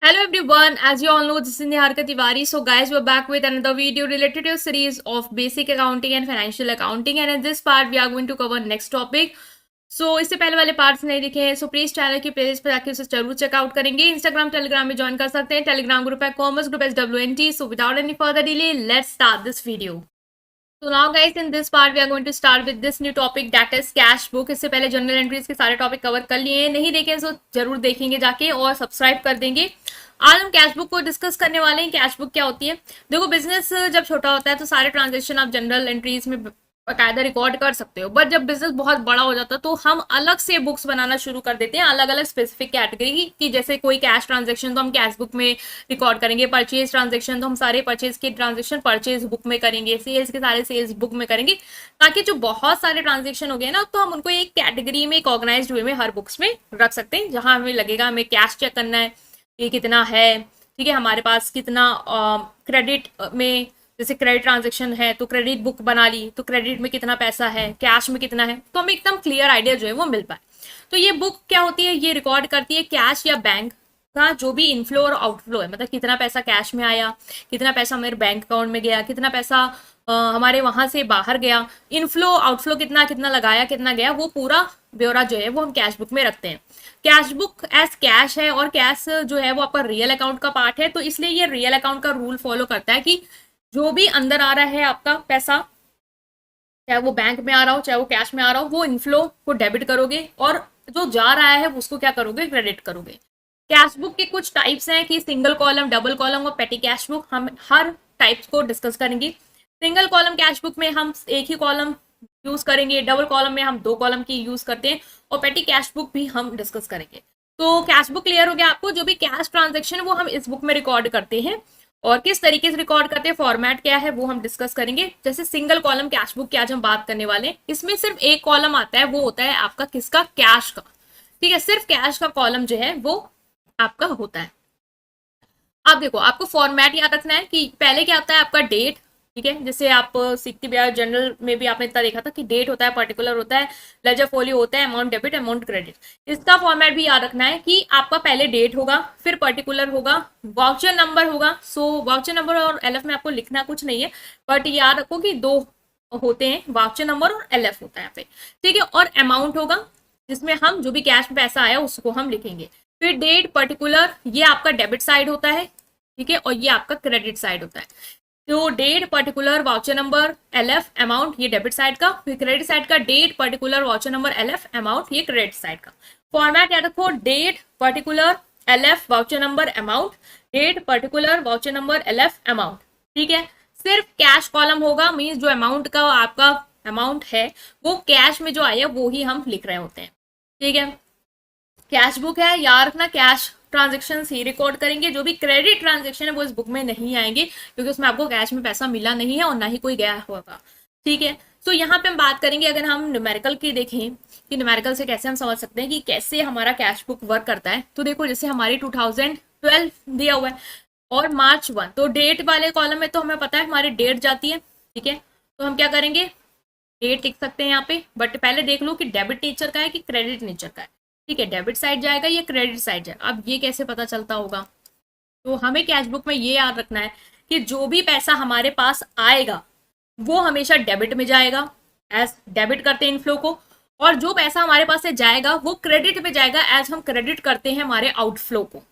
Hello everyone, as you all know, this is Niharika Tiwari. So guys, we're back with another video related to a series of basic accounting and financial accounting, and in this part we are going to cover next topic. So इससे पहले वाले parts नहीं दिखे हैं, so please channel की playlist पर जाकर उसे जरूर चेकआउट करेंगे। इंस्टाग्राम टेलीग्राम में ज्वाइन कर सकते हैं। टेलीग्राम ग्रुप है commerce group SWNT। So without any further delay let's start this video. So now guys, in this part we are going to start with this new topic, that is cash book. इससे पहले journal entries के सारे topic cover कर लिए हैं, नहीं देखे तो जरूर देखेंगे जाके और सब्सक्राइब कर देंगे। आज हम कैश बुक को डिस्कस करने वाले हैं। कैश बुक क्या होती है? देखो, बिजनेस जब छोटा होता है तो सारे ट्रांजेक्शन आप जनरल एंट्रीज में बाकायदा रिकॉर्ड कर सकते हो, बट जब बिजनेस बहुत बड़ा हो जाता है तो हम अलग से बुक्स बनाना शुरू कर देते हैं, अलग अलग स्पेसिफिक कैटेगरी की। जैसे कोई कैश ट्रांजेक्शन तो हम कैश बुक में रिकॉर्ड करेंगे, परचेज ट्रांजेक्शन तो हम सारे परचेज के ट्रांजेक्शन परचेज बुक में करेंगे, सेल्स के सारे सेल्स बुक में करेंगे, ताकि जो बहुत सारे ट्रांजेक्शन हो गए ना तो हम उनको एक कैटेगरी में, एक ऑर्गेनाइज्ड वे में हर बुक्स में रख सकते हैं। जहां हमें लगेगा हमें कैश चेक करना है, ये कितना है, ठीक है, हमारे पास कितना क्रेडिट में, जैसे क्रेडिट ट्रांजेक्शन है तो क्रेडिट बुक बना ली, तो क्रेडिट में कितना पैसा है, कैश में कितना है, तो हमें एकदम क्लियर आइडिया जो है वो मिल पाए। तो ये बुक क्या होती है? ये रिकॉर्ड करती है कैश या बैंक का जो भी इनफ्लो और आउटफ्लो है, मतलब कितना पैसा कैश में आया, कितना पैसा मेरे बैंक अकाउंट में गया, कितना पैसा हमारे वहां से बाहर गया, इनफ्लो आउटफ्लो कितना कितना लगाया, कितना गया, वो पूरा ब्यौरा जो है वो हम कैश बुक में रखते हैं। कैश बुक एज कैश है और कैश जो है वो आपका रियल अकाउंट का पार्ट है, तो इसलिए ये रियल अकाउंट का रूल फॉलो करता है कि जो भी अंदर आ रहा है आपका पैसा, चाहे वो बैंक में आ रहा हो चाहे वो कैश में आ रहा हो, वो इनफ्लो को डेबिट करोगे और जो जा रहा है उसको क्या करोगे? क्रेडिट करोगे। कैश बुक के कुछ टाइप्स हैं कि सिंगल कॉलम, डबल कॉलम और पेटी कैश बुक। हम हर टाइप्स को डिस्कस करेंगे। सिंगल कॉलम कैश बुक में हम एक ही कॉलम यूज करेंगे, डबल कॉलम में हम 2 कॉलम की यूज करते हैं, और पेटी कैश बुक भी हम डिस्कस करेंगे। तो कैश बुक क्लियर हो गया आपको? जो भी कैश ट्रांजेक्शन वो हम इस बुक में रिकॉर्ड करते हैं, और किस तरीके से रिकॉर्ड करते हैं, फॉर्मेट क्या है, वो हम डिस्कस करेंगे। जैसे सिंगल कॉलम कैश बुक की आज हम बात करने वाले हैं। इसमें सिर्फ एक कॉलम आता है, वो होता है आपका किसका? कैश का। ठीक है, सिर्फ कैश का कॉलम जो है वो आपका होता है। अब देखो, आपको फॉर्मेट याद रखना है कि पहले क्या होता है आपका डेट। ठीक है, जैसे आप सीखते ब्याज जनरल में भी आपने इतना देखा था कि डेट होता है, पर्टिकुलर होता है, लेजर फोलियो होता है, अमाउंट डेबिट, अमाउंट क्रेडिट। इसका फॉर्मेट भी याद रखना है कि आपका पहले डेट होगा, फिर पर्टिकुलर होगा, वाउचर नंबर होगा। सो वाउचर नंबर और एलएफ में आपको लिखना कुछ नहीं है, बट याद रखो कि 2 होते हैं, वाउचर नंबर और एलएफ होता है यहाँ पे। ठीक है, और अमाउंट होगा जिसमें हम जो भी कैश में पैसा आया उसको हम लिखेंगे। फिर डेट, पर्टिकुलर, ये आपका डेबिट साइड होता है, ठीक है, और ये आपका क्रेडिट साइड होता है। तो date, particular, voucher number, LF, amount, ये डेबिट साइड का। फिर क्रेडिट साइड का date, particular, voucher number, LF, amount, ये क्रेडिट साइड का। फॉर्मेट याद रखो, date, particular, LF, voucher number, amount, date, particular, voucher number, LF, amount. ठीक है, सिर्फ कैश कॉलम होगा, मीन्स जो अमाउंट का आपका अमाउंट है वो कैश में जो आया वो ही हम लिख रहे होते हैं। ठीक है, कैश बुक है, याद रखना कैश ट्रांजेक्शन ही रिकॉर्ड करेंगे। जो भी क्रेडिट ट्रांजेक्शन है वो इस बुक में नहीं आएंगे, क्योंकि उसमें आपको कैश में पैसा मिला नहीं है और ना ही कोई गया होगा। ठीक है, तो यहाँ पे हम बात करेंगे, अगर हम न्यूमेरिकल की देखें कि न्यूमेरिकल से कैसे हम समझ सकते हैं कि कैसे हमारा कैश बुक वर्क करता है। तो देखो, जैसे हमारी 2012 दिया हुआ है और March 1, तो डेट वाले कॉलम में तो हमें पता है हमारी डेट जाती है। ठीक है, तो हम क्या करेंगे? डेट लिख सकते हैं यहाँ पे, बट पहले देख लो कि डेबिट नेचर का है कि क्रेडिट नेचर का है। ठीक है, डेबिट साइड जाएगा या क्रेडिट साइड जाएगा, अब ये कैसे पता चलता होगा? तो हमें कैश बुक में ये याद रखना है कि जो भी पैसा हमारे पास आएगा वो हमेशा डेबिट में जाएगा, एज डेबिट करते हैं इनफ्लो को, और जो पैसा हमारे पास से जाएगा वो क्रेडिट में जाएगा, एज हम क्रेडिट करते हैं हमारे आउटफ्लो को।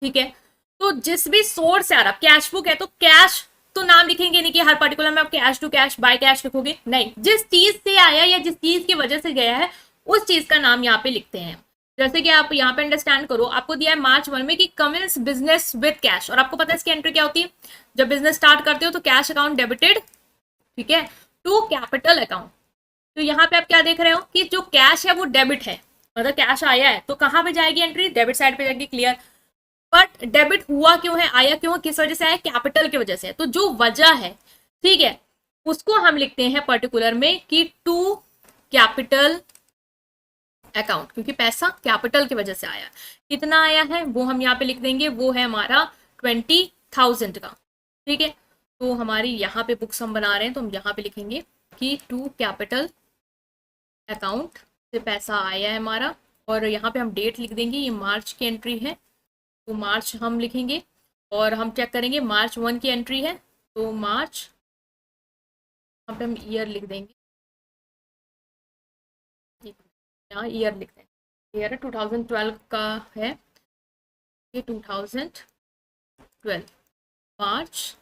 ठीक है, तो जिस भी सोर्स से आ रहा, कैश बुक है तो कैश तो नाम लिखेंगे नहीं कि हर पर्टिकुलर में आप cash to cash, by cash लिखोगे, नहीं, जिस चीज से आया या जिस चीज की वजह से गया है उस चीज का नाम यहाँ पे लिखते हैं। जैसे कि आप यहाँ पे अंडरस्टैंड करो, आपको दिया है March 1 में कि कमेंस बिजनेस विद कैश, और आपको पता है इसकी एंट्री क्या होती है? जब बिजनेस स्टार्ट करते हो तो कैश अकाउंट डेबिटेड, ठीक है, टू कैपिटल अकाउंट। तो यहाँ पे आप क्या देख रहे हो कि जो कैश है वो डेबिट है, मतलब कैश आया है तो कहाँ पे जाएगी एंट्री? डेबिट साइड पे जाएगी, क्लियर। बट डेबिट हुआ क्यों है, आया क्यों है, किस वजह से आया? कैपिटल की वजह से। तो जो वजह है, ठीक है, उसको हम लिखते हैं पर्टिकुलर में कि टू कैपिटल अकाउंट, क्योंकि पैसा कैपिटल की वजह से आया। कितना आया है वो हम यहाँ पे लिख देंगे, वो है हमारा 20,000 का। ठीक है, तो हमारी यहाँ पे बुक्स हम बना रहे हैं तो हम यहाँ पे लिखेंगे कि टू कैपिटल अकाउंट से पैसा आया है हमारा, और यहाँ पे हम डेट लिख देंगे, ये मार्च की एंट्री है, तो मार्च हम लिखेंगे और हम चेक करेंगे मार्च 1 की एंट्री है, तो मार्च, यहाँ पे हम ईयर लिख देंगे, यहाँ ईयर लिख देंगे, ईयर 2012 का है, ये 2012 मार्च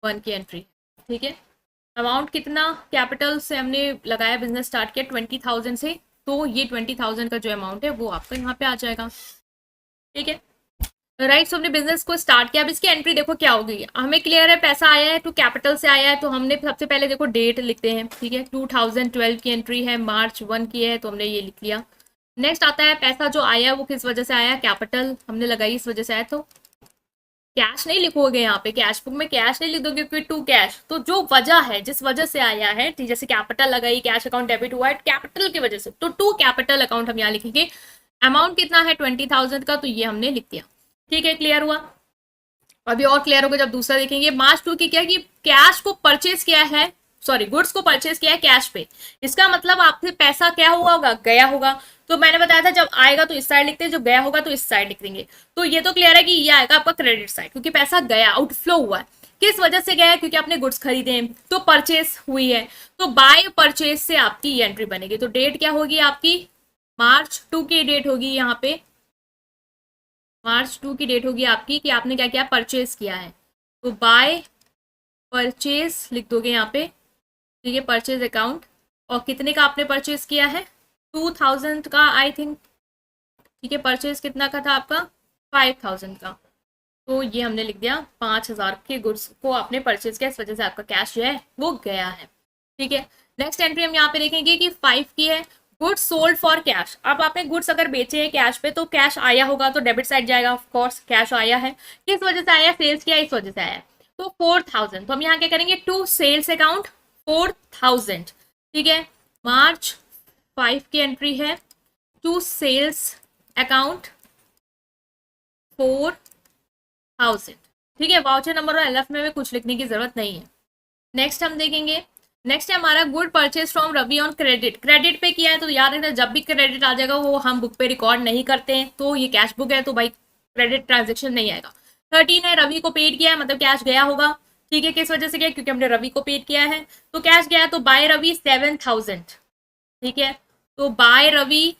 1 की एंट्री, ठीक है। अमाउंट कितना कैपिटल से हमने लगाया, बिजनेस स्टार्ट किया 20,000 से, तो ये 20,000 का जो अमाउंट है वो आपका यहाँ पे आ जाएगा, ठीक है। राइट, हमने बिजनेस को स्टार्ट किया। अब इसकी एंट्री देखो क्या होगी, हमें क्लियर है पैसा आया है, टू कैपिटल से आया है, तो हमने सबसे पहले देखो डेट लिखते हैं, ठीक है। 2012 की एंट्री है, मार्च 1 की है, तो हमने ये लिख लिया। नेक्स्ट आता है पैसा जो आया वो किस वजह से आया, कैपिटल हमने लगाई, इस वजह से आया, तो कैश नहीं लिखोगे यहाँ पे, कैश बुक में कैश नहीं लिख दोगे क्योंकि टू कैश, तो जो वजह है जिस वजह से आया है, जैसे कैपिटल लगाई, कैश अकाउंट डेबिट हुआ है कैपिटल की वजह से, तो टू कैपिटल अकाउंट हम यहाँ लिखेंगे। अमाउंट कितना है 20,000 का, तो ये हमने लिख दिया, ठीक है। क्लियर हुआ, अभी और क्लियर होगा जब दूसरा देखेंगे। मार्च 2 की क्या कि कैश को परचेज किया है, सॉरी गुड्स को परचेज किया है कैश पे, इसका मतलब आपसे पैसा क्या हुआ होगा, गया होगा। तो मैंने बताया था जब आएगा तो इस साइड लिखते हैं, जब गया होगा तो इस साइड लिख देंगे। तो ये तो क्लियर है कि ये आएगा आपका क्रेडिट साइड, क्योंकि पैसा गया, आउटफ्लो हुआ है। किस वजह से गया है, क्योंकि आपने गुड्स खरीदे हैं, तो परचेस हुई है, तो बाय परचेज से आपकी ये एंट्री बनेगी। तो डेट क्या होगी आपकी, मार्च 2 की डेट होगी, यहाँ पे मार्च 2 की डेट होगी आपकी कि आपने क्या किया, परचेज किया है, तो बाय परचेज लिख दोगे यहाँ पे, ठीक है। परचेज अकाउंट, और कितने का आपने परचेज किया है, 2000 का आई थिंक, ठीक है। परचेज कितना का था आपका, 5000 का, तो ये हमने लिख दिया 5000 के गुड्स को आपने परचेज किया, इस वजह से आपका कैश जो है वो गया है, ठीक है। नेक्स्ट एंट्री हम यहाँ पे देखेंगे कि 5 की है, गुड्स सोल्ड फॉर कैश। अब आपने गुड्स अगर बेचे हैं कैश पे, तो कैश आया होगा तो डेबिट साइड जाएगा, ऑफ कोर्स कैश आया है, किस वजह से आया, सेल्स किया इस वजह से आया, तो 4000, तो हम यहाँ क्या करेंगे, टू सेल्स अकाउंट 4000, ठीक है। मार्च 5 की एंट्री है, टू सेल्स अकाउंट 4000, ठीक है। वाउचर नंबर और एलएफ में कुछ लिखने की जरूरत नहीं है। नेक्स्ट हम देखेंगे, नेक्स्ट है हमारा good purchase from Ravi on credit. Credit पे किया है तो याद रखना जब भी क्रेडिट आ जाएगा वो हम बुक पे रिकॉर्ड नहीं करते हैं, तो ये कैश बुक है तो भाई क्रेडिट ट्रांजेक्शन नहीं आएगा। 13 है, रवि को पेड किया है, मतलब कैश गया होगा, ठीक है। किस वजह से गया, क्योंकि हमने रवि को पेड किया है, तो कैश गया, तो बाय रवि 7000, ठीक है। तो बाय रवि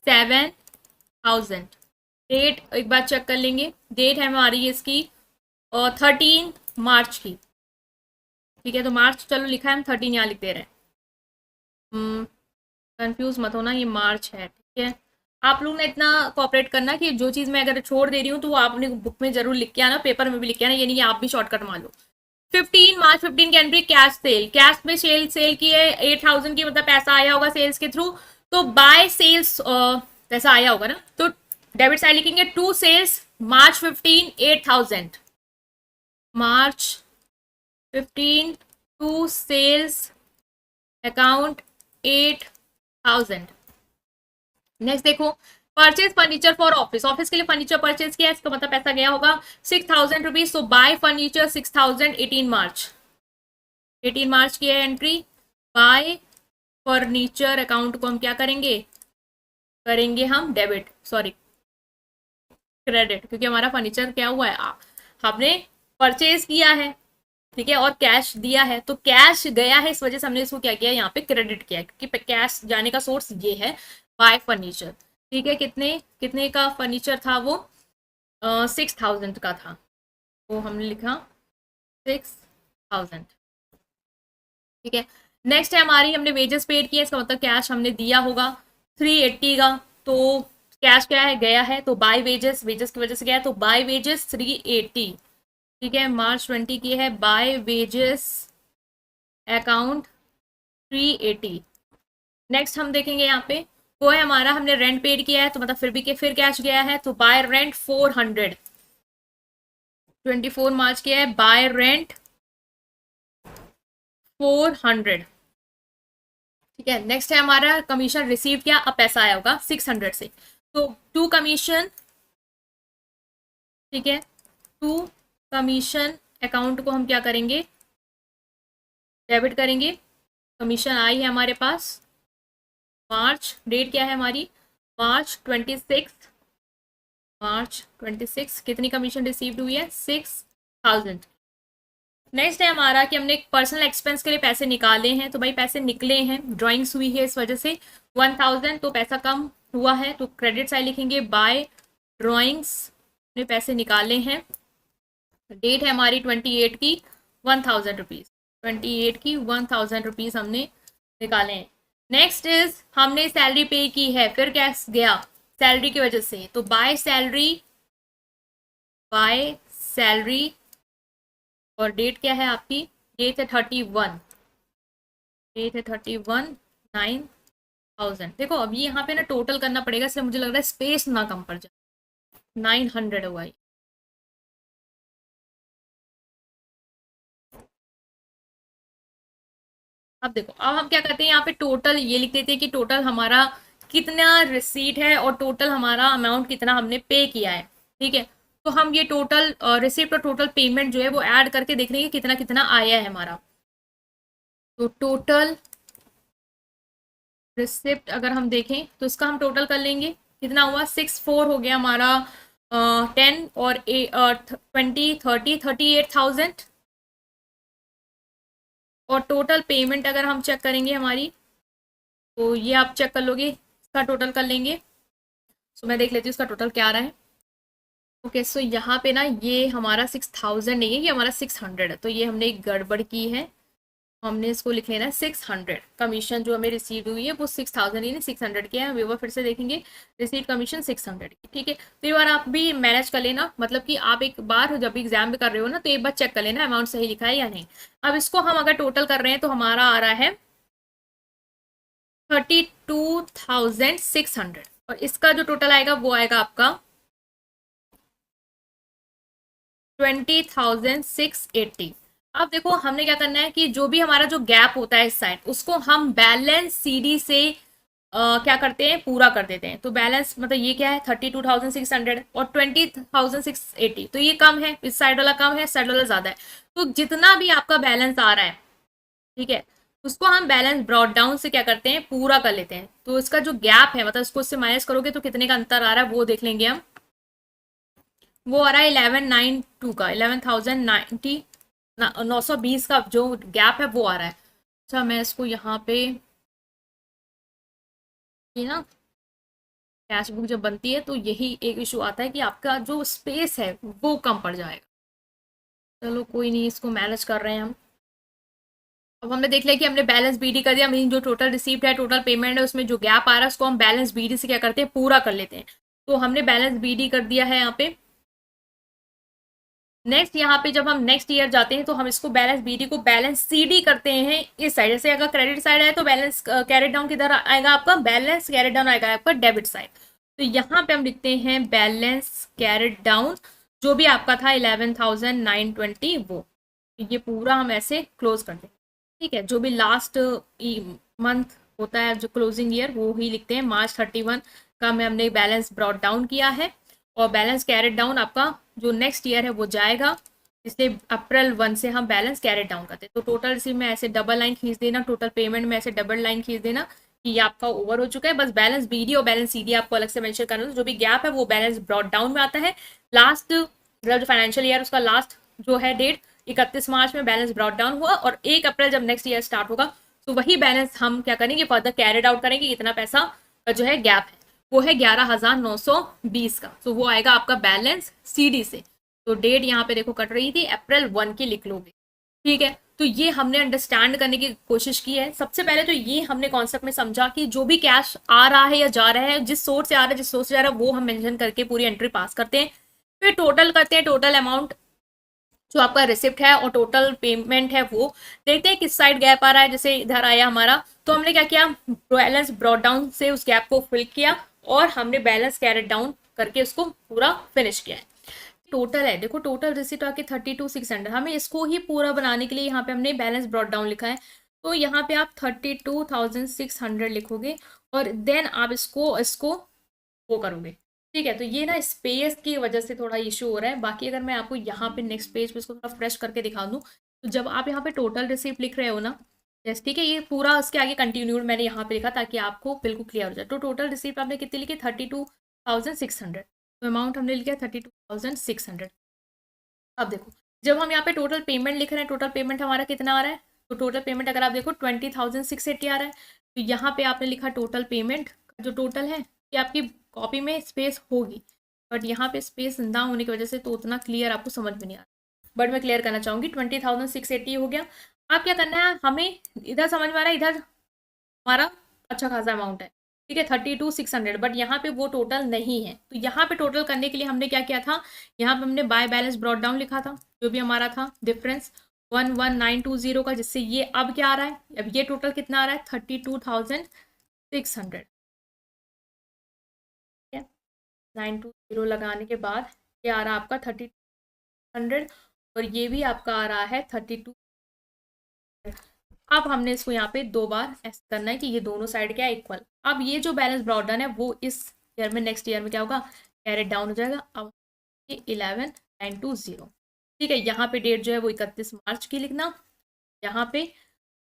7000, डेट एक बार चेक कर लेंगे, डेट है हमारी इसकी और 13 मार्च की, ठीक है। तो मार्च चलो लिखा है, हम 13 यहाँ लिख दे रहे हैं, कंफ्यूज मत होना, ये मार्च है, ठीक है। आप लोग ने इतना कॉपरेट करना कि जो चीज़ मैं अगर छोड़ दे रही हूँ तो वो आप अपनी बुक में जरूर लिख के आना, पेपर में भी लिख के आना, ये नहीं कि आप भी शॉर्टकट मान लो। 15 मार्च 15 की एंट्री, कैश सेल, कैश में सेल की है 8000 की, मतलब पैसा आया होगा सेल्स के थ्रू, तो बाय सेल्स पैसा आया होगा ना, तो डेबिट साइड लिखेंगे, to sales March 15 8000, March 15 to sales account 8000। Next देखो, purchase furniture for office, office के लिए फर्नीचर परचेज किया है, इसका मतलब पैसा गया होगा 6000 रुपीज, तो बाय फर्नीचर 6000, 18 मार्च, 18 मार्च की है एंट्री। बाय फर्नीचर अकाउंट को हम क्या करेंगे, करेंगे हम डेबिट, सॉरी क्रेडिट, क्योंकि हमारा फर्नीचर क्या हुआ है, हमने परचेज किया है, ठीक है, और कैश दिया है, तो कैश गया है, इस वजह से हमने इसको क्या किया, यहाँ पे क्रेडिट किया, क्योंकि कैश जाने का सोर्स ये है बाय फर्नीचर, ठीक है। कितने कितने का फर्नीचर था वो, 6000 का था, तो हमने लिखा 6000, ठीक है। नेक्स्ट है हमारी, हमने वेजेस पेड किया, इसका मतलब कैश हमने दिया होगा 380 का, तो कैश क्या है, गया है, तो बाय वेजेस, वेजेस की वजह से गया है, तो बाय वेजेस 380, ठीक है। मार्च 20 की है, बाय वेजेस अकाउंट 380। नेक्स्ट हम देखेंगे यहाँ पे, वो है हमारा, हमने रेंट पेड किया है, तो मतलब फिर भी फिर कैश गया है, तो बाय रेंट 400, 24 मार्च की है, बाय रेंट 400, ठीक है। नेक्स्ट है हमारा कमीशन रिसीव किया, अब पैसा आया होगा 600 से, तो टू कमीशन, ठीक है, टू कमीशन अकाउंट को हम क्या करेंगे, डेबिट करेंगे। कमीशन आई है हमारे पास, मार्च, डेट क्या है हमारी मार्च 26 कितनी कमीशन रिसीव्ड हुई है? 6000। नेक्स्ट है हमारा कि हमने पर्सनल एक्सपेंस के लिए पैसे निकाले हैं, तो भाई पैसे निकले हैं, ड्राइंग्स हुई है इस वजह से 1000, तो पैसा कम हुआ है, तो क्रेडिट साइड लिखेंगे बाय ड्राइंग्स ने पैसे निकाले हैं। डेट है हमारी 28 की, 1000 रुपीज़, 28 की 1000 रुपीज़ हमने निकाले हैं। नेक्स्ट इज हमने सैलरी पे की है, फिर क्या गया सैलरी की वजह से, तो बाय सैलरी और डेट क्या है आपकी? डेट है 31, डेट है 31/9/1000। देखो अभी यहाँ पे ना टोटल करना पड़ेगा, इसलिए मुझे लग रहा है स्पेस ना कम पड़ जाए। 900 हुआ ये। अब देखो, अब हम क्या करते हैं, यहाँ पे टोटल ये लिख देते हैं कि टोटल हमारा कितना रिसीट है और टोटल हमारा अमाउंट कितना हमने पे किया है। ठीक है, तो हम ये टोटल रिसिप्ट और टोटल पेमेंट जो है वो ऐड करके देख लेंगे कितना कितना आया है हमारा। तो टोटल रिसिप्ट अगर हम देखें तो इसका हम टोटल कर लेंगे, कितना हुआ? 64 हो गया हमारा, 10 और 20 38,000। और टोटल पेमेंट अगर हम चेक करेंगे हमारी, तो ये आप चेक कर लोगे, इसका टोटल कर लेंगे। सो मैं देख लेती हूँ इसका टोटल क्या आ रहा है। ओके, सो यहाँ पे ना ये हमारा 6000 नहीं है, ये हमारा 600 है, तो ये हमने एक गड़बड़ की है। हमने इसको लिख लेना है 600। कमीशन जो हमें रिसीव हुई है वो 6000 ही नहीं 600 की है। हम एक बार फिर से देखेंगे, रिसीव कमीशन 600 की। ठीक है, तो ये बार आप भी मैनेज कर लेना, मतलब कि आप एक बार जब भी एग्जाम में कर रहे हो ना, तो एक बार चेक कर लेना अमाउंट सही लिखा है या नहीं। अब इसको हम अगर टोटल कर रहे हैं तो हमारा आ रहा है 32,600, और इसका जो टोटल आएगा वो आएगा आपका 20,680। अब देखो हमने क्या करना है कि जो भी हमारा जो गैप होता है इस साइड, उसको हम बैलेंस सीडी से क्या करते हैं, पूरा कर देते हैं। तो बैलेंस मतलब ये क्या है, 32,600 और 20,680, तो ये कम है, इस साइड वाला कम है, इस साइड वाला ज्यादा है। तो जितना भी आपका बैलेंस आ रहा है, ठीक है, उसको हम बैलेंस ब्रॉड डाउन से क्या करते हैं, पूरा कर लेते हैं। तो इसका जो गैप है, मतलब इसको इससे माइनस करोगे तो कितने का अंतर आ रहा है वो देख लेंगे हम। वो आ रहा है 1192 का, 11,090, 920 का जो गैप है वो आ रहा है। अच्छा, मैं इसको यहाँ पे ये ना कैश बुक जब बनती है तो यही एक इशू आता है कि आपका जो स्पेस है वो कम पड़ जाएगा। चलो कोई नहीं, इसको मैनेज कर रहे हैं हम। अब हमने देख लिया कि हमने बैलेंस बीडी कर दिया, मीन जो टोटल रिसीप्ट है, टोटल पेमेंट है, उसमें जो गैप आ रहा है उसको हम बैलेंस बीडी से क्या करते हैं, पूरा कर लेते हैं। तो हमने बैलेंस बीडी कर दिया है यहाँ पे। नेक्स्ट यहाँ पे जब हम नेक्स्ट ईयर जाते हैं तो हम इसको बैलेंस बीडी को बैलेंस सीडी करते हैं इस साइड से। अगर क्रेडिट साइड है तो बैलेंस कैरेट डाउन किधर आएगा आपका, बैलेंस कैरेट डाउन आएगा आपका डेबिट साइड। तो यहाँ पे हम लिखते हैं बैलेंस कैरेट डाउन, जो भी आपका था 11,920 वो। ये पूरा हम ऐसे क्लोज कर दें। ठीक है, जो भी लास्ट मंथ होता है जो क्लोजिंग ईयर, वो ही लिखते हैं। मार्च 31 का में हमने बैलेंस ब्रॉट डाउन किया है, और बैलेंस कैरेट डाउन आपका जो नेक्स्ट ईयर है वो जाएगा, इसलिए अप्रैल 1 से हम बैलेंस कैरेट डाउन करते हैं। तो टोटल रिसीव में ऐसे डबल लाइन खींच देना, टोटल पेमेंट में ऐसे डबल लाइन खींच देना कि ये आपका ओवर हो चुका है। बस बैलेंस बीडी और बैलेंस सीडी आपको अलग से मेंशन करना है। जो भी गैप है वो बैलेंस ब्रॉट डाउन में आता है। लास्ट मतलब जो फाइनेंशियल ईयर उसका लास्ट जो है डेट 31 मार्च में बैलेंस ब्रॉट डाउन हुआ, और 1 अप्रैल जब नेक्स्ट ईयर स्टार्ट होगा तो वही बैलेंस हम क्या करेंगे, फर्दर कैरेट आउट करेंगे। इतना पैसा का जो है गैप है वो है 11,920 का, तो वो आएगा आपका बैलेंस सीडी से। तो डेट यहाँ पे देखो कट रही थी, अप्रैल 1 की लिख लोगे। ठीक है, तो ये हमने अंडरस्टैंड करने की कोशिश की है। सबसे पहले तो ये हमने कॉन्सेप्ट में समझा कि जो भी कैश आ रहा है या जा रहा है, जिस सोर्स से आ रहा है जिस सोर्स से जा रहा है वो हम मेंशन करके पूरी एंट्री पास करते हैं। फिर टोटल करते हैं, टोटल अमाउंट जो आपका रिसिप्ट है और टोटल पेमेंट है वो देखते हैं किस साइड गैप आ रहा है। जैसे इधर आया हमारा, तो हमने क्या किया, बैलेंस ब्रॉट डाउन से उस गैप को फिल किया, और हमने बैलेंस कैरेट डाउन करके उसको पूरा फिनिश किया है। टोटल है, देखो टोटल रिसिप्ट आके 32,600, हमें इसको ही पूरा बनाने के लिए यहाँ पे हमने बैलेंस ब्रॉट डाउन लिखा है। तो यहाँ पे आप 32,600 लिखोगे, और देन आप इसको इसको वो करोगे। ठीक है, तो ये ना स्पेस की वजह से थोड़ा इशू हो रहा है। बाकी अगर मैं आपको यहाँ पे नेक्स्ट पेज पे इसको थोड़ा फ्रेश करके दिखा दूँ, तो जब आप यहाँ पे टोटल रिसिप्ट लिख रहे हो ना, यस ठीक है, ये पूरा उसके आगे कंटिन्यूड मैंने यहाँ पे लिखा ताकि आपको बिल्कुल क्लियर हो जाए। तो टोटल रिसीप्ट आपने कितनी लिखी, 32,600। तो अमाउंट हमने लिखा 32,600। अब देखो, जब हम यहाँ पे टोटल पेमेंट लिख रहे हैं, टोटल पेमेंट हमारा कितना आ रहा है, तो टोटल पेमेंट अगर आप देखो 20,680 आ रहा है। तो यहाँ पे आपने लिखा टोटल पेमेंट जो टोटल है, ये आपकी कॉपी में स्पेस होगी, बट यहाँ पे स्पेस ना होने की वजह से तो उतना क्लियर आपको समझ में नहीं आ रहा, बट मैं क्लियर करना चाहूँगी। 20,680 हो गया। अब क्या करना है हमें, इधर समझ में आ रहा है, इधर हमारा अच्छा खासा अमाउंट है, ठीक है 32,600, बट यहाँ पे वो टोटल नहीं है। तो यहाँ पे टोटल करने के लिए हमने क्या किया था, यहाँ पे हमने बाय बैलेंस ब्रॉट डाउन लिखा था, जो भी हमारा था डिफरेंस 11,920 का, जिससे ये अब क्या आ रहा है, अब ये टोटल कितना आ रहा है 32,600। 920 लगाने के बाद ये आ रहा है आपका 32,600, और ये भी आपका आ रहा है 32। अब हमने इसको यहाँ पे दो बार ऐसे करना है कि ये दोनों साइड क्या है, इक्वल। अब ये जो बैलेंस ब्रॉट डाउन है वो इस ईयर में, नेक्स्ट ईयर में क्या होगा, कैरेट डाउन हो जाएगा। अब ये 11,920, ठीक है। यहाँ पे डेट जो है वो 31 मार्च की लिखना, यहाँ पे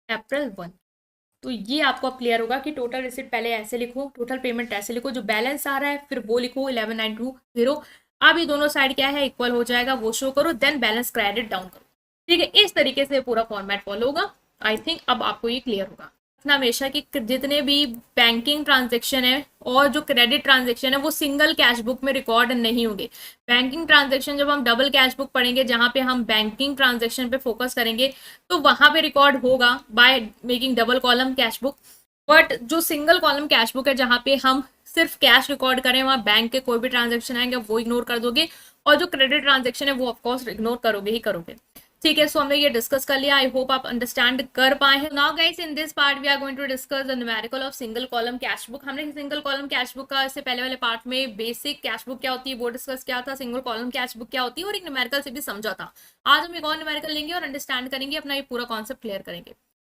अप्रैल 1। तो ये आपको अब क्लियर होगा कि टोटल रिसिप्ट पहले ऐसे लिखो, टोटल पेमेंट ऐसे लिखो, जो बैलेंस आ रहा है फिर वो लिखो 11,920। अब ये दोनों साइड क्या है, इक्वल हो जाएगा, वो शो करो, देन बैलेंस क्रेडिट डाउन करो, ठीक है। इस तरीके से पूरा फॉर्मेट फॉलो होगा। आई थिंक अब आपको ये क्लियर होगा। ना हमेशा कि जितने भी बैंकिंग ट्रांजेक्शन है और जो क्रेडिट ट्रांजेक्शन है वो सिंगल कैश बुक में रिकॉर्ड नहीं होंगे। बैंकिंग ट्रांजेक्शन जब हम डबल कैश बुक पढ़ेंगे, जहां पे हम बैंकिंग ट्रांजेक्शन पे फोकस करेंगे, तो वहां पे रिकॉर्ड होगा by making double column cash book. But जो सिंगल कॉलम कैश बुक है, जहां पे हम सिर्फ कैश रिकॉर्ड करें, वहां बैंक के कोई भी ट्रांजेक्शन आएंगे वो इग्नोर कर दोगे, और जो क्रेडिट ट्रांजेक्शन है वो ऑफकोर्स इग्नोर करोगे ही करोगे, ठीक है। सो हमने ये डिस्कस कर लिया। आई होप आप अंडरस्टैंड कर पाए हैं। Now guys, in this part we are going to discuss the numerical of single column cash book. हमने सिंगल कॉलम कैश बुक का इससे पहले वाले पार्ट में बेसिक कैश बुक क्या होती है वो डिस्कस किया था, सिंगल कॉलम कैश बुक क्या होती है, और एक न्यूमेरिकल से भी समझा था। आज हम एक और न्यूमेरिकल लेंगे और अंडरस्टैंड करेंगे, अपना ये पूरा कॉन्सेप्ट क्लियर करेंगे,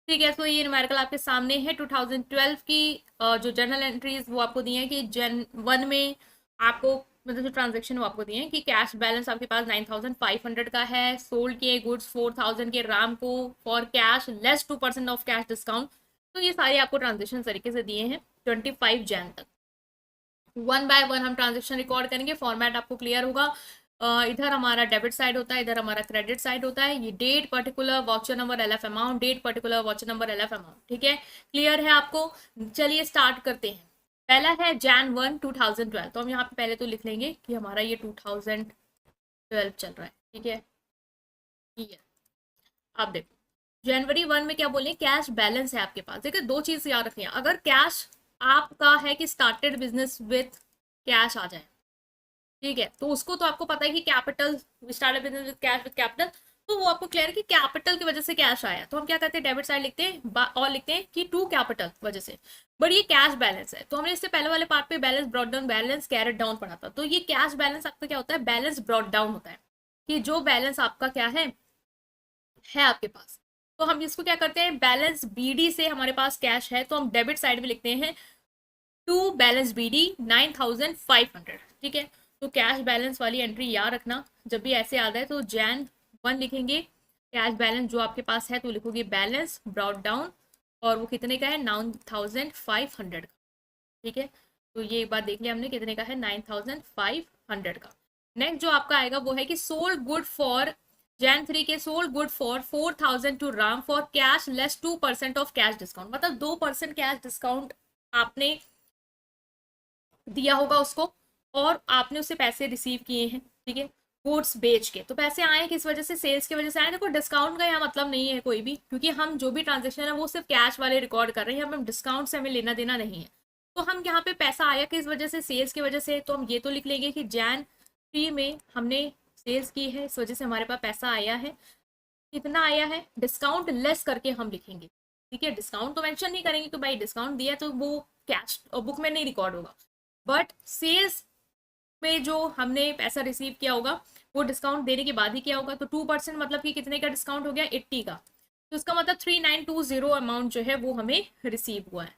ठीक है। तो ये न्यूमेरिकल आपके सामने है। 2012 की जो जर्नल एंट्रीज वो आपको दी है कि जन 1 में आपको मतलब जो ट्रांजेक्शन वो आपको दिए हैं कि कैश बैलेंस आपके पास 9,500 का है, सोल्ड किए गुड्स 4,000 के राम को for cash less 2% off cash discount. तो ये सारे आपको ट्रांजेक्शन तरीके से दिए हैं 25 जैन तक। 1 बाय 1 हम ट्रांजेक्शन रिकॉर्ड करेंगे, फॉर्मेट आपको क्लियर होगा। इधर हमारा डेबिट साइड होता है, इधर हमारा क्रेडिट साइड होता है। ये date particular voucher number LF amount, date particular voucher number LF amount, ठीक है। क्लियर है आपको? चलिए स्टार्ट करते हैं। पहला है Jan 1 2012, तो हम यहाँ पे पहले तो लिख लेंगे कि हमारा ये 2012 चल रहा है, ठीक है। ये आप देखो जनवरी 1 में क्या बोले, कैश बैलेंस है आपके पास। देखिए दो चीज याद रखनी है, अगर कैश आपका है कि स्टार्टेड बिजनेस विथ कैश आ जाए, ठीक है, तो उसको तो आपको पता है कि capital, startup business with cash with capital, तो वो आपको क्लियर है कि कैपिटल की वजह से कैश आया, तो हम क्या करते हैं डेबिट साइड लिखते हैं और लिखते हैं कि टू कैपिटल वजह से। बट ये कैश बैलेंस है, तो हमने इससे पहले वाले पार्ट पे balance brought down, balance carried down पढ़ा था। तो ये कैश बैलेंस आपका क्या होता है, बैलेंस ब्रॉट डाउन होता है, कि जो बैलेंस आपका क्या है आपके पास। तो हम इसको क्या करते हैं, बैलेंस बीडी से हमारे पास कैश है, तो हम डेबिट साइड में लिखते हैं टू बैलेंस बीडी 9,500, ठीक है। तो कैश बैलेंस वाली एंट्री याद रखना, जब भी ऐसे आता है तो Jan 1 लिखेंगे कैश बैलेंस जो आपके पास है, तो लिखोगे बैलेंस ब्रॉट डाउन, और वो कितने का है 9,500 का, ठीक है। तो ये एक बात देख लिया हमने कितने का है 9,500 का। नेक्स्ट जो आपका आएगा वो है कि सोल्ड गुड फॉर Jan 3 के sold good for 4,000 to Ram for cash less 2% off cash discount, मतलब 2% कैश डिस्काउंट आपने दिया होगा उसको, और आपने उससे पैसे रिसीव किए हैं, ठीक है, गुड्स बेच के। तो पैसे आए किस वजह से, सेल्स की वजह से आए। देखो डिस्काउंट का यहाँ मतलब नहीं है कोई भी, क्योंकि हम जो भी ट्रांजेक्शन है वो सिर्फ कैश वाले रिकॉर्ड कर रहे हैं, हम डिस्काउंट से हमें लेना देना नहीं है। तो हम यहाँ पे पैसा आया किस वजह से, सेल्स की वजह से, तो हम ये तो लिख लेंगे कि Jan 3 में हमने सेल्स की है, इस वजह से हमारे पास पैसा आया है। कितना आया है, डिस्काउंट लेस करके हम लिखेंगे, ठीक है। डिस्काउंट तो मेंशन नहीं करेंगे कि भाई डिस्काउंट दिया, तो वो कैश और बुक में नहीं रिकॉर्ड होगा, बट सेल्स में जो हमने पैसा रिसीव किया होगा वो डिस्काउंट देने के बाद ही किया होगा। तो 2% मतलब कि कितने का डिस्काउंट हो गया, 80 का। तो इसका मतलब 3920 अमाउंट जो है वो हमें रिसीव हुआ है,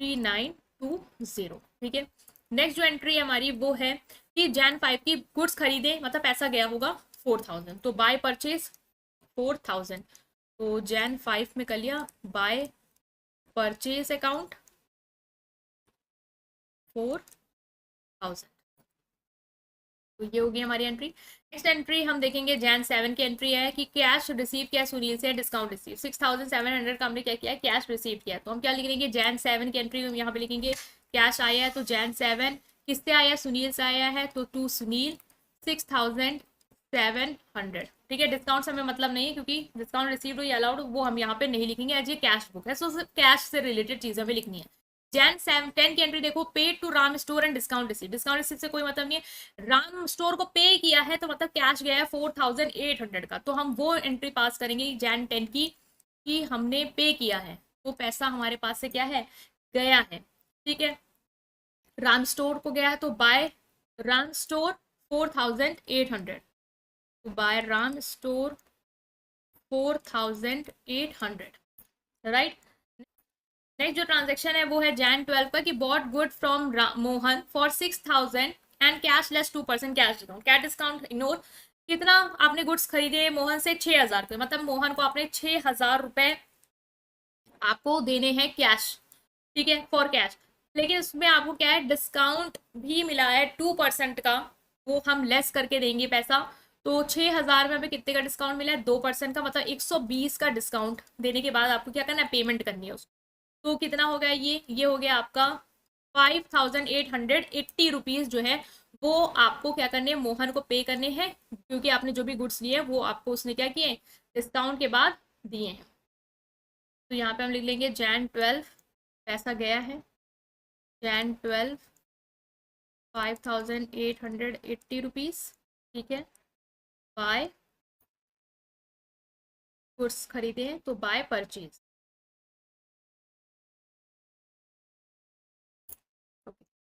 3920, ठीक है। नेक्स्ट जो एंट्री है हमारी वो है कि Jan 5 की गुड्स खरीदे, मतलब पैसा गया होगा 4,000, तो बाय परचेज 4,000, तो जैन 5 में कर लिया बाय परचेज अकाउंट 4000। तो ये होगी हमारी एंट्री। नेक्स्ट एंट्री हम देखेंगे जैन 7 की एंट्री है कि कैश रिसीव किया सुनील से, डिस्काउंट रिसीव 6700 का हमने क्या किया, कैश रिसीव किया। तो हम क्या लिख देंगे, जैन 7 की एंट्री हम यहाँ पे लिखेंगे कैश आया है, तो जैन 7 किससे आया है, सुनील से आया है, तो टू सुनील 6700। ठीक है, डिस्काउंट से हमें मतलब नहीं है क्योंकि डिस्काउंट रिसीव हुई अलाउड वो हम यहाँ पे नहीं लिखेंगे, एज ये कैश बुक है, सो कैश से रिलेटेड चीजें हमें लिखनी है। जैन 10 की एंट्री देखो, paid to Ram store and discount receive. Discount receive से कोई मतलब नहीं है, राम स्टोर को पे किया है तो मतलब कैश गया है 4800 का, तो हम वो एंट्री पास करेंगे जैन 10 की कि हमने पे किया है, वो पैसा हमारे पास से क्या है, गया है। ठीक है, राम स्टोर को गया है तो बाय राम स्टोर 4800, तो by Ram store 4800, right. Next जो ट्रांजेक्शन है वो है जैन 12 का कि bought good from Mohan for 6000 and cash less 2% cash discount. Cash discount ignore, कितना आपने गुड्स खरीदे मोहन से, 6000 के, मतलब मोहन को आपने 6000 रुपए आपको देने हैं कैश। ठीक है, फॉर कैश, लेकिन उसमें आपको क्या है, डिस्काउंट भी मिला है 2% का, वो हम लेस करके देंगे पैसा। तो 6000 में हमें कितने का डिस्काउंट मिला है, 2% का, मतलब 120 का डिस्काउंट देने के बाद आपको क्या करना है, पेमेंट करनी है उसको। तो कितना हो गया, ये हो गया आपका 5880 रुपीज जो है वो आपको क्या करने हैं, मोहन को पे करने हैं, क्योंकि आपने जो भी गुड्स लिए वो आपको उसने क्या किए, डिस्काउंट के बाद दिए हैं। तो यहाँ पे हम लिख लेंगे जैन 12 पैसा गया है, जैन 12 5880 रुपीज। ठीक है, बाय गुड्स खरीदे हैं तो बाय परचेज।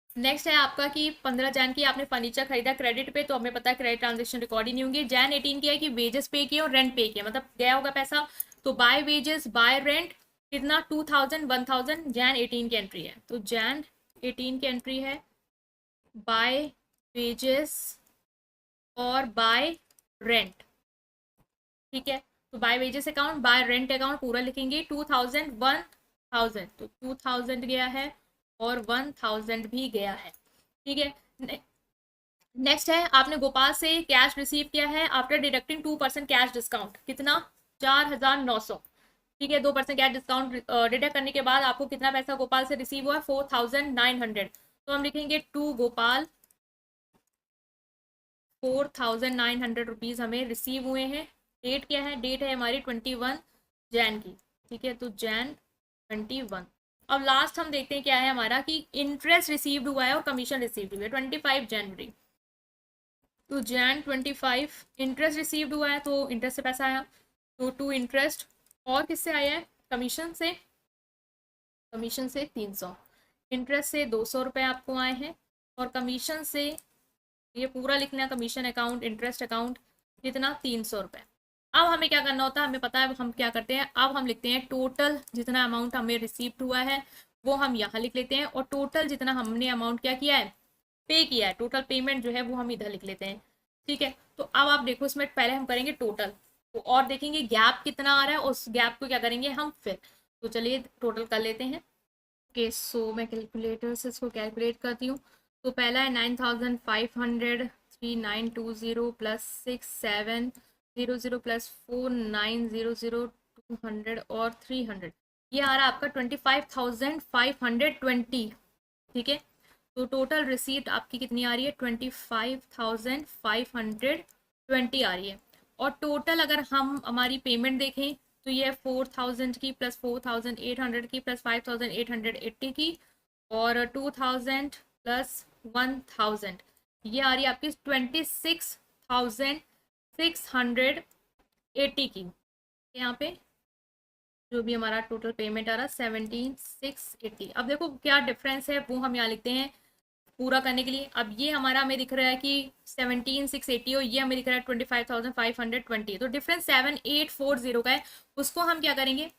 नेक्स्ट है आपका कि 15 जैन की आपने फर्नीचर खरीदा क्रेडिट पे, तो हमें पता है क्रेडिट ट्रांजेक्शन रिकॉर्ड ही नहीं होंगे। जैन 18 की है कि वेजेस पे किए और रेंट पे किया, मतलब गया होगा पैसा, तो बाय वेजेस बाय रेंट कितना 2000 1000, जैन 18 की एंट्री है। तो जैन 18 की एंट्री है बाय वेजेस और बाय रेंट। ठीक है, तो by wages account by rent account पूरा लिखेंगे, 2000 1000, तो 2000 गया है और 1000 भी गया है। ठीक है, नेक्स्ट है आपने गोपाल से कैश रिसीव किया है आफ्टर डिडक्टिंग 2% कैश डिस्काउंट, कितना 4900। ठीक है, 2% कैश डिस्काउंट डिडक्ट करने के बाद आपको कितना पैसा गोपाल से रिसीव हुआ है, 4900। तो हम लिखेंगे टू गोपाल 4900 रुपीज हमें रिसीव हुए हैं। डेट क्या है, डेट है हमारी 21 जैन की। ठीक है, तो जैन 21। अब लास्ट हम देखते हैं क्या है हमारा कि इंटरेस्ट रिसीव्ड हुआ है और कमीशन रिसीव्ड हुआ है 25 जनवरी। तो जैन 25 इंटरेस्ट रिसीव्ड हुआ है, तो इंटरेस्ट से पैसा आया, तो टू इंटरेस्ट, और किससे आया है, कमीशन से, कमीशन से 300, इंटरेस्ट से 200 रुपये आपको आए हैं, और कमीशन से ये पूरा लिखना है, कमीशन अकाउंट इंटरेस्ट अकाउंट कितना 300 रुपये। अब हमें क्या करना होता है, हमें पता है हम क्या करते हैं, अब हम लिखते हैं टोटल जितना अमाउंट हमें रिसीव्ड हुआ है वो हम यहाँ लिख लेते हैं, और टोटल जितना हमने अमाउंट क्या किया है, पे किया है, टोटल पेमेंट जो है वो हम इधर लिख लेते हैं। ठीक है, तो अब आप देखो इसमें पहले हम करेंगे टोटल, तो और देखेंगे गैप कितना आ रहा है, उस गैप को क्या करेंगे हम फिर। तो चलिए टोटल कर लेते हैं। ओके, सो मैं कैलकुलेटर से इसको कैलकुलेट करती हूँ। तो पहला है 9500 3920 प्लस 6700 प्लस 4900 200 और 300, ये आ रहा है आपका 25,520। ठीक है, तो टोटल रिसीप्ट आपकी कितनी आ रही है, 25,520 आ रही है। और टोटल अगर हम हमारी पेमेंट देखें तो ये 4000 की प्लस 4800 की प्लस 5880 की और 2000 प्लस 1000, ये आ रही है आपकी 26,680 की। यहाँ पे जो भी हमारा टोटल पेमेंट आ रहा है 17,680। अब देखो क्या डिफरेंस है वो हम यहाँ लिखते हैं पूरा करने के लिए। अब ये हमारा हमें दिख रहा है कि 17,680 और ये हमें दिख रहा है 25,520, तो डिफरेंस 7840 का है। उसको हम क्या करेंगे,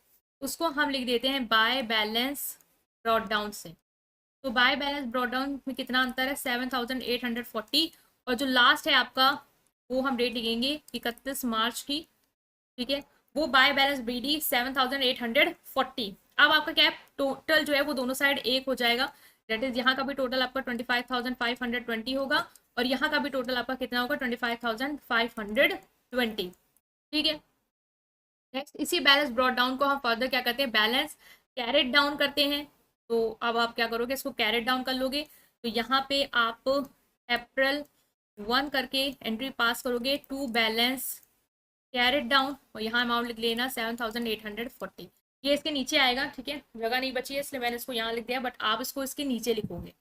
उसको हम लिख देते हैं बाय बैलेंस ब्रॉड डाउन से। तो बाय बैलेंस ब्रॉड डाउन में कितना अंतर है, 7,840, और जो लास्ट है आपका वो हम डेट लिखेंगे 31 मार्च की। ठीक है, वो बाय बैलेंस BD 7840। अब आपका क्या है, टोटल जो है वो दोनों साइड एक हो जाएगा, दैट इज यहाँ का भी टोटल आपका 25,520 होगा और यहाँ का भी टोटल आपका कितना होगा 25,520। ठीक है। नेक्स्ट इसी बैलेंस ब्रॉट डाउन को हम फर्दर क्या करते हैं, बैलेंस कैरेट डाउन करते हैं। तो अब आप क्या करोगे, इसको कैरेट डाउन कर लोगे। तो यहाँ पे आप April 1 करके एंट्री पास करोगे टू बैलेंस कैरेट डाउन और यहाँ अमाउंट लिख लेना 7,840। ये इसके नीचे आएगा, ठीक है, जगह नहीं बची है इसलिए मैंने इसको यहाँ लिख दिया, बट आप इसको इसके नीचे लिखोगे।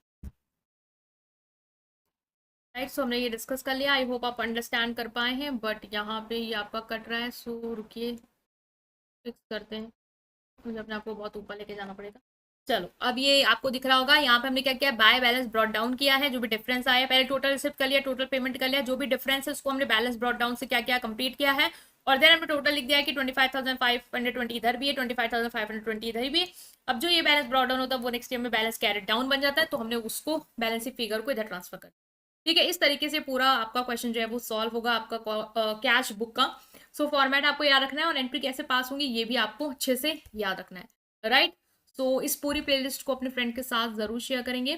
राइट, सो हमने ये डिस्कस कर लिया। आई होप आप अंडरस्टैंड कर पाए हैं, बट यहाँ पे ये आपका कट रहा है, सो रुकिए फिक्स करते हैं, मुझे अपने आपको बहुत ऊपर लेके जाना पड़ेगा। चलो अब ये आपको दिख रहा होगा, यहाँ पे हमने क्या किया, बाय बैलेंस ब्रॉट डाउन किया है, जो भी डिफरेंस आया, पहले टोटल रिसिप्ट कर लिया, टोटल पेमेंट कर लिया, जो भी डिफरेंस है उसको हमने बैलेंस ब्रॉट डाउन से क्या किया, कंप्लीट किया है। और देन हमने टोटल लिख दिया है कि 25,520 इधर भी है, 25,520 इधर भी है। अब जो ये बैलेंस ब्रॉट डाउन होता है वो नेक्स्ट ईयर में बैलेंस कैरेट डाउन बन जाता है, तो हमने उसको बैलेंस फिगर को इधर ट्रांसफर कर। ठीक है, इस तरीके से पूरा आपका क्वेश्चन जो है वो सॉल्व होगा आपका कैश बुक का। सो फॉर्मेट आपको याद रखना है और एंट्री कैसे पास होंगी ये भी आपको अच्छे से याद रखना है। राइट, सो इस पूरी प्लेलिस्ट को अपने फ्रेंड के साथ जरूर शेयर करेंगे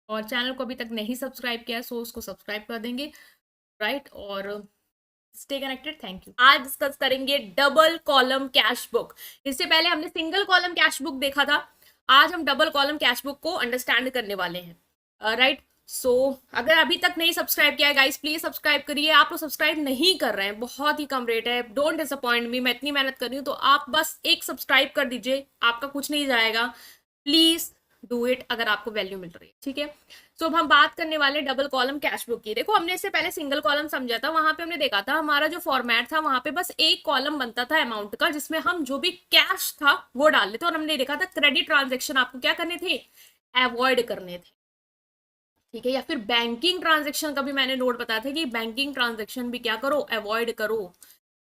और चैनल को अभी तक नहीं सब्सक्राइब किया है सो उसको सब्सक्राइब कर देंगे। राइट, और स्टे कनेक्टेड, थैंक यू। आज डिस्कस करेंगे डबल कॉलम कैश बुक। इससे पहले हमने सिंगल कॉलम कैश बुक देखा था, आज हम डबल कॉलम कैश बुक को अंडरस्टैंड करने वाले हैं। राइट, सो अगर अभी तक नहीं सब्सक्राइब किया है गाइस प्लीज सब्सक्राइब करिए। आप लोग सब्सक्राइब नहीं कर रहे हैं, बहुत ही कम रेट है, डोंट डिसअपॉइंट मी, मैं इतनी मेहनत कर रही हूँ, तो आप बस एक सब्सक्राइब कर दीजिए, आपका कुछ नहीं जाएगा, प्लीज डू इट अगर आपको वैल्यू मिल रही है। ठीक है, सो अब हम बात करने वाले डबल कॉलम कैश बुक की। देखो हमने इससे पहले सिंगल कॉलम समझा था, वहां पे हमने देखा था हमारा जो फॉर्मेट था वहां पे बस एक कॉलम बनता था अमाउंट का, जिसमें हम जो भी कैश था वो डाल लेते, और हमने देखा था क्रेडिट ट्रांजेक्शन आपको क्या करने थे, अवॉइड करने थे। ठीक है, या फिर बैंकिंग ट्रांजेक्शन का भी मैंने नोट बताया था कि बैंकिंग ट्रांजेक्शन भी क्या करो, अवॉइड करो।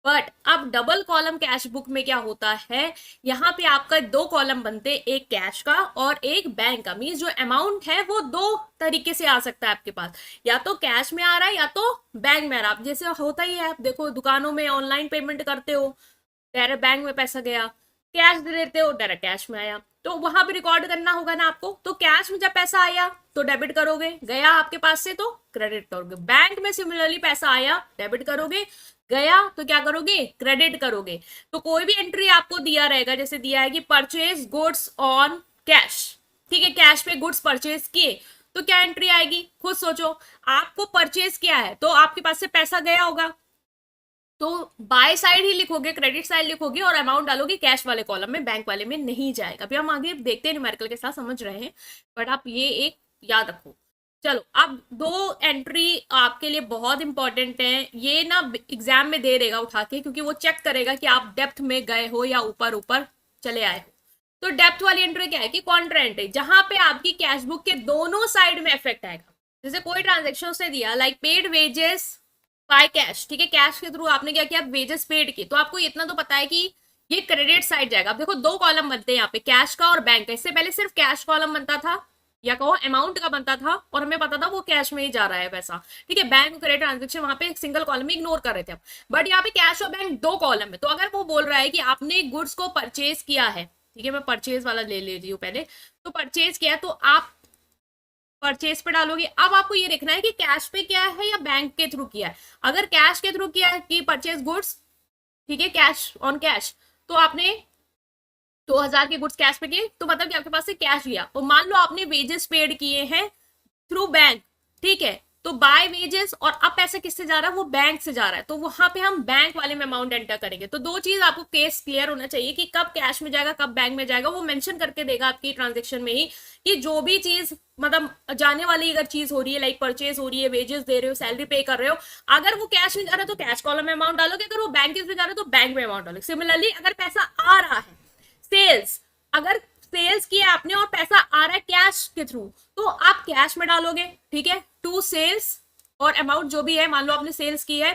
बट अब डबल कॉलम कैश बुक में क्या होता है, यहाँ पे आपका दो कॉलम बनते, एक कैश का और एक बैंक का। मींस जो अमाउंट है वो दो तरीके से आ सकता है आपके पास, या तो कैश में आ रहा है या तो बैंक में आ रहा है। जैसे होता ही है, आप देखो दुकानों में ऑनलाइन पेमेंट करते हो, डायरेक्ट बैंक में पैसा गया, कैश दे देते हो डायरेक्ट कैश में आया, तो वहां पे रिकॉर्ड करना होगा ना आपको। तो कैश में जब पैसा आया तो डेबिट करोगे, गया आपके पास से तो क्रेडिट करोगे। बैंक में सिमिलरली पैसा आया, डेबिट करोगे, गया तो क्या करोगे, क्रेडिट करोगे। तो कोई भी एंट्री आपको दिया रहेगा, जैसे दिया है कि परचेज गुड्स ऑन कैश, ठीक है, कैश पे गुड्स परचेज किए, तो क्या एंट्री आएगी, खुद सोचो। आपको परचेज किया है तो आपके पास से पैसा गया होगा, तो बाय साइड ही लिखोगे, क्रेडिट साइड लिखोगे और अमाउंट डालोगे कैश वाले कॉलम में, बैंक वाले में नहीं जाएगा। अभी हम आगे देखते हैं, न्यूमेरिकल के साथ समझ रहे हैं, बट आप ये एक याद रखो। चलो अब दो एंट्री आपके लिए बहुत इंपॉर्टेंट है, ये ना एग्जाम में दे देगा उठा के, क्योंकि वो चेक करेगा कि आप डेप्थ में गए हो या ऊपर ऊपर चले आए हो। तो डेप्थ वाली एंट्री क्या है कि कॉन्ट्रा एंट्री, जहां पे आपकी कैश बुक के दोनों साइड में इफेक्ट आएगा। जैसे कोई ट्रांजेक्शन उसने दिया like paid wages by cash, ठीक है, कैश के थ्रू आपने क्या किया, वेजेस पेड की, तो आपको इतना तो पता है कि ये क्रेडिट साइड जाएगा। अब देखो दो कॉलम बनते हैं यहाँ पे, कैश का और बैंक का। इससे पहले सिर्फ कैश कॉलम बनता था, या कहो अमाउंट का बनता था, और हमें पता था वो कैश में ही जा रहा है पैसा। ठीक है, बैंक क्रेडिट ट्रांजेक्शन वहां पे सिंगल कॉलम में इग्नोर कर रहे थे हम, बट यहाँ पे कैश और बैंक दो कॉलम है। तो अगर वो बोल रहा है कि आपने गुड्स को परचेज किया है, ठीक है, मैं परचेज वाला ले लेती हूँ पहले, तो परचेज किया तो आप परचेज पे डालोगे। अब आपको ये देखना है कि कैश पे किया है या बैंक के थ्रू किया है। अगर कैश के थ्रू किया है कि परचेज गुड्स, ठीक है, कैश ऑन कैश, तो आपने 2,000 के गुड्स कैश पे किए, तो मतलब कि आपके पास से कैश गया। और मान लो आपने वेजेस पेड किए हैं थ्रू बैंक, ठीक है, तो बाय वेजेस, और अब पैसा किससे जा रहा है, वो बैंक से जा रहा है, तो वहां पे हम बैंक वाले में अमाउंट एंटर करेंगे। तो दो चीज आपको केस क्लियर होना चाहिए कि कब कैश में जाएगा कब बैंक में जाएगा, वो मेंशन करके देगा आपकी ट्रांजेक्शन में ही कि जो भी चीज मतलब जाने वाली अगर चीज हो रही है, लाइक परचेज हो रही है, वेजेस दे रहे हो, सैलरी पे कर रहे हो, अगर वो कैश में जा रहा है तो कैश कॉलम में अमाउंट डालोगे, अगर वो बैंक में जा रहा है तो बैंक में अमाउंट डालोगे। सिमिलरली अगर पैसा आ रहा है, सेल्स, अगर सेल्स किया आपने और पैसा आ रहा है कैश के थ्रू, तो आप कैश में डालोगे, ठीक है, टू सेल्स, और अमाउंट जो भी है, मान लो आपने सेल्स की है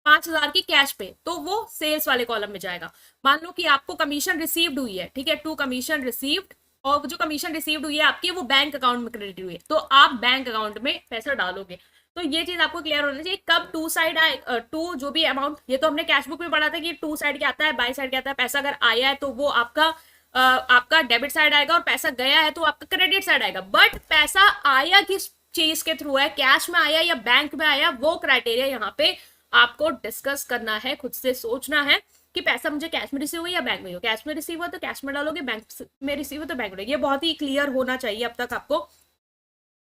5,000 की कैश पे, तो वो सेल्स वाले कॉलम में जाएगा। मान लो कि आपको कमीशन रिसीव्ड हुई है, ठीक है, टू कमीशन रिसीव्ड, और जो कमीशन रिसीव्ड हुई है आपकी वो बैंक अकाउंट में क्रेडिट हुई है, तो आप बैंक अकाउंट में पैसा डालोगे। तो ये चीज आपको क्लियर होना चाहिए कब टू साइड आए, टू जो भी अमाउंट, ये तो हमने कैश बुक में पढ़ा था कि टू साइड क्या आता है, बाई साइड क्या आता है। पैसा अगर आया है तो वो आपका डेबिट साइड आएगा, और पैसा गया है तो आपका क्रेडिट साइड आएगा। बट पैसा आया किस चीज के थ्रू है, कैश में आया या बैंक में आया, वो क्राइटेरिया यहाँ पे आपको डिस्कस करना है, खुद से सोचना है कि पैसा मुझे कैश में रिसीव हुआ या बैंक में हो। कैश में रिसीव हुआ तो कैश में डालोगे, बैंक में रिसीव हुआ तो बैंक में। ये बहुत ही क्लियर होना चाहिए, अब तक आपको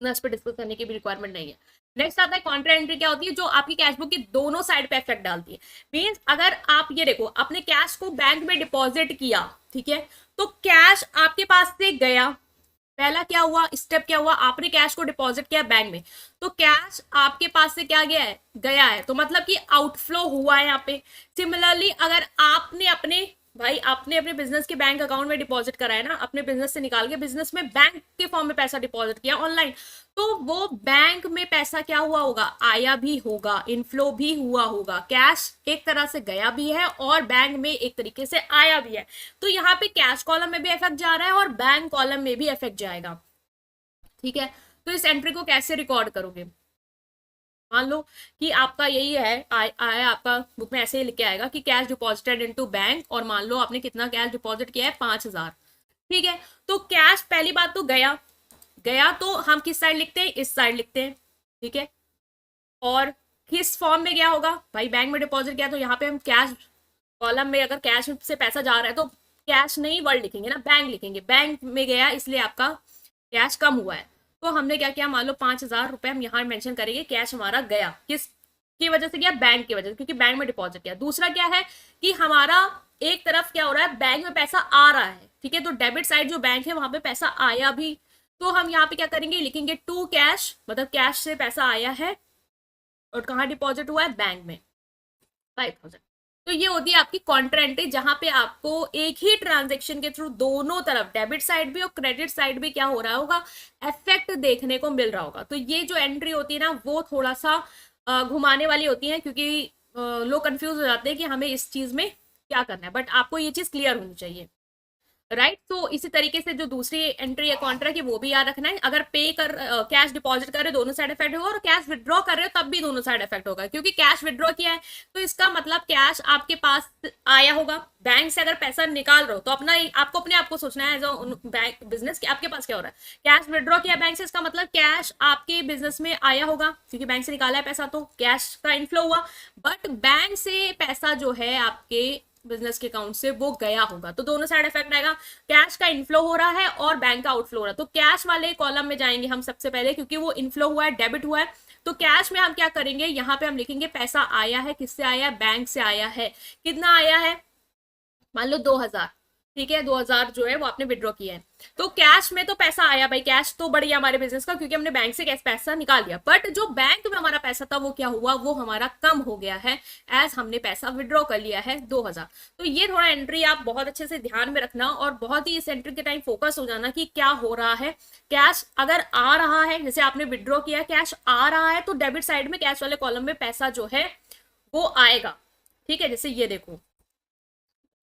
इस पर डिस्कस करने की भी रिक्वायरमेंट नहीं है। नेक्स्ट आता है कॉन्ट्रा एंट्री, क्या होती है, जो आपकी कैश बुक की दोनों साइड पे इफेक्ट डालती है। मींस अगर आप ये देखो अपने कैश को बैंक में डिपॉजिट किया, ठीक है, तो कैश आपके पास से गया, पहला क्या हुआ, स्टेप क्या हुआ, आपने कैश को डिपॉजिट किया बैंक में, तो कैश आपके पास से क्या गया है, गया है, तो मतलब कि आउटफ्लो हुआ है यहाँ पे। सिमिलरली अगर आपने अपने बिजनेस के बैंक अकाउंट में डिपॉजिट कराया ना, अपने बिजनेस से निकाल के बिजनेस में बैंक के फॉर्म में पैसा डिपॉजिट किया ऑनलाइन, तो वो बैंक में पैसा क्या हुआ होगा, आया भी होगा, इनफ्लो भी हुआ होगा। कैश एक तरह से गया भी है और बैंक में एक तरीके से आया भी है। तो यहाँ पे कैश कॉलम में भी इफेक्ट जा रहा है और बैंक कॉलम में भी इफेक्ट जाएगा, ठीक है। तो इस एंट्री को कैसे रिकॉर्ड करोगे, मान लो कि आपका यही है, आया आपका बुक में ऐसे ही लिख के आएगा कि कैश डिपॉजिटेड इनटू बैंक, और मान लो आपने कितना कैश डिपॉजिट किया है, 5,000, ठीक है। तो कैश पहली बात तो गया, तो हम किस साइड लिखते हैं, इस साइड लिखते हैं, ठीक है। और किस फॉर्म में गया होगा, भाई बैंक में डिपॉजिट किया, तो यहाँ पे हम कैश कॉलम में अगर कैश से पैसा जा रहा है तो कैश नहीं वर्ड लिखेंगे ना, बैंक लिखेंगे। बैंक में गया इसलिए आपका कैश कम हुआ है। तो हमने क्या किया, मान लो 5,000 रुपए हम यहाँ मेंशन करेंगे, कैश हमारा गया, किस की वजह से गया, बैंक की वजह से, क्योंकि बैंक में डिपॉजिट किया। दूसरा क्या है कि हमारा एक तरफ क्या हो रहा है, बैंक में पैसा आ रहा है, ठीक है, तो डेबिट साइड जो बैंक है वहां पे पैसा आया भी, तो हम यहाँ पे क्या करेंगे, लिखेंगे टू कैश, मतलब कैश से पैसा आया है और कहाँ डिपॉजिट हुआ है, बैंक में, 5,000। तो ये होती है आपकी कॉन्ट्रा एंट्री, जहां पे आपको एक ही ट्रांजेक्शन के थ्रू दोनों तरफ डेबिट साइड भी और क्रेडिट साइड भी क्या हो रहा होगा, इफेक्ट देखने को मिल रहा होगा। तो ये जो एंट्री होती है ना, वो थोड़ा सा घुमाने वाली होती है, क्योंकि लोग कंफ्यूज हो जाते हैं कि हमें इस चीज में क्या करना है, बट आपको ये चीज क्लियर होनी चाहिए, राइट। तो इसी तरीके से जो दूसरी एंट्री है कॉन्ट्रा की, वो भी याद रखना है। अगर कैश डिपॉजिट कर रहे दोनों साइड इफेक्ट होगा, और कैश विड्रॉ कर रहे हो तब भी दोनों साइड इफेक्ट होगा, क्योंकि कैश विड्रॉ किया है तो इसका मतलब कैश आपके पास आया होगा। बैंक से अगर पैसा निकाल रहे हो तो आपको अपने आप को सोचना है एज बैंक बिजनेस कि आपके पास क्या हो रहा है। कैश विड्रॉ किया बैंक से, इसका मतलब कैश आपके बिजनेस में आया होगा, क्योंकि बैंक से निकाला है पैसा तो कैश का इनफ्लो हुआ। बट बैंक से पैसा जो है आपके बिजनेस के अकाउंट से वो गया होगा, तो दोनों साइड इफेक्ट आएगा। कैश का इनफ्लो हो रहा है और बैंक का आउटफ्लो हो रहा है, तो कैश वाले कॉलम में जाएंगे हम सबसे पहले, क्योंकि वो इनफ्लो हुआ है, डेबिट हुआ है। तो कैश में हम क्या करेंगे, यहाँ पे हम लिखेंगे पैसा आया है, किससे आया है, बैंक से आया है। कितना आया है, मान लो 2,000, ठीक है, 2,000 जो है वो आपने विड्रॉ किया है। तो कैश में तो पैसा आया भाई, कैश तो बढ़िया हमारे बिजनेस का, क्योंकि हमने बैंक से कैश पैसा निकाल दिया। बट जो बैंक में हमारा पैसा था वो क्या हुआ, वो हमारा कम हो गया है, एज हमने पैसा विड्रॉ कर लिया है 2,000। तो ये थोड़ा एंट्री आप बहुत अच्छे से ध्यान में रखना, और बहुत ही इस एंट्री के टाइम फोकस हो जाना कि क्या हो रहा है। कैश अगर आ रहा है, जैसे आपने विड्रॉ किया, कैश आ रहा है, तो डेबिट साइड में कैश वाले कॉलम में पैसा जो है वो आएगा, ठीक है। जैसे ये देखो,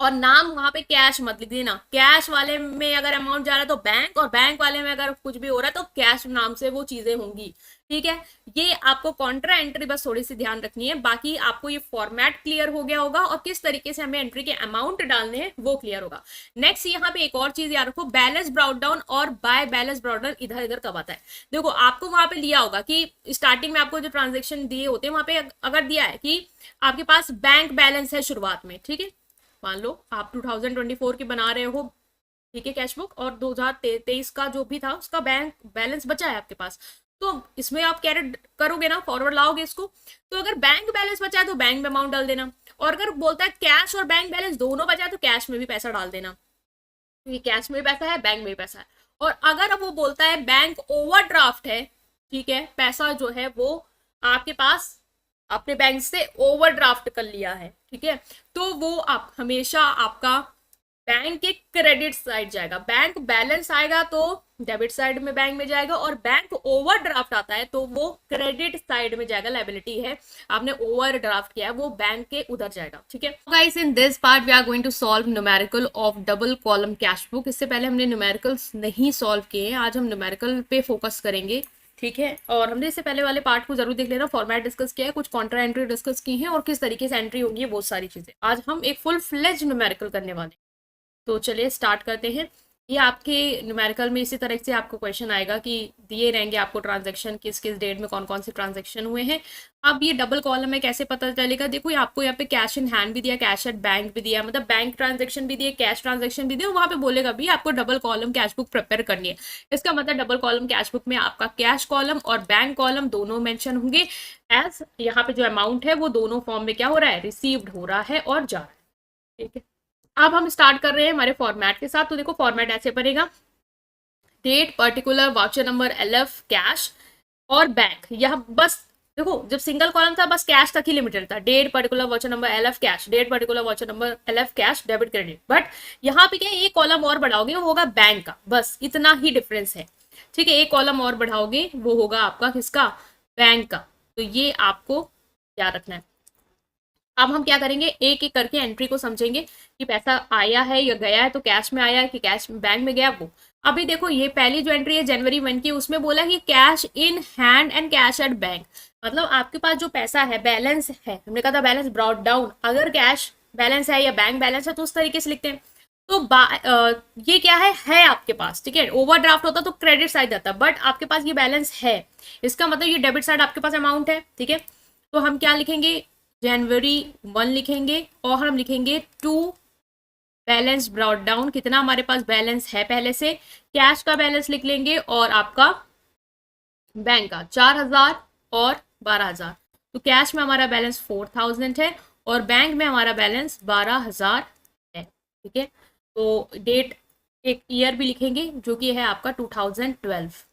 और नाम वहां पे कैश मत लिख देना, कैश वाले में अगर अमाउंट जा रहा है तो बैंक, और बैंक वाले में अगर कुछ भी हो रहा है तो कैश नाम से वो चीजें होंगी, ठीक है। ये आपको कॉन्ट्रा एंट्री बस थोड़ी सी ध्यान रखनी है, बाकी आपको ये फॉर्मेट क्लियर हो गया होगा और किस तरीके से हमें एंट्री के अमाउंट डालने हैं वो क्लियर होगा। नेक्स्ट यहाँ पे एक और चीज याद रखो, बैलेंस ब्राउट डाउन और बाय बैलेंस ब्राउट डाउन इधर इधर कब आता है। देखो आपको वहां पे लिया होगा कि स्टार्टिंग में आपको जो ट्रांजेक्शन दिए होते हैं वहां पे अगर दिया है कि आपके पास बैंक बैलेंस है शुरुआत में, ठीक है, मान लो आप 2024 की बना रहे हो, ठीक है, कैश बुक, और 2023 का जो भी था उसका बैंक बैलेंस बचा है आपके पास, तो इसमें आप कैरी करोगे ना, फॉरवर्ड लाओगे इसको। तो अगर बैंक बैलेंस बचा है तो बैंक में अमाउंट डाल देना, और अगर बोलता है कैश और बैंक बैलेंस दोनों बचा है तो कैश में भी पैसा डाल देना, क्योंकि कैश में भी पैसा है, बैंक में भी पैसा है। और अगर वो बोलता है बैंक ओवरड्राफ्ट है, ठीक है, पैसा जो है वो आपके पास अपने बैंक से ओवरड्राफ्ट कर लिया है, ठीक है, तो वो आप हमेशा आपका बैंक के क्रेडिट साइड जाएगा। बैंक बैलेंस आएगा तो डेबिट साइड में बैंक में जाएगा, और बैंक ओवरड्राफ्ट आता है तो वो क्रेडिट साइड में जाएगा, लायबिलिटी है, आपने ओवरड्राफ्ट किया है वो बैंक के उधर जाएगा, ठीक है। Guys, in this part we are going to solve numerical of double column cash book. इससे पहले हमने न्यूमेरिकल्स नहीं सॉल्व किए हैं, आज हम न्यूमेरिकल पे फोकस करेंगे, ठीक है, और हमने इससे पहले वाले पार्ट को जरूर देख लेना, फॉर्मेट डिस्कस किया है, कुछ कॉन्ट्रा एंट्री डिस्कस की है और किस तरीके से एंट्री होगी, बहुत सारी चीजें। आज हम एक फुल फ्लेज न्यूमेरिकल करने वाले हैं। तो चलिए स्टार्ट करते हैं। ये आपके न्यूमेरिकल में इसी तरह से आपको क्वेश्चन आएगा कि दिए रहेंगे आपको ट्रांजैक्शन किस किस डेट में कौन कौन से ट्रांजैक्शन हुए हैं। अब ये डबल कॉलम में कैसे पता चलेगा, देखो आपको यहाँ पे कैश इन हैंड भी दिया, कैश एट बैंक भी दिया, मतलब बैंक ट्रांजेक्शन भी दिए, कैश ट्रांजेक्शन भी दिया, वहाँ पे बोलेगा भी आपको double column cash book prepare करनी है। इसका मतलब डबल कॉलम कैश बुक में आपका कैश कॉलम और बैंक कॉलम दोनों मेंशन होंगे। एज यहाँ पे जो अमाउंट है वो दोनों फॉर्म में क्या हो रहा है, रिसीव्ड हो रहा है और जा रहा है। ठीक है, अब हम स्टार्ट कर रहे हैं हमारे फॉर्मेट के साथ। तो देखो फॉर्मेट ऐसे बनेगा, date, particular, voucher number, LF, cash और बैंक। यह बस देखो जब सिंगल कॉलम था बस कैश तक ही लिमिटेड था, date, particular, voucher number, LF, cash, date, particular, voucher number, LF, cash, debit, credit. But यहाँ पे क्या है, एक कॉलम और बढ़ाओगे वो होगा बैंक का, बस इतना ही डिफरेंस है। ठीक है, एक कॉलम और बढ़ाओगे वो होगा आपका किसका, बैंक का। तो ये आपको याद रखना है। अब हम क्या करेंगे, एक एक करके एंट्री को समझेंगे कि पैसा आया है या गया है, तो कैश में आया है कि कैश बैंक में गया वो। अभी देखो ये पहली जो एंट्री है जनवरी 1 की, उसमें बोला कि cash in hand and cash at bank. मतलब आपके पास जो पैसा है, बैलेंस है, हमने कहा था बैलेंस ब्रॉट डाउन, अगर कैश बैलेंस है या बैंक बैलेंस है तो उस तरीके से लिखते हैं। तो ये क्या है आपके पास। ठीक है, ओवरड्राफ्ट होता तो क्रेडिट साइड आता, बट आपके पास ये बैलेंस है, इसका मतलब ये डेबिट साइड आपके पास अमाउंट है। ठीक है, तो हम क्या लिखेंगे, जनवरी 1 लिखेंगे और हम लिखेंगे टू बैलेंस ब्रॉट डाउन, कितना हमारे पास बैलेंस है पहले से, कैश का बैलेंस लिख लेंगे और आपका बैंक का 4000 और 12000। तो कैश में हमारा बैलेंस 4000 है और बैंक में हमारा बैलेंस 12000 है। ठीक है, तो डेट एक ईयर भी लिखेंगे जो कि है आपका 2012।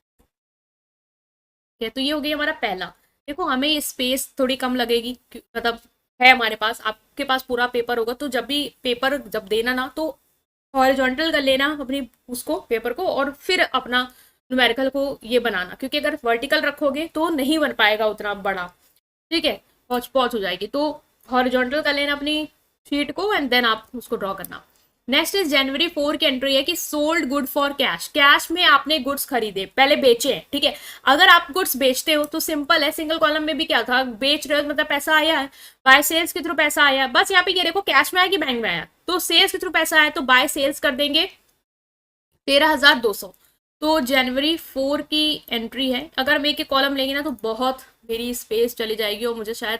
ठीक है, तो ये हो गया हमारा पहला। देखो हमें स्पेस थोड़ी कम लगेगी, मतलब है हमारे पास, आपके पास पूरा पेपर होगा तो जब भी पेपर जब देना ना तो हॉरिजॉन्टल कर लेना अपनी उसको पेपर को और फिर अपना न्यूमेरिकल को ये बनाना, क्योंकि अगर वर्टिकल रखोगे तो नहीं बन पाएगा उतना बड़ा। ठीक है, पहुंच पहुंच हो जाएगी, तो हॉरिजॉन्टल कर लेना अपनी शीट को एंड देन आप उसको ड्रॉ करना। नेक्स्ट इज जनवरी 4 की एंट्री है कि sold good for cash, cash में आपने गुड्स खरीदे, पहले बेचे हैं। ठीक है, अगर आप गुड्स बेचते हो तो सिंपल है, सिंगल कॉलम में भी क्या था, बेच रहे हो मतलब पैसा आया है, बाय सेल्स के थ्रू पैसा आया। बस यहाँ पे ये देखो कैश में आया कि बैंक में आया, तो सेल्स के थ्रू पैसा आया तो बाय सेल्स कर देंगे 13200। तो जनवरी 4 की एंट्री है। अगर हम एक एक कॉलम लेंगे ना तो बहुत मेरी स्पेस चली जाएगी और मुझे शायद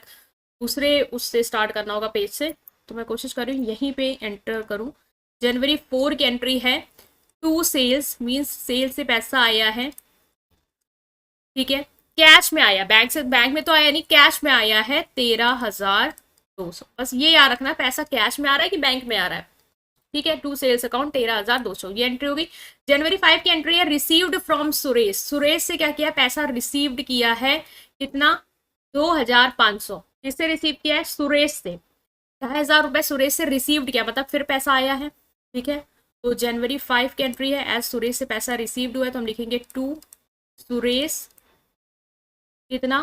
दूसरे उससे स्टार्ट करना होगा पेज से, तो मैं कोशिश कर रही हूँ यहीं पे एंटर करूँ। जनवरी 4 की एंट्री है, टू सेल्स मीन्स सेल से पैसा आया है। ठीक है, कैश में आया, बैंक से, बैंक में तो आया नहीं, कैश में आया है 13200। बस ये याद रखना पैसा कैश में आ रहा है कि बैंक में आ रहा है। ठीक है, टू सेल्स अकाउंट 13200, ये एंट्री होगी। जनवरी 5 की एंट्री है, रिसीव्ड फ्रॉम सुरेश, सुरेश से क्या किया, पैसा रिसीव्ड किया है, कितना, 2500। किससे रिसीव किया है, सुरेश से, 1000 रुपए सुरेश से रिसीव्ड किया, मतलब फिर पैसा आया है। ठीक है, तो जनवरी 5 की एंट्री है, एज सुरेश से पैसा रिसीव्ड हुआ है तो हम लिखेंगे टू सुरेश, कितना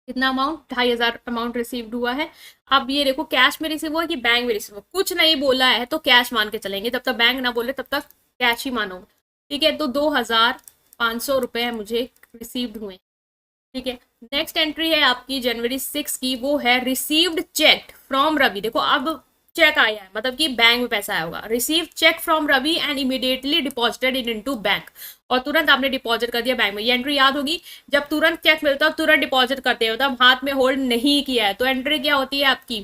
कितना अमाउंट, 2500 अमाउंट रिसीव्ड हुआ है। अब ये देखो कैश में रिसीव हुआ कि बैंक में रिसीव हुआ, कुछ नहीं बोला है तो कैश मान के चलेंगे, जब तक बैंक ना बोले तब तक कैश ही मानो। ठीक है, तो 2500 रुपए मुझे रिसीव्ड हुए। ठीक है, नेक्स्ट एंट्री है आपकी जनवरी 6 की, वो है रिसीव्ड चेक फ्रॉम रवि। देखो अब चेक आया है मतलब कि बैंक में पैसा आया होगा, receive cheque from Ravi and immediately deposited in into bank, और तुरंत आपने डिपॉजिट कर दिया बैंक में। ये एंट्री याद होगी, जब तुरंत चेक मिलता है तुरंत डिपॉजिट करते हो, तब हाथ में होल्ड नहीं किया है। तो एंट्री क्या होती है आपकी,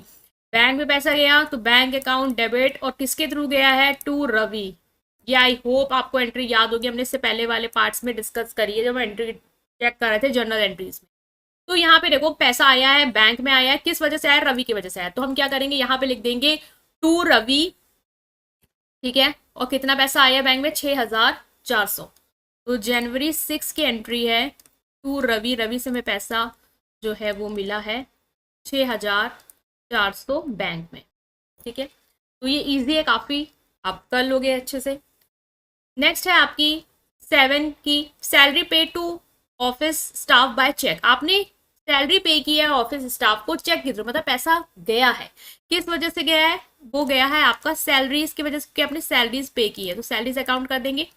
बैंक में पैसा गया तो बैंक अकाउंट डेबिट, और किसके थ्रू गया है, टू रवि। ये आई होप आपको एंट्री याद होगी, हमने इससे पहले वाले पार्ट्स में डिस्कस करी है जब एंट्री चेक कर रहे थे जर्नल एंट्रीज में। तो यहाँ पे देखो पैसा आया है, बैंक में आया है, किस वजह से आया, रवि की वजह से आया, तो हम क्या करेंगे यहाँ पे लिख देंगे टू रवि। ठीक है, और कितना पैसा आया बैंक में, 6400। तो जनवरी 6 की एंट्री है, टू रवि, रवि से हमें पैसा जो है वो मिला है 6400 बैंक में। ठीक है, तो ये इजी है काफ़ी, आप कर लोगे अच्छे से। नेक्स्ट है आपकी 7 की, सैलरी पे to office staff by cheque, आपने सैलरी पे की है ऑफिस स्टाफ को चेक के थ्रू, मतलब पैसा गया है, किस वजह से गया है, वो गया है आपका सैलरीज की वजह से, कि आपने सैलरीज पे की है तो सैलरीज अकाउंट कर देंगे।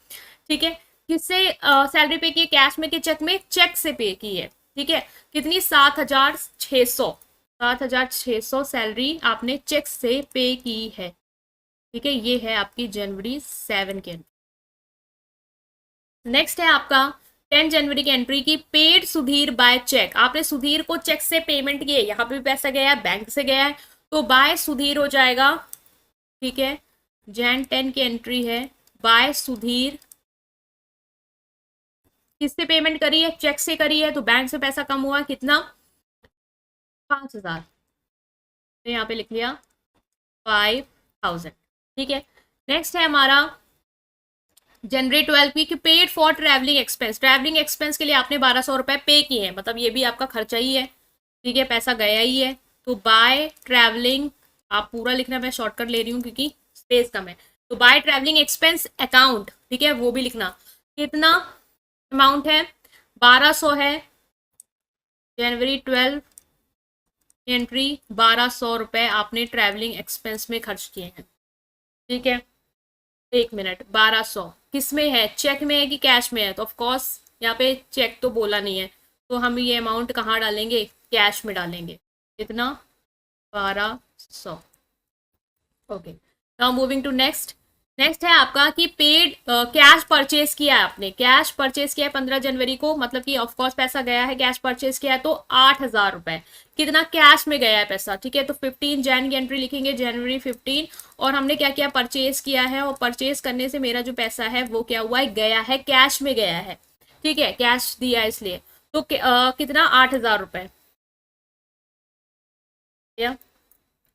ठीक है, किससे सैलरी पे की है, कैश में कि चेक में? चेक से पे की है। ठीक है, कितनी? 7,600, 7,600 सैलरी आपने चेक से पे की है। ठीक है, ये है आपकी जनवरी 7 के अंदर। नेक्स्ट है आपका 10 जनवरी की एंट्री की, पेड सुधीर बाय चेक। आपने सुधीर को चेक से पेमेंट की है, यहाँ पे भी पैसा गया है, बैंक से गया है, तो बाय सुधीर हो जाएगा। ठीक है, Jan 10 की एंट्री है, बाय सुधीर। किससे पेमेंट करी है? चेक से करी है, तो बैंक से पैसा कम हुआ, कितना? 5,000। तो यहाँ पे लिख लिया 5,000। ठीक है, नेक्स्ट है हमारा Jan 12 की, paid for travelling expense. Travelling expense के लिए आपने 1,200 रुपए पे किए हैं, मतलब ये भी आपका खर्चा ही है। ठीक है, पैसा गया ही है, तो बाय ट्रैवलिंग, आप पूरा लिखना, मैं शॉर्टकट ले रही हूँ क्योंकि स्पेस कम है। तो बाय ट्रैवलिंग एक्सपेंस अकाउंट, ठीक है, वो भी लिखना। कितना अमाउंट है? 1,200 है। Jan 12 एंट्री 1,200 रुपए आपने ट्रैवलिंग एक्सपेंस में खर्च किए हैं। ठीक है, 1 मिनट, 1,200 किस में है? चेक में है कि कैश में है? तो ऑफकोर्स यहाँ पे चेक तो बोला नहीं है, तो हम ये अमाउंट कहाँ डालेंगे? कैश में डालेंगे। कितना? 1,200। Okay, now moving to next. Next है आपका कि पेड कैश परचेज किया है आपने, कैश परचेज किया है 15 जनवरी को, मतलब कि ऑफकोर्स पैसा गया है, कैश परचेज किया है, तो 8,000 रुपए। कितना कैश में गया है पैसा? ठीक है, तो 15 जैन की एंट्री लिखेंगे, Jan 15, और हमने क्या किया? परचेज किया है, और परचेज करने से मेरा जो पैसा है वो क्या हुआ है? गया है, कैश में गया है। ठीक है, कैश दिया इसलिए, तो कितना? 8,000 रुपए।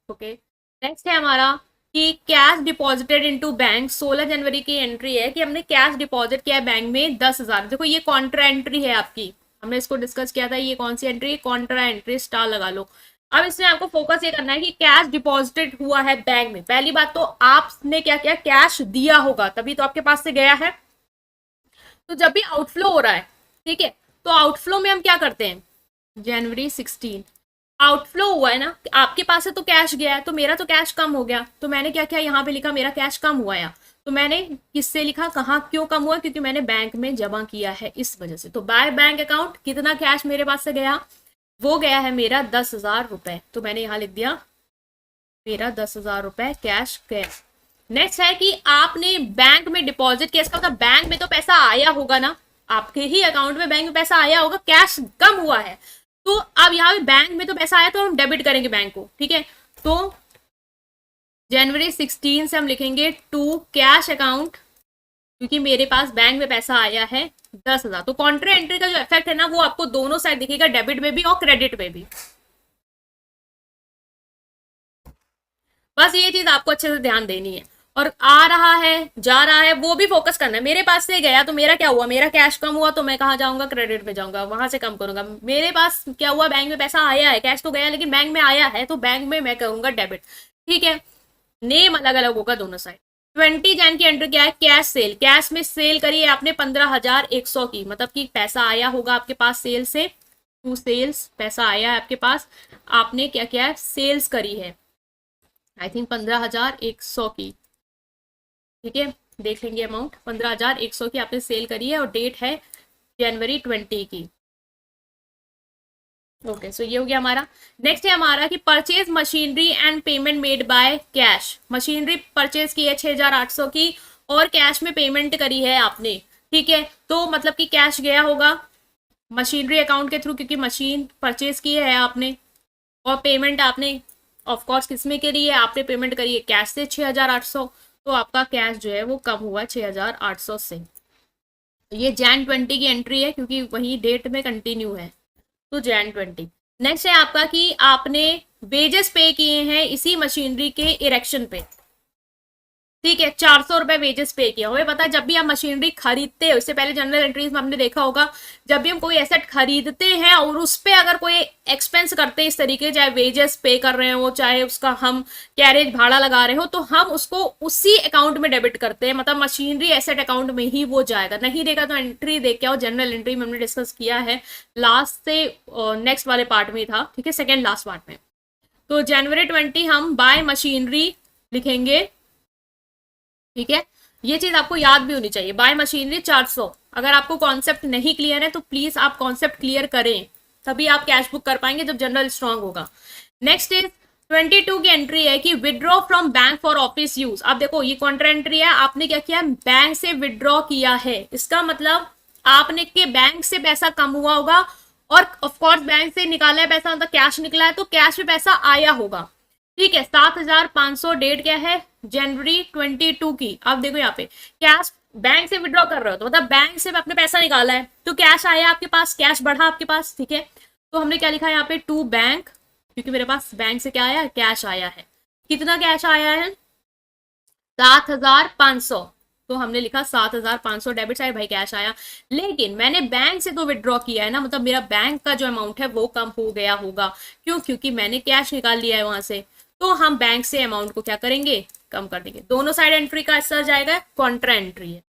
ओके, नेक्स्ट है हमारा कि कैश डिपॉजिटेड इनटू बैंक। 16 जनवरी की एंट्री है कि हमने कैश डिपॉजिट किया है बैंक में 10,000। देखो ये कॉन्ट्रा एंट्री है आपकी, हमने इसको डिस्कस किया था, ये कौन सी एंट्री है? कॉन्ट्रा एंट्री, स्टार लगा लो। अब इसमें आपको फोकस ये करना है कि कैश डिपॉजिटेड हुआ है बैंक में। पहली बात तो आपने क्या किया? कैश दिया होगा, तभी तो आपके पास से गया है। तो जब भी आउटफ्लो हो रहा है, ठीक है, तो आउटफ्लो में हम क्या करते हैं? Jan 16 आउटफ्लो हुआ है ना, आपके पास से तो कैश गया है, तो मेरा तो कैश कम हो गया, तो मैंने क्या किया? यहाँ पे लिखा मेरा कैश कम हुआ है, तो मैंने किससे लिखा? कहाँ क्यों कम हुआ? क्योंकि मैंने बैंक में जमा किया है, इस वजह से। तो बाय बैंक अकाउंट कितना कैश मेरे पास से गया? वो गया है मेरा 10,000 रुपए, तो मैंने यहाँ लिख दिया मेरा 10,000 रुपए कैश गया। नेक्स्ट है कि आपने बैंक में डिपॉजिट किया, इसका मतलब बैंक में तो पैसा आया होगा ना, आपके ही अकाउंट में बैंक में पैसा आया होगा, कैश कम हुआ है। तो अब यहाँ पे बैंक में तो पैसा आया, तो हम डेबिट करेंगे बैंक को। ठीक है, तो Jan 16 से हम लिखेंगे टू कैश अकाउंट, क्योंकि मेरे पास बैंक में पैसा आया है 10,000। तो कॉन्ट्रा एंट्री का जो इफेक्ट है ना, वो आपको दोनों साइड दिखेगा, डेबिट में भी और क्रेडिट में भी। बस ये चीज आपको अच्छे से ध्यान देनी है। और आ रहा है, जा रहा है, वो भी फोकस करना है। मेरे पास से गया तो मेरा क्या हुआ? मेरा कैश कम हुआ, तो मैं कहाँ जाऊंगा? क्रेडिट में जाऊंगा, वहां से कम करूंगा। मेरे पास क्या हुआ? बैंक में पैसा आया है, कैश तो गया लेकिन बैंक में आया है, तो बैंक में मैं करूंगा डेबिट। ठीक है, नेम अलग अलग होगा दोनों साइड। 20 जैन की एंट्री क्या है? कैश सेल, कैश में सेल करी है आपने 15,100 की, मतलब कि पैसा आया होगा आपके पास सेल से, टू सेल्स पैसा आया है आपके पास, आपने क्या किया है? सेल्स करी है, आई थिंक 15,100 की। ठीक है, देख लेंगे अमाउंट, 15,100 की आपने सेल करी है, और डेट है Jan 20 की। ओके, सो ये हो गया हमारा। नेक्स्ट है हमारा कि purchase machinery and payment made by cash. Machinery purchase की है 6,800 की, और कैश में पेमेंट करी है आपने। ठीक है, तो मतलब कि कैश गया होगा मशीनरी अकाउंट के थ्रू, क्योंकि मशीन परचेज की है आपने, और पेमेंट आपने ऑफकोर्स किस में करी है? आपने पेमेंट करी है कैश से 6,800, तो आपका कैश जो है वो कम हुआ 6,800 से। ये Jan 20 की एंट्री है, क्योंकि वही डेट में कंटिन्यू है, तो Jan 20। नेक्स्ट है आपका कि आपने वेजेस पे किए हैं इसी मशीनरी के इरेक्शन पे। ठीक है, 400 रुपए वेजेस पे किया। हमें पता है जब भी आप मशीनरी खरीदते हो, इससे पहले जनरल एंट्रीज में हमने देखा होगा, जब भी हम कोई एसेट खरीदते हैं और उस पे अगर कोई एक्सपेंस करते हैं इस तरीके, चाहे वेजेस पे कर रहे हो, चाहे उसका हम कैरेज भाड़ा लगा रहे हो, तो हम उसको उसी अकाउंट में डेबिट करते हैं, मतलब मशीनरी एसेट अकाउंट में ही वो जाएगा। नहीं देगा तो एंट्री देख के आओ, जनरल एंट्री में हमने डिस्कस किया है, लास्ट से नेक्स्ट वाले पार्ट में था। ठीक है, सेकेंड लास्ट पार्ट में। तो Jan 20 हम बाय मशीनरी लिखेंगे। ठीक है, ये चीज आपको याद भी होनी चाहिए। Bye machinery 400। अगर आपको कॉन्सेप्ट नहीं क्लियर है तो प्लीज आप कॉन्सेप्ट क्लियर करें, तभी आप कैश बुक कर पाएंगे जब जनरल स्ट्रांग होगा। नेक्स्ट इज 22 की एंट्री है कि withdraw from bank for office use. अब देखो ये कॉन्ट्रा एंट्री है, आपने क्या किया, बैंक से विड्रॉ किया है। इसका मतलब आपने के बैंक से पैसा कम हुआ होगा, और ऑफकोर्स बैंक से निकाला है पैसा, मतलब कैश निकला है, तो कैश में पैसा आया होगा। ठीक है, 7,500, डेट क्या है, जनवरी 22 की। अब देखो यहाँ पे कैश बैंक से विड्रॉ कर रहे हो तो मतलब बैंक से अपने पैसा निकाला है, तो कैश आया आपके पास, कैश बढ़ा आपके पास। ठीक है, तो हमने क्या लिखा है यहाँ पे, टू बैंक, क्योंकि मेरे पास बैंक से क्या आया, कैश आया है। कितना कैश आया है, 7,500। तो हमने लिखा 7,500 डेबिट साइड, भाई कैश आया। लेकिन मैंने बैंक से तो विड्रॉ किया है ना, मतलब मेरा बैंक का जो अमाउंट है वो कम हो गया होगा। क्यों, क्योंकि मैंने कैश निकाल लिया है वहां से। तो हम बैंक से अमाउंट को क्या करेंगे, कम कर देंगे। दोनों साइड एंट्री का असर जाएगा, कॉन्ट्रा एंट्री है।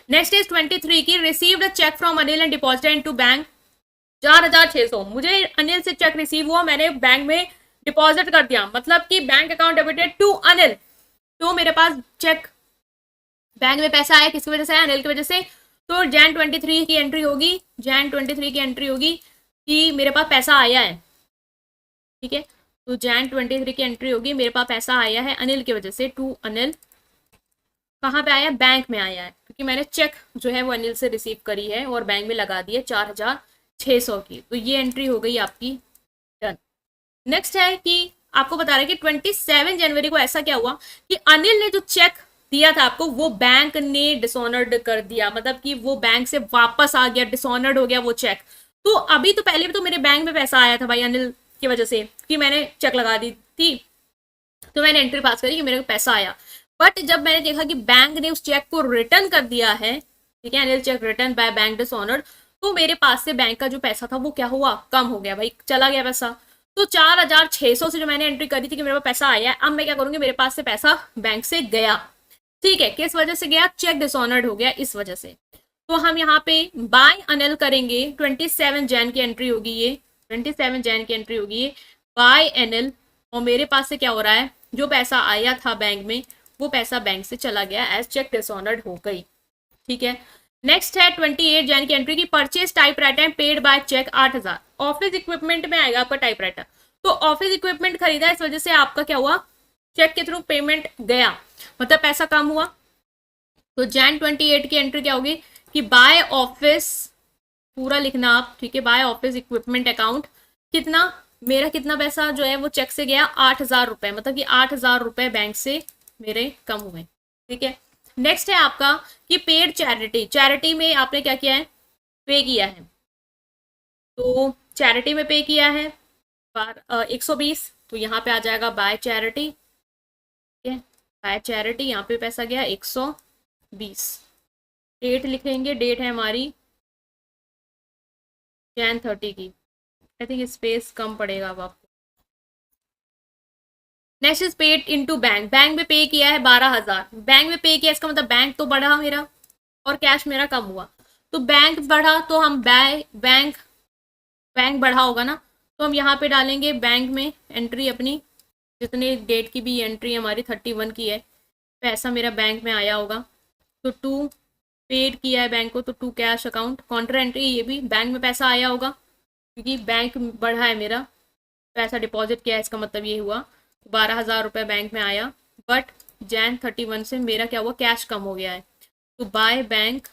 नेक्स्ट इज 23 की, received a cheque from Anil and deposited into bank 4,600। मुझे अनिल से चेक रिसीव हुआ, मैंने बैंक में डिपॉजिट कर दिया, मतलब कि bank account debited to Anil. तो मेरे पास चेक, बैंक में पैसा आया, किसकी वजह से आया, अनिल की वजह से। तो जैन 23 की एंट्री होगी, जैन 23 की एंट्री होगी कि मेरे पास पैसा आया है। ठीक है, तो जैन 23 की एंट्री होगी, मेरे पास पैसा आया है अनिल की वजह से, टू अनिल। कहाँ पे आया, बैंक में आया है, क्योंकि मैंने चेक जो है वो अनिल से रिसीव करी है और बैंक में लगा दी है 4,600 की। तो ये एंट्री हो गई आपकी डन। नेक्स्ट है कि आपको बता रहे कि 27 जनवरी को ऐसा क्या हुआ कि अनिल ने जो चेक दिया था आपको, वो बैंक ने डिसऑनर्ड कर दिया, मतलब कि वो बैंक से वापस आ गया, डिसऑनर्ड हो गया वो चेक। तो अभी तो पहले भी तो मेरे बैंक में पैसा आया था भाई अनिल की वजह से, कि मैंने चेक लगा दी थी, तो मैंने एंट्री पास करी कि मेरे को पैसा आया। बट जब मैंने देखा कि बैंक ने उस चेक को रिटर्न कर दिया है, ठीक है, Anil check return by bank dishonoured, तो मेरे पास से बैंक का जो पैसा था वो क्या हुआ, कम हो गया भाई, चला गया पैसा। तो 4,600 से जो मैंने एंट्री करी थी कि मेरे पास पैसा आया है, अब मैं क्या करूंगी, मेरे पास से पैसा बैंक से गया। ठीक है, किस वजह से गया, चेक डिसऑनर्ड हो गया, इस वजह से। तो हम यहाँ पे बाय अनिल करेंगे, 27 जैन की एंट्री होगी ये, 27 जैन की एंट्री होगी ये, बाय अनिल। और मेरे पास से क्या हो रहा है, जो पैसा आया था बैंक में वो पैसा बैंक से चला गया, एज चेक डिसऑनर्ड हो गई। ठीक है, नेक्स्ट है 28 जैन की एंट्री की, purchase typewriter and paid by cheque 8,000। Office equipment में आएगा आपका टाइप राइटर, तो ऑफिस इक्विपमेंट खरीदा, इस वजह से आपका क्या हुआ, चेक के थ्रू पेमेंट गया, मतलब पैसा कम हुआ। तो जैन 28 की एंट्री क्या होगी कि बाय ऑफिस, पूरा लिखना आप, ठीक है, बाय ऑफिस इक्विपमेंट अकाउंट, कितना, मेरा कितना पैसा जो है वो चेक से गया, 8,000 रुपए, मतलब कि 8,000 रुपए बैंक से मेरे कम हुए। ठीक है, नेक्स्ट है आपका कि पेड चैरिटी, चैरिटी में आपने क्या किया है, पे किया है। तो चैरिटी में पे किया है 120, तो यहाँ पे आ जाएगा बाय चैरिटी। ठीक है, बाय चैरिटी, यहाँ पे पैसा गया 120। डेट लिखेंगे, डेट है हमारी जैन 30 की। आई थिंक स्पेस कम पड़ेगा अब आपको। Next is paid into bank, bank में पे किया है 12,000, बैंक में पे किया, इसका मतलब बैंक तो बढ़ा मेरा और कैश मेरा कम हुआ। तो बैंक बढ़ा तो हम बैंक बैंक बढ़ा होगा ना, तो हम यहाँ पे डालेंगे बैंक में एंट्री अपनी, जितने डेट की भी एंट्री हमारी 31 की है, पैसा मेरा बैंक में आया होगा। तो टू पेड किया है बैंक को, तो to cash account, counter entry, ये भी बैंक में पैसा आया होगा क्योंकि बैंक बढ़ा है मेरा, पैसा डिपॉजिट किया है, इसका मतलब ये हुआ 12,000 रुपये बैंक में आया। बट जैन 31 से मेरा क्या हुआ, कैश कम हो गया है। तो बाय बैंक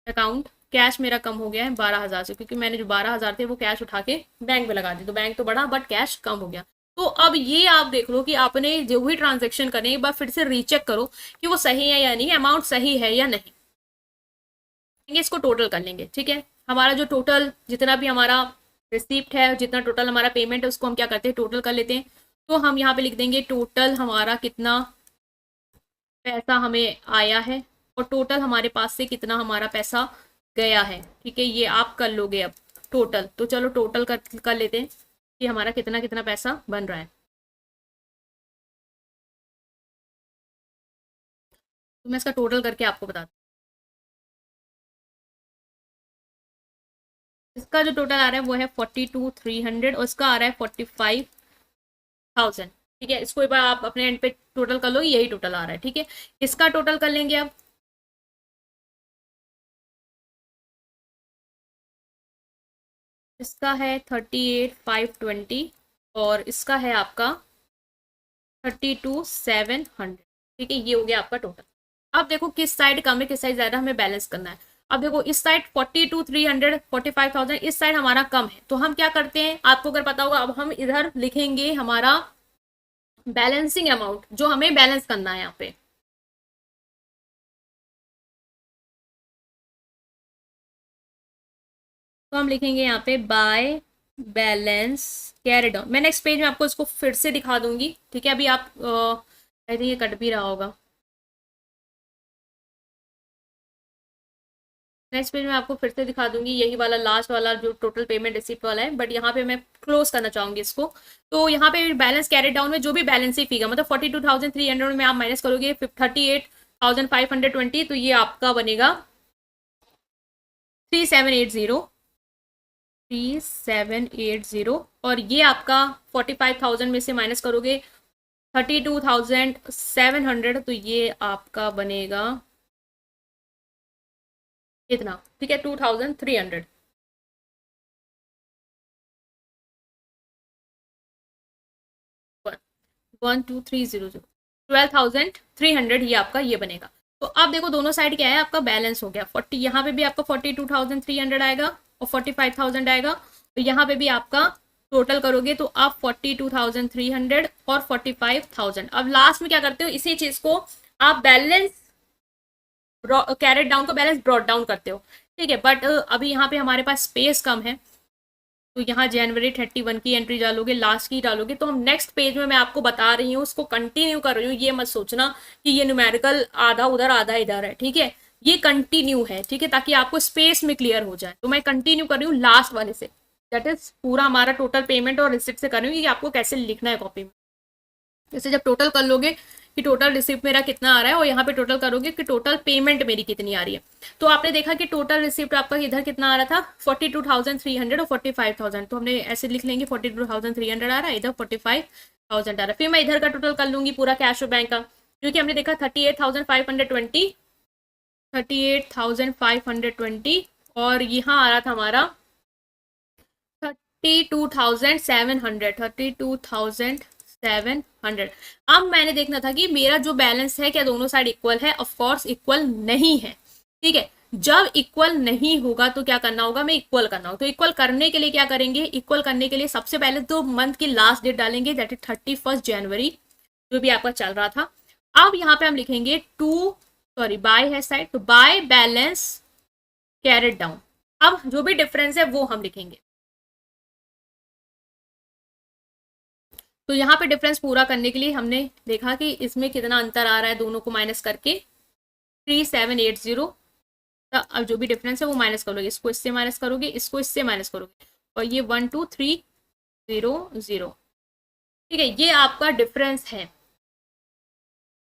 अकाउंट, कैश मेरा कम हो गया है 12,000 से, क्योंकि मैंने जो 12,000 थे वो कैश उठा के बैंक में लगा दी, तो बैंक तो बढ़ा बट कैश कम हो गया। तो अब ये आप देख लो कि आपने जो भी ट्रांजेक्शन करें एक बार फिर से रीचेक करो कि वो सही है या नहीं, अमाउंट सही है या नहीं। इसको टोटल कर लेंगे। ठीक है, हमारा जो टोटल जितना भी हमारा रिसिप्ट है, जितना टोटल हमारा पेमेंट है, उसको हम क्या करते हैं, टोटल कर लेते हैं। तो हम यहाँ पे लिख देंगे टोटल हमारा कितना पैसा हमें आया है और टोटल हमारे पास से कितना हमारा पैसा गया है। ठीक है, ये आप कर लोगे अब टोटल। तो चलो टोटल कर लेते हैं कि हमारा कितना कितना पैसा बन रहा है। तो मैं इसका टोटल करके आपको बताती हूँ। इसका जो टोटल आ रहा है वो है 42,300 और इसका आ रहा है 45,000। ठीक है, इसको एक बार आप अपने एंड पे टोटल कर लो, यही टोटल आ रहा है, ठीक है। इसका टोटल कर लेंगे अब। इसका है 38,520 और इसका है आपका 32,700, ठीक है। ये हो गया आपका टोटल। अब देखो किस साइड कम है किस साइड ज्यादा, हमें बैलेंस करना है। अब देखो इस साइड 42,300 45,000 इस साइड हमारा कम है, तो हम क्या करते हैं, आपको अगर पता होगा, अब हम इधर लिखेंगे हमारा बैलेंसिंग अमाउंट जो हमें बैलेंस करना है यहाँ पे। तो हम लिखेंगे यहाँ पे बाय बैलेंस कैरी डाउन। मैं नेक्स्ट पेज में आपको इसको फिर से दिखा दूंगी, ठीक है। अभी आप आई थिंक ये कट भी रहा होगा। नेक्स्ट पेज में आपको फिर से दिखा दूंगी, यही वाला लास्ट वाला जो टोटल पेमेंट रिसिप्ट वाला है, बट यहाँ पे मैं क्लोज करना चाहूंगी इसको। तो यहाँ पे बैलेंस कैरी डाउन में जो भी बैलेंसिंग फीगा मतलब 42,300 में आप माइनस करोगे 38,520, तो ये आपका बनेगा 3780, 3780। और ये आपका 45,000 में से माइनस करोगे 32,700, तो ये आपका बनेगा इतना, ठीक है, 2,300। 12300, 12,300 ये आपका ये बनेगा। तो अब देखो दोनों साइड क्या है, आपका बैलेंस हो गया 40, यहाँ पे भी आपका 42,300 आएगा और 45,000 आएगा। तो यहाँ पे भी आपका टोटल करोगे तो आप 42,300 और 45,000। अब लास्ट में क्या करते हो, इसी चीज को आप बैलेंस कैरेट डाउन को बैलेंस ब्रॉड डाउन करते हो, ठीक है। बट अभी यहाँ पे हमारे पास स्पेस कम है, तो यहाँ जनवरी 31 की एंट्री डालोगे, लास्ट की डालोगे। तो हम नेक्स्ट पेज में मैं आपको बता रही हूँ, उसको कंटिन्यू कर रही हूँ, ये मत सोचना कि ये न्यूमेरिकल आधा उधर आधा इधर है, ठीक है। ये कंटिन्यू है, ठीक है, ताकि आपको स्पेस में क्लियर हो जाए। तो मैं कंटिन्यू कर रही हूँ लास्ट वाले से, दैट इज पूरा हमारा टोटल पेमेंट और रिसिप्ट से कर रही हूँ कि आपको कैसे लिखना है कॉपी में। जैसे जब टोटल कर लोगे कि टोटल रिसिप्ट मेरा कितना आ रहा है और यहाँ पे टोटल करोगे कि टोटल पेमेंट मेरी कितनी आ रही है। तो आपने देखा कि टोटल रिसिप्ट आपका इधर कितना आ रहा था 42,300 और 45,000, तो हमने ऐसे लिख लेंगे 42,300 आ रहा है, इधर 45,000 आ रहा है। फिर मैं इधर का टोटल कर लूंगी पूरा कैश और बैंक का, क्योंकि हमने देखा 38,520, 38,520 और यहाँ आ रहा था हमारा 32,700, 32,700। अब मैंने देखना था कि मेरा जो बैलेंस है क्या दोनों साइड इक्वल है, ऑफ कोर्स इक्वल नहीं है, ठीक है। जब इक्वल नहीं होगा तो क्या करना होगा, मैं इक्वल करना होगा। तो इक्वल करने के लिए क्या करेंगे, इक्वल करने के लिए सबसे पहले तो मंथ की लास्ट डेट डालेंगे, दैट इज 31 जनवरी जो भी आपका चल रहा था। अब यहाँ पे हम लिखेंगे बाय है साइड, तो बाय बैलेंस कैरेट डाउन। अब जो भी डिफरेंस है वो हम लिखेंगे। तो यहाँ पे डिफरेंस पूरा करने के लिए हमने देखा कि इसमें कितना अंतर आ रहा है, दोनों को माइनस करके 3780। अब जो भी डिफरेंस है वो माइनस करोगे, इसको इससे माइनस करोगे, इसको इससे माइनस करोगे, और ये 12,300, ठीक है। ये आपका डिफरेंस है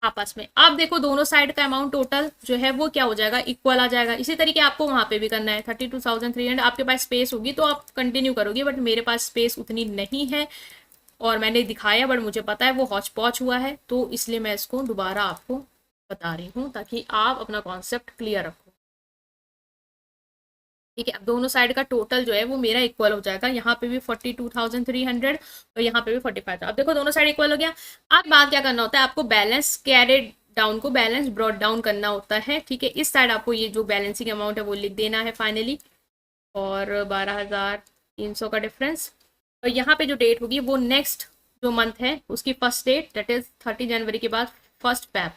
आपस में। आप देखो दोनों साइड का अमाउंट टोटल जो है वो क्या हो जाएगा, इक्वल आ जाएगा। इसी तरीके आपको वहां पे भी करना है 32,300। आपके पास स्पेस होगी तो आप कंटिन्यू करोगे, बट मेरे पास स्पेस उतनी नहीं है और मैंने दिखाया, बट मुझे पता है वो हौच पौच हुआ है, तो इसलिए मैं इसको दोबारा आपको बता रही हूँ ताकि आप अपना कॉन्सेप्ट क्लियर रखो, ठीक है। अब दोनों साइड का टोटल जो है वो मेरा इक्वल हो जाएगा, यहाँ पे भी 42,300 और यहाँ पे भी 45,000। अब देखो दोनों साइड इक्वल हो गया। अब बात क्या करना होता है, आपको बैलेंस कैरेड डाउन को बैलेंस ब्रॉड डाउन करना होता है, ठीक है। इस साइड आपको ये जो बैलेंसिंग अमाउंट है वो लिख देना है फाइनली, और 12,300 का डिफरेंस। और यहाँ पे जो डेट होगी वो नेक्स्ट जो मंथ है उसकी फर्स्ट डेट, दैट इज 30 जनवरी के बाद 1 Feb,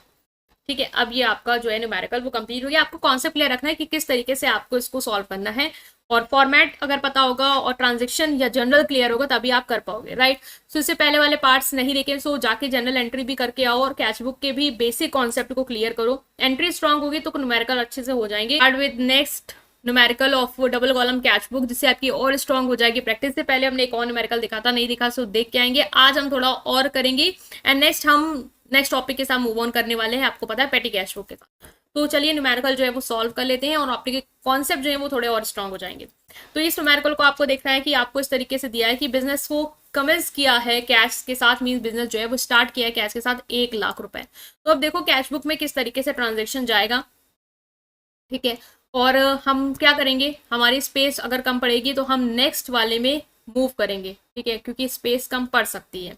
ठीक है। अब ये आपका जो है न्यूमेरिकल वो कंप्लीट हो गया। आपको कॉन्सेप्ट क्लियर रखना है कि किस तरीके से आपको इसको सॉल्व करना है, और फॉर्मेट अगर पता होगा और ट्रांजेक्शन या जनरल क्लियर होगा तभी आप कर पाओगे, राइट। सो इससे पहले वाले पार्ट्स नहीं देखे, सो जाके जनरल एंट्री भी करके आओ और कैच बुक के भी बेसिक कॉन्सेप्ट को क्लियर करो। एंट्री स्ट्रांग होगी तो न्यूमेरिकल अच्छे से हो जाएंगे। Start with next numerical of double column catch book, जिससे आपकी और स्ट्रांग हो जाएगी। प्रैक्टिस से पहले हमने एक और न्यूमेरिकल दिखा था, नहीं दिखा सो देख के आएंगे। आज हम थोड़ा और करेंगे एंड नेक्स्ट टॉपिक के साथ मूव ऑन करने वाले हैं, आपको पता है, पेटी कैश बुक के साथ। तो चलिए न्यूमेरिकल जो है वो सॉल्व कर लेते हैं और आपके कॉन्सेप्ट जो है वो थोड़े और स्ट्रांग हो जाएंगे। तो इस न्यूमेरिकल को आपको देखना है कि आपको इस तरीके से दिया है कि बिजनेस को कमेंस किया है कैश के साथ, मीन बिजनेस जो है वो स्टार्ट किया है कैश के साथ 1 लाख रुपए। तो अब देखो कैश बुक में किस तरीके से ट्रांजेक्शन जाएगा, ठीक है। और हम क्या करेंगे, हमारी स्पेस अगर कम पड़ेगी तो हम नेक्स्ट वाले में मूव करेंगे, ठीक है, क्योंकि स्पेस कम पड़ सकती है।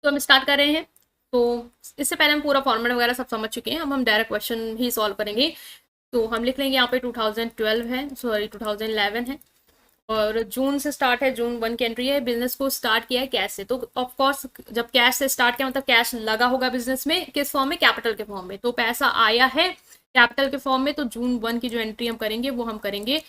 तो हम स्टार्ट कर रहे हैं। तो इससे पहले हम पूरा फॉर्मेट वगैरह सब समझ चुके हैं, अब हम डायरेक्ट क्वेश्चन ही सॉल्व करेंगे। तो हम लिख लेंगे यहाँ पे 2012 है, सॉरी 2011 है, और जून से स्टार्ट है, जून 1 की एंट्री है। बिजनेस को स्टार्ट किया है कैश से, तो ऑफ कोर्स जब कैश से स्टार्ट किया मतलब कैश लगा होगा बिजनेस में, किस फॉर्म में, कैपिटल के फॉर्म में। तो पैसा आया है कैपिटल के फॉर्म में, तो जून 1 की जो एंट्री हम करेंगे वो हम करेंगे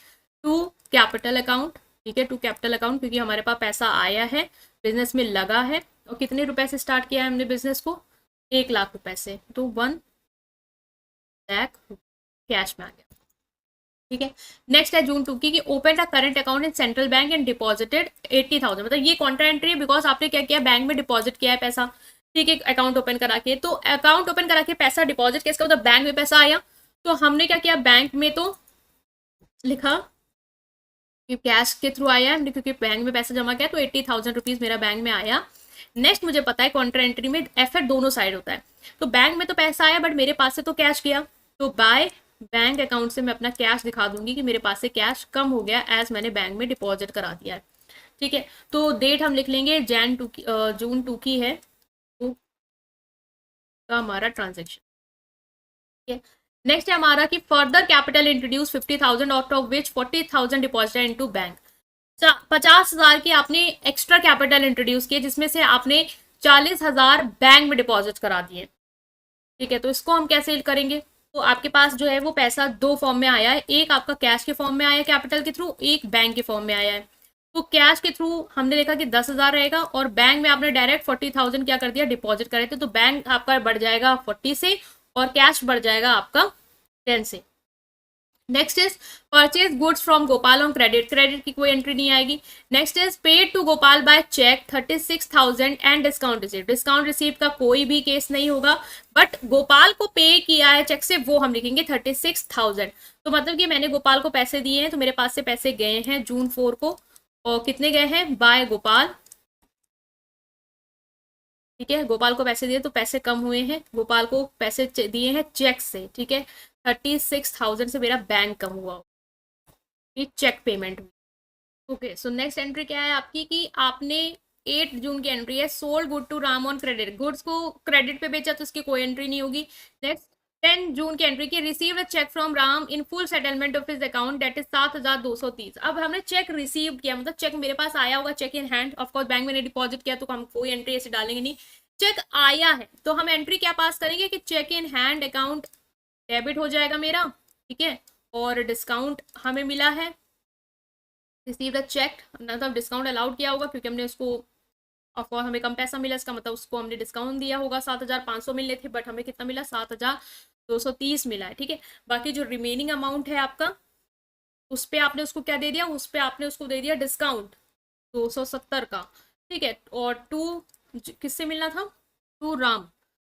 टू कैपिटल अकाउंट, ठीक है, टू कैपिटल अकाउंट, क्योंकि हमारे पास पैसा आया है, बिजनेस में लगा है। और कितने रुपए से स्टार्ट किया है हमने बिजनेस को, 1 लाख रुपए से, तो 1 लाख कैश में आ गया, ठीक है। नेक्स्ट है जून 2 की open the current account in central bank and deposited 80,000, मतलब ये कॉन्ट्रा एंट्री है बिकॉज आपने क्या किया, बैंक में डिपॉजिट किया है पैसा, ठीक है, अकाउंट ओपन करा के। तो अकाउंट ओपन करा के पैसा डिपॉजिट किया, इसका मतलब बैंक में पैसा आया। तो हमने क्या किया, बैंक में तो लिखा कि कैश के थ्रू आया है, क्योंकि बैंक में पैसा जमा किया, तो 80,000 रुपीज मेरा बैंक में आया। नेक्स्ट मुझे पता है कॉन्ट्रा एंट्री में एफर्ट दोनों साइड होता है, तो बैंक में तो पैसा आया बट मेरे पास से तो कैश गया, तो बाय बैंक अकाउंट से मैं अपना कैश दिखा दूंगी कि मेरे पास से कैश कम हो गया एज मैंने बैंक में डिपॉजिट करा दिया है, ठीक है। तो डेट हम लिख लेंगे जून 2 की है, तो का हमारा ट्रांजेक्शन, ठीक है। नेक्स्ट है हमारा कि further capital introduce 50,000 out of which 40,000 deposited into bank. 50,000 की आपने एक्स्ट्रा कैपिटल इंट्रोड्यूस किए, जिसमें से आपने 40,000 बैंक में डिपॉजिट करा दिए, ठीक है। तो इसको हम कैसे करेंगे, तो आपके पास जो है वो पैसा दो फॉर्म में आया है, एक आपका कैश के फॉर्म में आया है कैपिटल के थ्रू, एक बैंक के फॉर्म में आया है। तो कैश के थ्रू हमने देखा कि 10,000 रहेगा, और बैंक में आपने डायरेक्ट 40,000 क्या कर दिया, डिपॉजिट करे थे, तो बैंक आपका बढ़ जाएगा 40 से और कैश बढ़ जाएगा आपका 10 से। Next is purchase goods from Gopal on credit, credit की कोई एंट्री नहीं आएगी। Next is paid to Gopal by cheque 36,000 and discount receive, discount receive का कोई भी केस नहीं होगा, बट गोपाल को पे किया है चेक से, वो हम लिखेंगे 36,000। तो मतलब कि मैंने गोपाल को पैसे दिए हैं, तो मेरे पास से पैसे गए हैं जून 4 को, और कितने गए हैं, बाय गोपाल, ठीक है। गोपाल को पैसे दिए तो पैसे कम हुए हैं, गोपाल को पैसे दिए हैं चेक से, ठीक है। 36,000 से मेरा बैंक कम हुआ, ये चेक पेमेंट हुई। ओके, सो नेक्स्ट एंट्री क्या है आपकी कि आपने 8 जून की एंट्री है, sold good to Ram on credit, goods को क्रेडिट पे बेचा तो उसकी कोई एंट्री नहीं होगी। नेक्स्ट 10 जून की एंट्री की received a cheque from Ram in full settlement of his account that is 7,230। अब हमने चेक रिसीव किया, मतलब चेक मेरे पास आया होगा, cheque in hand, of course bank में डिपॉजिट किया तो हम कोई एंट्री ऐसे डालेंगे नहीं, चेक आया है तो हम एंट्री क्या पास करेंगे कि cheque in hand account debit हो जाएगा मेरा, ठीक है। और डिस्काउंट हमें मिला है, रिसीव द चेक, मतलब डिस्काउंट अलाउड किया होगा क्योंकि हमने उसको, ऑफकोर्स हमें कम पैसा मिला, इसका मतलब उसको हमने डिस्काउंट दिया होगा, 7,500 मिलने थे बट हमें कितना मिला, 7,230 मिला है, ठीक है। बाकी जो रिमेनिंग अमाउंट है आपका, उस पर आपने उसको क्या दे दिया, उस पर आपने उसको दे दिया डिस्काउंट 270 का, ठीक है। और किससे मिलना था, टू राम,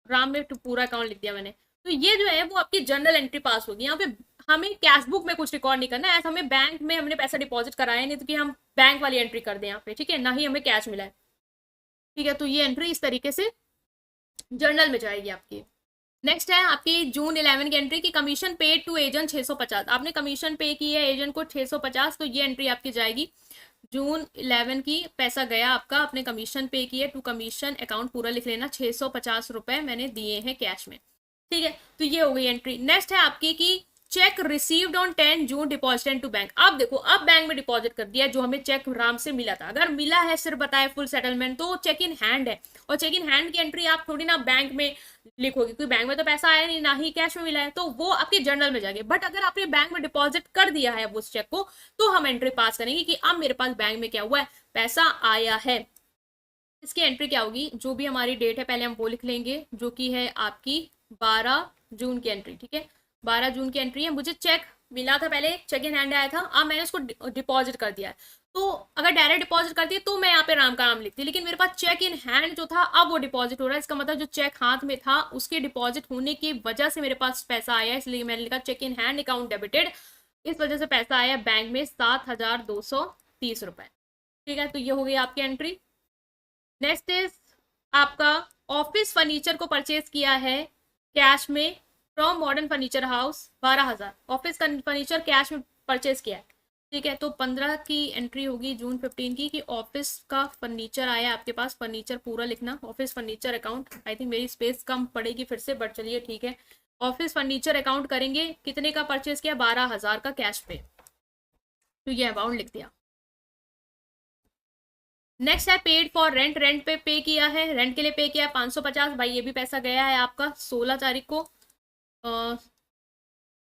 राम में पूरा अकाउंट लिख दिया मैंने। तो ये जो है वो आपकी जनरल एंट्री पास होगी, यहाँ पे हमें कैश बुक में कुछ रिकॉर्ड नहीं करना है, ऐसा हमें बैंक में हमने पैसा डिपॉजिट कराया नहीं तो कि हम बैंक वाली एंट्री कर दें यहाँ पे, ठीक है, ना ही हमें कैश मिला है, ठीक है। तो ये एंट्री इस तरीके से जर्नल में जाएगी आपकी। नेक्स्ट है आपकी जून 11 की एंट्री की कमीशन पेड टू एजेंट 650, आपने कमीशन पे की है एजेंट को 650, तो ये एंट्री आपकी जाएगी जून 11 की, पैसा गया आपका, आपने कमीशन पे की है, टू कमीशन अकाउंट पूरा लिख लेना, 650 रुपए मैंने दिए हैं कैश में, ठीक है। तो ये हो गई एंट्री। नेक्स्ट है आपकी की cheque received on 10 June deposited to bank, अब देखो अब बैंक में डिपॉजिट कर दिया जो हमें चेक राम से मिला था, अगर मिला है सिर्फ बताए फुल सेटलमेंट तो चेक इन हैंड है, और चेक इन हैंड की एंट्री आप थोड़ी ना बैंक में लिखोगे क्योंकि बैंक में तो पैसा आया नहीं, ना ही कैश में मिला है, तो वो आपके जर्नल में जाएगी। बट अगर आपने बैंक में डिपॉजिट कर दिया है उस चेक को, तो हम एंट्री पास करेंगे कि अब मेरे पास बैंक में क्या हुआ है, पैसा आया है। इसकी एंट्री क्या होगी, जो भी हमारी डेट है पहले हम वो लिख लेंगे, जो कि है आपकी 12 जून की एंट्री, ठीक है। 12 जून की एंट्री है, मुझे चेक मिला था, पहले चेक इन हैंड आया था, अब मैंने उसको डिपॉजिट कर दिया है, तो अगर डायरेक्ट डिपॉजिट करती है तो मैं यहाँ पे राम का नाम लिखती, लेकिन मेरे पास चेक इन हैंड जो था अब वो डिपॉजिट हो रहा है, इसका मतलब जो चेक हाथ में था उसके डिपॉजिट होने की वजह से मेरे पास पैसा आया, इसलिए मैंने लिखा cheque in hand account debited. इस वजह से पैसा आया बैंक में 7,230 रुपए। ठीक है, तो ये हो गई आपकी एंट्री। नेक्स्ट इज आपका ऑफिस फर्नीचर को परचेज किया है कैश में from modern furniture house 12,000। Office furniture cash में परचेज किया है। ठीक है, तो 15 की एंट्री होगी जून 15 की कि ऑफिस का फर्नीचर आया आपके पास। फर्नीचर पूरा लिखना, office furniture account. I think मेरी स्पेस कम पड़ेगी फिर से, बट चलिए ठीक है। ऑफिस फर्नीचर अकाउंट करेंगे, कितने का परचेज किया, 12,000 का कैश पे, तो ये अमाउंट लिख दिया। नेक्स्ट है पेड फॉर रेंट, रेंट पे पे किया है, रेंट के लिए पे किया है 550। भाई ये भी पैसा गया है आपका 16 तारीख को।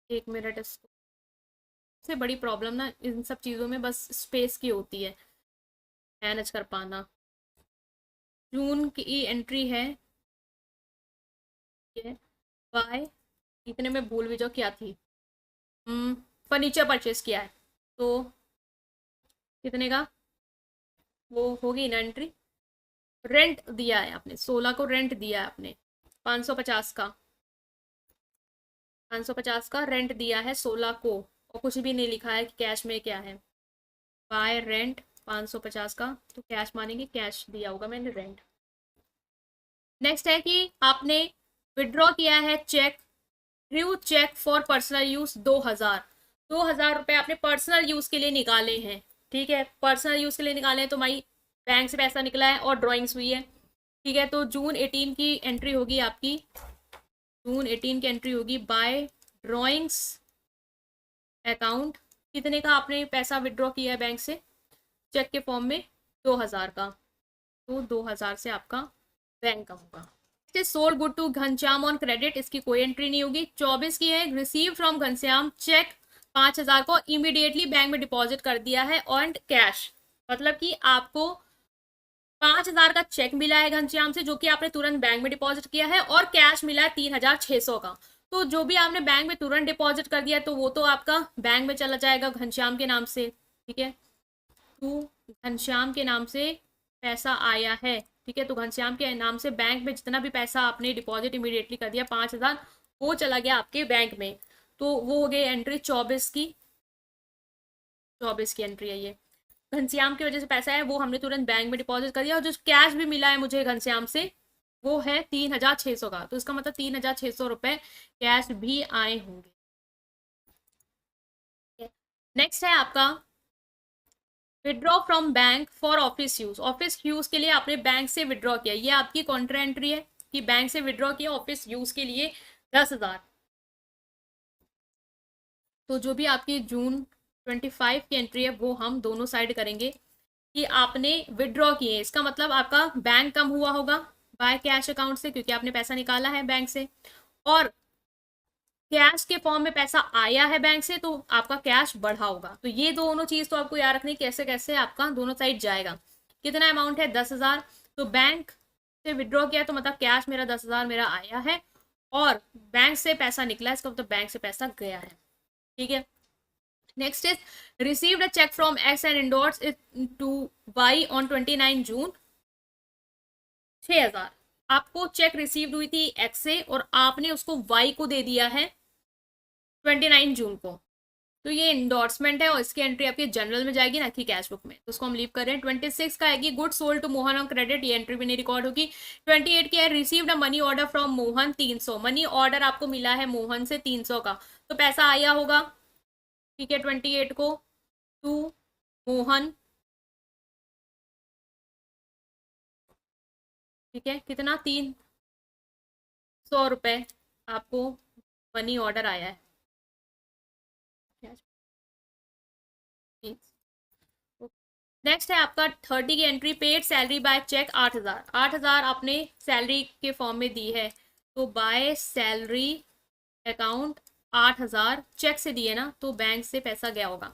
एक मिनट, इससे बड़ी प्रॉब्लम ना इन सब चीज़ों में बस स्पेस की होती है, मैनेज कर पाना। जून की एंट्री है ये, बाय, इतने में भूल भी जाओ क्या थी। फर्नीचर परचेज किया है, तो कितने का वो होगी ना एंट्री। रेंट दिया है आपने 16 को, रेंट दिया है आपने 550 का, 550 का रेंट दिया है 16 को, और कुछ भी नहीं लिखा है कि कैश में क्या है। बाय रेंट 550 का, तो कैश मानेंगे, कैश दिया होगा मैंने रेंट। नेक्स्ट है कि आपने विड्रॉ किया है cheque, drew cheque for personal use 2,000। 2,000 रुपये आपने पर्सनल यूज के लिए निकाले हैं। ठीक है, पर्सनल यूज के लिए निकाले हैं, तो भाई बैंक से पैसा निकला है और ड्राइंग्स हुई है। ठीक है, तो जून 18 की एंट्री होगी आपकी, जून 18 की एंट्री होगी बाय ड्राइंग्स अकाउंट। कितने का आपने पैसा विड्रॉ किया है बैंक से चेक के फॉर्म में, 2,000 का, तो 2,000 से आपका बैंक का होगा। Sold good to Ghanshyam on credit, इसकी कोई एंट्री नहीं होगी। 24 की है रिसीव फ्रॉम घनश्याम चेक 5,000 को इमीडिएटली बैंक में डिपॉजिट कर दिया है ऑन कैश, मतलब कि आपको 5,000 का चेक मिला है घनश्याम से जो कि आपने तुरंत बैंक में डिपॉजिट किया है, और कैश मिला है 3,600 का। तो जो भी आपने बैंक में तुरंत डिपॉजिट कर दिया तो वो तो आपका बैंक में चला जाएगा घनश्याम के नाम से। ठीक है, तो घनश्याम के नाम से पैसा आया है। ठीक है, तो घनश्याम के नाम से बैंक में जितना भी पैसा आपने डिपॉजिट इमीडिएटली कर दिया 5,000, वो चला गया आपके बैंक में, तो वो हो गई एंट्री 24 की। 24 की एंट्री है ये, घनश्याम की वजह से पैसा है वो हमने तुरंत बैंक में डिपॉजिट कर दिया, और जो कैश भी मिला है मुझे घनश्याम से वो है 3,600 का, तो इसका मतलब 3,600 रुपए कैश भी आए होंगे। नेक्स्ट है आपका withdraw from bank for office use, office use के लिए आपने बैंक से विड्रॉ किया, ये आपकी कॉन्ट्रा एंट्री है कि बैंक से विड्रॉ किया ऑफिस यूज के लिए 10,000। तो जो भी आपकी जून 25 की एंट्री है वो हम दोनों साइड करेंगे कि आपने विड्रॉ किए, इसका मतलब आपका बैंक कम हुआ होगा बाय कैश अकाउंट से क्योंकि आपने पैसा निकाला है बैंक से, और कैश के फॉर्म में पैसा आया है बैंक से तो आपका कैश बढ़ा होगा। तो ये दोनों चीज तो आपको याद रखनी कैसे कैसे आपका दोनों साइड जाएगा। कितना अमाउंट है 10,000, तो बैंक से विड्रॉ किया तो मतलब कैश मेरा 10,000 मेरा आया है, और बैंक से पैसा निकला इसका मतलब बैंक से पैसा गया है। ठीक है, next is received a cheque from X and endorse to Y on 29 June 6,000। आपको चेक रिसीव्ड हुई थी एक्स से और आपने उसको वाई को दे दिया है 29 जून को, तो ये इंडोर्समेंट है और इसकी एंट्री आपकी जनरल में जाएगी ना कि कैश बुक में, तो उसको हम लीव कर रहे हैं। 26 का है good sold to Mohan on credit, ये एंट्री भी नहीं रिकॉर्ड होगी। 28 की है received a money order from Mohan 300, money order आपको मिला है मोहन से 300 का, तो पैसा आया होगा। ठीक है, 28 को टू मोहन, ठीक है, कितना 300 रुपए आपको मनी ऑर्डर आया है। नेक्स्ट है आपका 30 की entry paid salary by cheque 8,000, 8,000 आपने सैलरी के फॉर्म में दी है, तो बाय सैलरी अकाउंट 8,000 चेक से दिए ना, तो बैंक से पैसा गया होगा,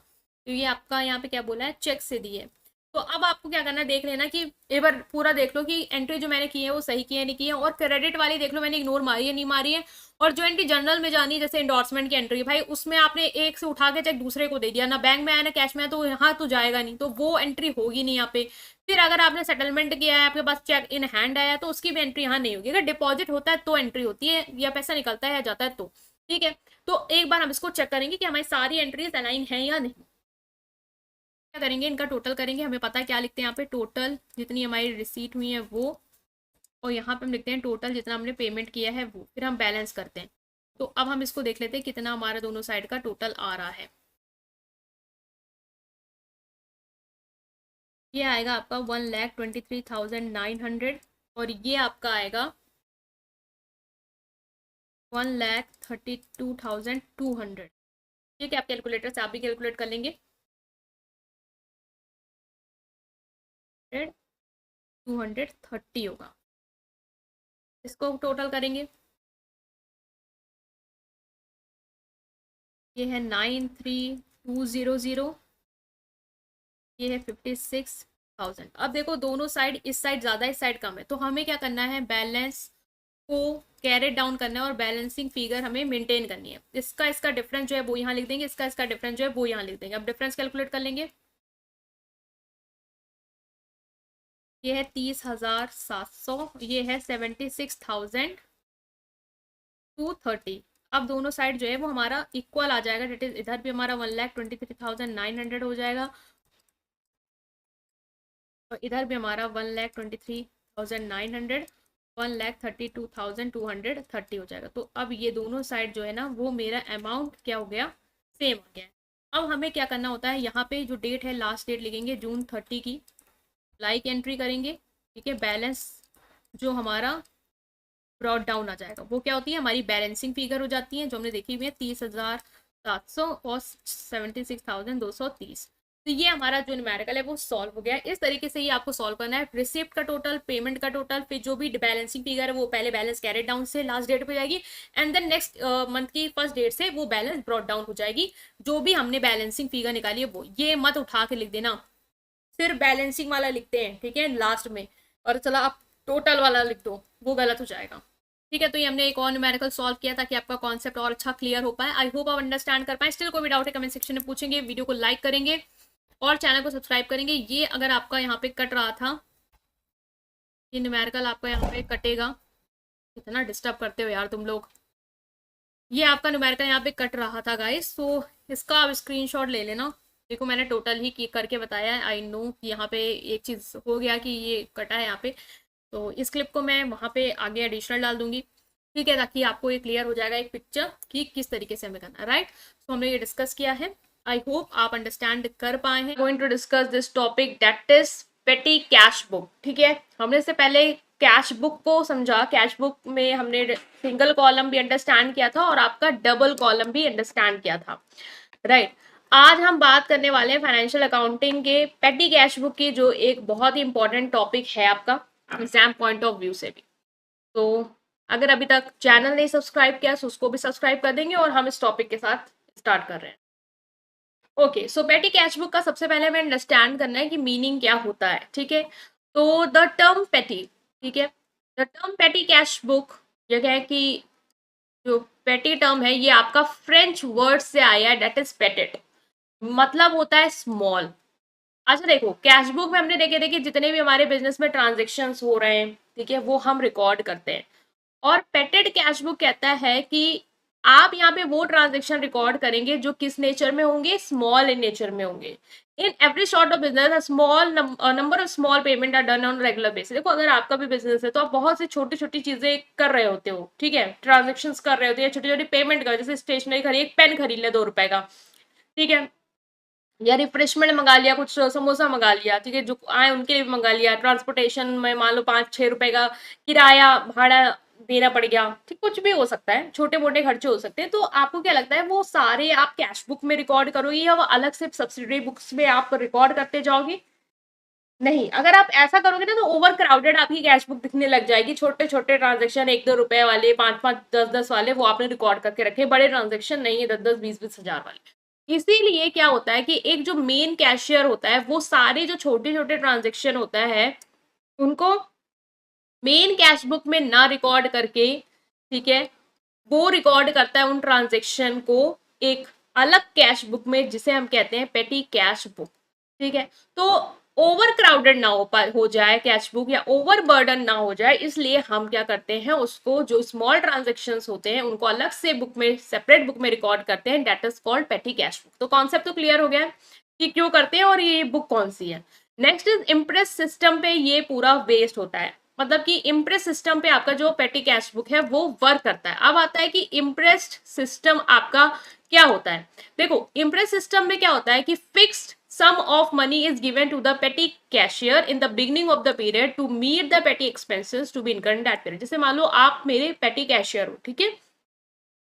तो ये आपका यहाँ पे क्या बोला है चेक से दिए। तो अब आपको क्या करना है, देख लेना कि एक बार पूरा देख लो कि एंट्री जो मैंने की है वो सही की है नहीं की है, और क्रेडिट वाली देख लो मैंने इग्नोर मारी है नहीं मारी है। और जो एंट्री जनरल में जानी है जैसे इंडोर्समेंट की एंट्री, भाई उसमें आपने एक से उठा के चेक दूसरे को दे दिया, ना बैंक में आया ना कैश में आया, तो यहाँ तो जाएगा नहीं, तो वो एंट्री होगी नहीं यहाँ पे। फिर अगर आपने सेटलमेंट किया है, आपके पास चेक इन हैंड आया, तो उसकी भी एंट्री यहाँ नहीं होगी। अगर डिपॉजिट होता है तो एंट्री होती है, या पैसा निकलता है या जाता है तो। ठीक है, तो एक बार हम इसको चेक करेंगे कि हमारी सारी एंट्रीज अलाइन है या नहीं। क्या करेंगे, इनका टोटल करेंगे। हमें पता है क्या लिखते हैं यहाँ पे, टोटल जितनी हमारी रिसीट हुई है वो, और यहाँ पे हम लिखते हैं टोटल जितना हमने पेमेंट किया है वो, फिर हम बैलेंस करते हैं। तो अब हम इसको देख लेते हैं कितना हमारा दोनों साइड का टोटल आ रहा है। ये आएगा आपका 1,23,900, और ये आपका आएगा 1,32,200। ठीक है, आप कैलकुलेटर से आप भी कैलकुलेट कर लेंगे। 230 होगा, इसको टोटल करेंगे। ये है 93,200, ये है 56,000। अब देखो दोनों साइड, इस साइड ज़्यादा इस साइड कम है, तो हमें क्या करना है, बैलेंस को कैरेट डाउन करना है और बैलेंसिंग फिगर हमें मेंटेन करनी है। इसका इसका डिफरेंस जो है वो यहाँ लिख देंगे, इसका इसका डिफरेंस जो है वो यहाँ लिख देंगे। अब डिफरेंस कैलकुलेट कर लेंगे। ये है 30,700, ये है 76,230। अब दोनों साइड जो है वो हमारा इक्वल आ जाएगा, डेट इज इधर भी हमारा 1,23,900 हो जाएगा, और इधर भी हमारा 1,23,900, 1,32,230 हो जाएगा। तो अब ये दोनों साइड जो है ना वो मेरा अमाउंट क्या हो गया, सेम आ गया है। अब हमें क्या करना होता है, यहाँ पे जो डेट है लास्ट डेट लिखेंगे जून 30 की, लाइक एंट्री करेंगे। ठीक है, बैलेंस जो हमारा ब्रॉड डाउन आ जाएगा वो क्या होती है, हमारी बैलेंसिंग फिगर हो जाती है जो हमने देखी हुई है, 30,700 और 76,230। तो ये हमारा जो न्यूमेरिकल है वो सॉल्व हो गया। इस तरीके से ही आपको सॉल्व करना है, रिसिप्ट का टोटल, पेमेंट का टोटल, फिर जो भी बैलेंसिंग फिगर है वो पहले बैलेंस कैरेट डाउन से लास्ट डेट पे जाएगी, एंड देन नेक्स्ट मंथ की फर्स्ट डेट से वो बैलेंस ब्रॉड डाउन हो जाएगी। जो भी हमने बैलेंसिंग फिगर निकाली है वो, ये मत उठा के लिख देना, सिर्फ बैलेंसिंग वाला लिखते हैं ठीक है लास्ट में, और चला आप टोटल वाला लिख दो, वो गलत हो जाएगा। ठीक है, तो ये हमने एक और न्यूमेरिकल सॉल्व किया ताकि आपका कॉन्सेप्ट और अच्छा क्लियर हो पाए। आई होप आप अंडरस्टैंड कर पाए। स्टिल कोई भी डाउट है कमेंट सेक्शन में पूछेंगे, वीडियो को लाइक करेंगे और चैनल को सब्सक्राइब करेंगे। ये अगर आपका यहाँ पे कट रहा था, ये न्यूमेरिकल आपका यहाँ पे कटेगा, इतना डिस्टर्ब करते हो यार तुम लोग। ये आपका न्यूमेरिकल यहाँ पे कट रहा था गाइस, तो इसका आप स्क्रीनशॉट ले लेना। देखो मैंने टोटल ही करके बताया है, आई नो यहाँ पे एक चीज़ हो गया कि ये कटा है यहाँ पे, तो इस क्लिप को मैं वहाँ पे आगे एडिशनल डाल दूंगी। ठीक है, ताकि आपको ये क्लियर हो जाएगा एक पिक्चर कि किस तरीके से हमें करना है, राइट। तो हमने ये डिस्कस किया है, आई होप आप अंडरस्टैंड कर पाए हैं। Going to discuss this topic that is petty cash book. ठीक है, हमने इससे पहले कैश बुक को समझा, कैश बुक में हमने सिंगल कॉलम भी अंडरस्टैंड किया था और आपका डबल कॉलम भी अंडरस्टैंड किया था, राइट। आज हम बात करने वाले हैं फाइनेंशियल अकाउंटिंग के पेटी कैश बुक की, जो एक बहुत ही इंपॉर्टेंट टॉपिक है आपका एग्जाम पॉइंट ऑफ व्यू से भी। तो अगर अभी तक चैनल नहीं सब्सक्राइब किया तो उसको भी सब्सक्राइब कर देंगे, और हम इस टॉपिक के साथ स्टार्ट कर रहे हैं। ओके, सो पेटी कैश बुक का सबसे पहले हमें अंडरस्टैंड करना है कि मीनिंग क्या होता है। ठीक है, तो द टर्म पेटी, ठीक है, द टर्म पेटी कैश बुक, ये क्या है कि जो पेटी टर्म है ये आपका फ्रेंच वर्ड से आया है, डेट इज पेटेड, मतलब होता है स्मॉल। अच्छा देखो, कैश बुक में हमने देखे जितने भी हमारे बिजनेस में ट्रांजेक्शन्स हो रहे हैं, ठीक है, वो हम रिकॉर्ड करते हैं। और पेटेड कैश बुक कहता है कि आप यहाँ पे वो ट्रांजेक्शन रिकॉर्ड करेंगे जो किस नेचर में होंगे, स्मॉल इन नेचर में होंगे। In every sort of business small number of small payment are done on regular basis. देखो अगर आपका भी बिजनेस है तो आप बहुत सी छोटी छोटी चीजें कर रहे होते हो, ठीक है, ट्रांजेक्शन कर रहे होते हैं, छोटी छोटी पेमेंट कर, जैसे स्टेशनरी खरीद, एक पेन खरीद ले 2 रुपए का, ठीक है, या रिफ्रेशमेंट मंगा लिया, कुछ समोसा मंगा लिया, ठीक है, जो आए उनके लिए मंगा लिया, ट्रांसपोर्टेशन में मान लो 5-6 रुपए का किराया भाड़ा देना पड़ गया, ठीक, कुछ भी हो सकता है, छोटे मोटे खर्चे हो सकते हैं। तो आपको क्या लगता है वो सारे आप कैश बुक में रिकॉर्ड करोगे या वो अलग से सब्सिडरी बुक्स में आप रिकॉर्ड करते जाओगे? नहीं, अगर आप ऐसा करोगे ना तो ओवर क्राउडेड आपकी कैश बुक दिखने लग जाएगी। छोटे छोटे ट्रांजेक्शन 1-2 रुपए वाले, 5-5, 10-10 वाले, वो आपने रिकॉर्ड करके रखे, बड़े ट्रांजेक्शन नहीं है 10-10, 20-20 हजार वाले। इसीलिए क्या होता है कि एक जो मेन कैशियर होता है वो सारे जो छोटे छोटे ट्रांजेक्शन होता है उनको मेन कैश बुक में ना रिकॉर्ड करके, ठीक है, वो रिकॉर्ड करता है उन ट्रांजेक्शन को एक अलग कैश बुक में जिसे हम कहते हैं पेटी कैश बुक। ठीक है, तो ओवर क्राउडेड ना हो जाए कैश बुक, या ओवर बर्डन ना हो जाए, इसलिए हम क्या करते हैं, उसको जो स्मॉल ट्रांजेक्शन्स होते हैं उनको अलग से बुक में, सेपरेट बुक में रिकॉर्ड करते हैं। दैट इज कॉल्ड पेटी कैश बुक। तो कॉन्सेप्ट तो क्लियर हो गया कि क्यों करते हैं और ये बुक कौन सी है। नेक्स्ट इज इम्प्रेस सिस्टम पे ये पूरा वेस्ट होता है, मतलब कि इम्प्रेस सिस्टम पे आपका जो पेटी कैश बुक है वो वर्क करता है। अब आता है कि इम्प्रेस्ड सिस्टम आपका क्या होता है। देखो, इम्प्रेस सिस्टम में क्या होता है कि fixed sum of money is given to the petty cashier in the beginning of the period to meet the petty expenses to be incurred in that period। जैसे मान लो आप मेरे petty cashier हो, ठीक है,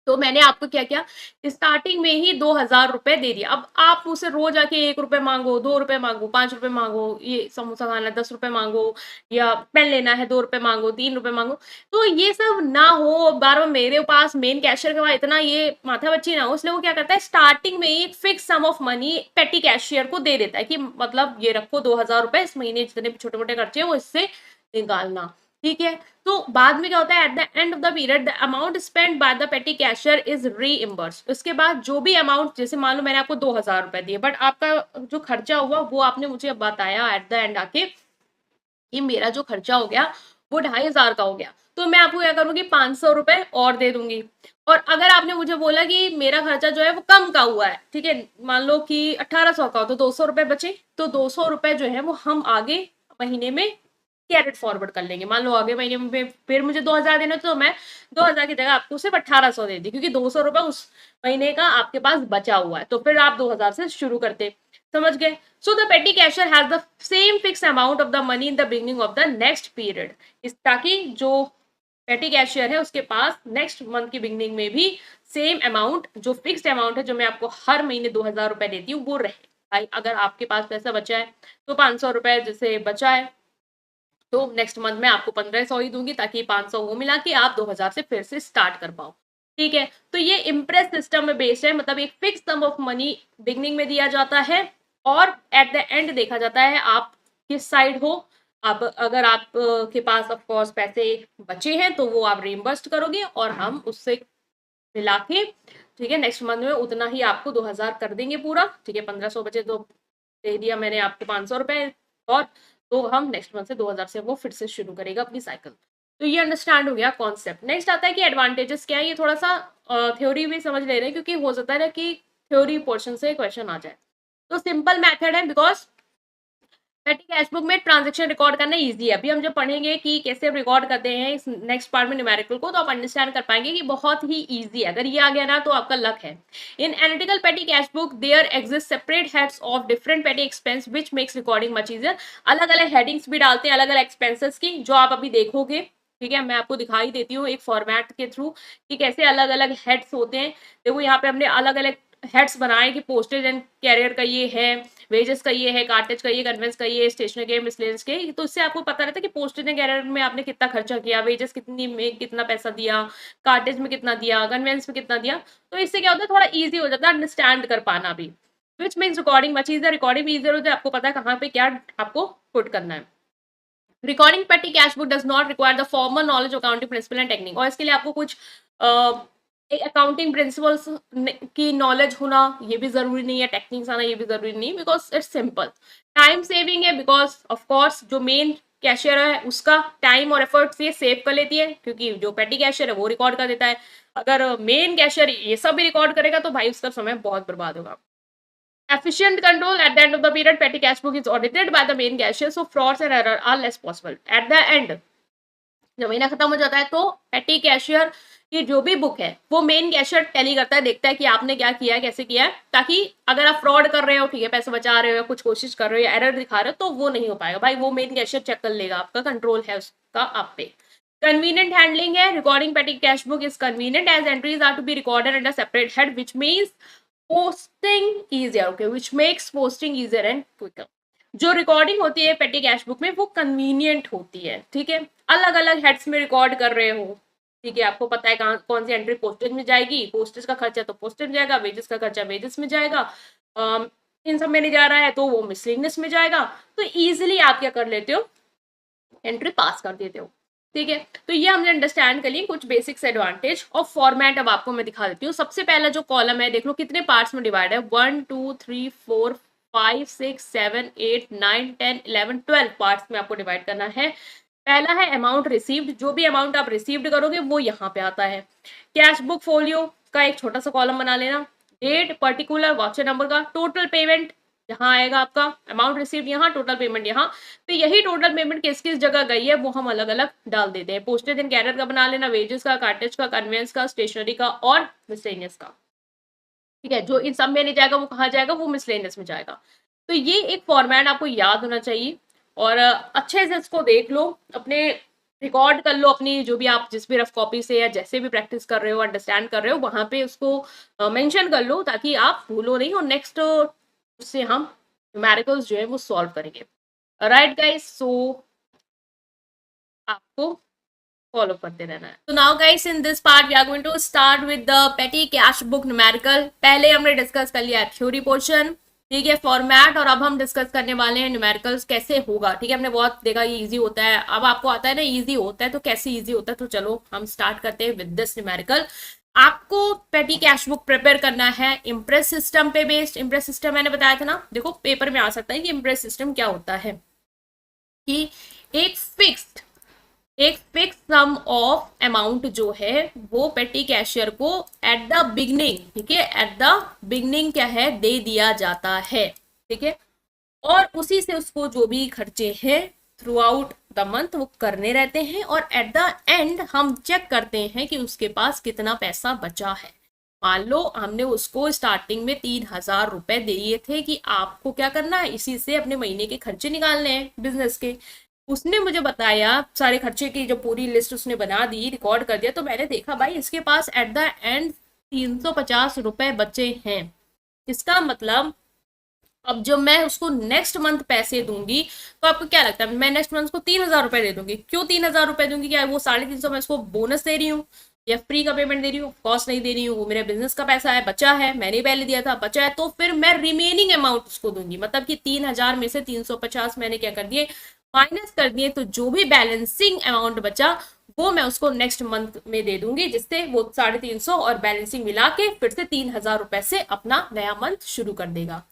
तो मैंने आपको क्या किया, स्टार्टिंग में ही 2,000 रुपए दे दिया। अब आप मुझसे रोज आके 1 रुपए मांगो, 2 रुपए मांगो, 5 रुपए मांगो, ये समोसा खाना है 10 रुपए मांगो, या पेन लेना है 2 रुपए मांगो, 3 रुपए मांगो, तो ये सब ना हो। बार बार मेरे पास मेन कैशियर के पास इतना ये माथापच्ची ना हो, इसलिए वो क्या करता है, स्टार्टिंग में ही एक फिक्स सम ऑफ मनी पेटी कैशियर को दे देता है कि मतलब ये रखो 2,000 रुपए, इस महीने जितने छोटे मोटे खर्चे हैं वो इससे निकालना। ठीक है, तो बाद में क्या होता है, at the end of the period the amount spend by the पेटी कैशियर इज रीइंबर्स। उसके बाद जो भी अमाउंट, जैसे मान लो मैंने आपको 2,000 रुपए दिए, बट आपका जो खर्चा हुआ वो आपने मुझे अब बताया एट द एंड आके कि मेरा जो खर्चा हो गया वो 2,500 का हो गया, तो मैं आपको क्या करूंगी, 500 रुपए और दे दूंगी। और अगर आपने मुझे बोला कि मेरा खर्चा जो है वो कम का हुआ है, ठीक है, मान लो कि 1,800 का हो, तो 200 रुपए बचे, तो 200 रुपए जो है वो हम आगे महीने में कैरेट फॉरवर्ड कर लेंगे। मान लो आगे महीने में फिर मुझे 2,000 देना, तो मैं 2,000 की जगह आपको सिर्फ 1,800 दे दी, क्योंकि 200 रुपए उस महीने का आपके पास बचा हुआ है, तो फिर आप 2,000 से शुरू करते। समझ गए। सो द पेटी cashier has the same fix amount of the money in the beginning of the next period, इस ताकि जो पेटी कैशियर है उसके पास नेक्स्ट मंथ की बिगिनिंग में भी सेम अमाउंट, जो फिक्स्ड अमाउंट है जो मैं आपको हर महीने 2,000 रुपए देती हूँ, वो रहे। भाई अगर आपके पास पैसा बचा है तो 500 रुपए जैसे बचा है, तो नेक्स्ट मंथ में आपको 1,500 ही दूंगी, ताकि 500 वो मिला के आप 2,000 से फिर से स्टार्ट कर पाओ। ठीक है, तो ये इम्प्रेस सिस्टम में बेस्ड है, मतलब एक fix sum of money beginning में दिया जाता है और एट द एंड देखा जाता है आप किस साइड हो। आप अगर आप के पास ऑफ कोर्स पैसे बचे हैं तो वो आप रिइम्बर्स्ड करोगे और हम उससे मिला के, ठीक है, नेक्स्ट मंथ में उतना ही आपको 2,000 कर देंगे पूरा। ठीक है, 1,500 बचे तो दे दिया मैंने आपको 500 रुपए, और तो हम नेक्स्ट मंथ से 2,000 से वो फिर से शुरू करेगा अपनी साइकिल। तो ये अंडरस्टैंड हो गया कॉन्सेप्ट। नेक्स्ट आता है कि एडवांटेजेस क्या है, ये थोड़ा सा थ्योरी भी समझ ले रहे हैं, क्योंकि हो सकता है कि थ्योरी पोर्शन से क्वेश्चन आ जाए। तो सिंपल मेथड है, बिकॉज पेटी कैश बुक में ट्रांजेक्शन रिकॉर्ड करना इजी है। अभी हम जब पढ़ेंगे कि कैसे रिकॉर्ड करते हैं इस नेक्स्ट पार्ट में न्यूमेरिकल को, तो आप अंडरस्टैंड कर पाएंगे कि बहुत ही इजी है। अगर ये आ गया ना तो आपका लक है। In analytical petty cash book there exist separate heads of different petty expense which makes recording much easier. अलग अलग हेडिंग्स भी डालते हैं अलग अलग एक्सपेंसेस की, जो आप अभी देखोगे। ठीक है, मैं आपको दिखाई देती हूँ एक फॉर्मेट के थ्रू कि कैसे अलग अलग हेड्स होते हैं। देखो यहाँ पे हमने अलग अलग हेड्स बनाए कि पोस्टेज एंड कैरियर का ये है, वेजेस का ये है, कार्टेज का ये, कन्वेंस का ये, स्टेशनरी के, मिसलेनियस के। तो इससे आपको पता रहता है कि पोस्टेज एंड कैरियर में आपने कितना खर्चा किया, वेजेस कितनी में कितना पैसा दिया, कार्टेज में कितना दिया, कन्वेंस में कितना दिया। तो इससे क्या होता है, थोड़ा ईजी हो जाता है अंडरस्टैंड कर पाना भी, which means recording much easier. Recording भी ईजियर हो जाए, आपको पता है कहाँ पे क्या आपको पुट करना है। रिकॉर्डिंग पेटी cash book does not require the formal knowledge of accounting principle and technique, और इसके लिए आपको कुछ अकाउंटिंग प्रिंसिपल्स की नॉलेज होना ये भी जरूरी नहीं है, टेक्निक्स आना ये भी जरूरी नहीं, because it's simple. Time saving है, बिकॉज ऑफ कोर्स जो मेन कैशियर है उसका टाइम और एफर्ट्स ये सेव कर लेती है, क्योंकि जो पेटी कैशियर है वो रिकॉर्ड कर देता है। अगर मेन कैशियर ये सब भी रिकॉर्ड करेगा तो भाई उसका समय बहुत बर्बाद होगा। Efficient control at the end of the period, petty cash book is audited by the main cashier, so frauds and error are less possible. At the end, जब महीना खत्म हो जाता है तो पेटी कैशियर की जो भी बुक है वो मेन कैशियर टैली करता है, देखता है कि आपने क्या किया है, कैसे किया है, ताकि अगर आप फ्रॉड कर रहे हो, ठीक है, पैसे बचा रहे हो या कुछ कोशिश कर रहे हो या एरर दिखा रहे हो, तो वो नहीं हो पाएगा भाई, वो मेन कैशियर चेक कर लेगा, आपका कंट्रोल है उसका आप पे। Convenient handling है, recording petty cash book is convenient as entries are to be recorded under separate head, which means posting easier, okay, which makes posting easier and quicker। जो recording होती है पेटी कैश बुक में वो convenient होती है, ठीक है, अलग अलग हेड्स में रिकॉर्ड कर रहे हो, ठीक है, आपको पता है कहाँ कौन सी एंट्री पोस्टेज में जाएगी, पोस्टेज का खर्चा तो पोस्टेज में जाएगा, वेजेस का खर्चा वेजेस में जाएगा, इन सब में नहीं जा रहा है तो वो मिसलेनियस में जाएगा। तो इजीली आप क्या कर लेते हो, एंट्री पास कर देते हो। ठीक है, तो ये हमने अंडरस्टैंड कर लिए कुछ बेसिक्स एडवांटेज और फॉर्मेट। अब आपको मैं दिखा देती हूँ। सबसे पहला जो कॉलम है देख लो कितने पार्ट्स में डिवाइड है, 1 2 3 4 5 6 7 8 9 10 11 12 पार्ट्स में आपको डिवाइड करना है। पहला है अमाउंट रिसीव्ड, जो भी अमाउंट आप रिसीव्ड करोगे वो यहाँ पे आता है। कैश बुक फोलियो का एक छोटा सा कॉलम बना लेना। डेट पर्टिकुलर वाउचर नंबर का, टोटल पेमेंट यहाँ आएगा आपका, अमाउंट रिसीव्ड यहाँ, टोटल पेमेंट यहाँ। तो यही टोटल पेमेंट किस किस जगह गई है वो हम अलग अलग डाल देते हैं। पोस्टेज एंड कैरियर का बना लेना, वेजेस का, कार्टेज का, कन्वेंस का, स्टेशनरी का और मिसलेनियस का। ठीक है, जो इन सब में नहीं जाएगा वो कहाँ जाएगा, वो मिसलेनियस में जाएगा। तो ये एक फॉर्मेट आपको याद होना चाहिए और अच्छे से इसको देख लो, अपने रिकॉर्ड कर लो अपनी जो भी आप जिस भी रफ कॉपी से या जैसे भी प्रैक्टिस कर रहे हो, अंडरस्टैंड कर रहे हो, वहां पे उसको मेंशन कर लो ताकि आप भूलो नहीं और नेक्स्ट उससे हम न्यूमेरिकल्स जो है वो सॉल्व करेंगे। राइट गाइस, सो आपको फॉलो करते रहना है। तो now guys in this part we are going to start with the petty cash book numerical. पहले हमने डिस्कस कर लिया थ्योरी पोर्शन, ठीक है, फॉर्मेट, और अब हम डिस्कस करने वाले हैं न्यूमेरिकल्स कैसे होगा। ठीक है, हमने बहुत देखा ये इजी होता है, अब आपको आता है ना इजी होता है, तो कैसे इजी होता है। तो चलो हम स्टार्ट करते हैं विद दिस न्यूमेरिकल। आपको पेटी कैश बुक प्रिपेयर करना है इम्प्रेस सिस्टम पे बेस्ड। इम्प्रेस सिस्टम मैंने बताया था ना, देखो पेपर में आ सकता है कि इम्प्रेस सिस्टम क्या होता है, कि एक फिक्स सम ऑफ अमाउंट जो है वो पेटी कैशियर को एट द बिगनिंग, ठीक है, एट द बिगनिंग क्या है दे दिया जाता है। ठीक है, और उसी से उसको जो भी खर्चे हैं थ्रू आउट द मंथ वो करने रहते हैं और एट द एंड हम चेक करते हैं कि उसके पास कितना पैसा बचा है। मान लो हमने उसको स्टार्टिंग में 3,000 रुपए दिए थे कि आपको क्या करना है, इसी से अपने महीने के खर्चे निकालने हैं बिजनेस के। उसने मुझे बताया सारे खर्चे की जो पूरी लिस्ट उसने बना दी, रिकॉर्ड कर दिया, तो मैंने देखा भाई इसके पास एट द एंड 350 रुपए बचे हैं। इसका मतलब अब जब मैं उसको नेक्स्ट मंथ पैसे दूंगी तो आपको क्या लगता है, मैं नेक्स्ट मंथ को 3,000 रुपए दे दूंगी। क्यों 3,000 रुपए दूंगी, क्या वो 350 मैं उसको बोनस दे रही हूँ या फ्री का पेमेंट दे रही हूँ? कॉस्ट नहीं दे रही हूँ, वो मेरे बिजनेस का पैसा है, बचा है, मैंने पहले दिया था, बचा है, तो फिर मैं रिमेनिंग अमाउंट उसको दूंगी। मतलब कि 3,000 में से 350 मैंने क्या कर दिए, माइनस कर दिए, तो जो भी बैलेंसिंग अमाउंट बचा वो मैं उसको नेक्स्ट मंथ में दे दूंगी, जिससे वो 350 और बैलेंसिंग मिला के फिर से 3,000 रुपए से अपना नया मंथ शुरू कर देगा।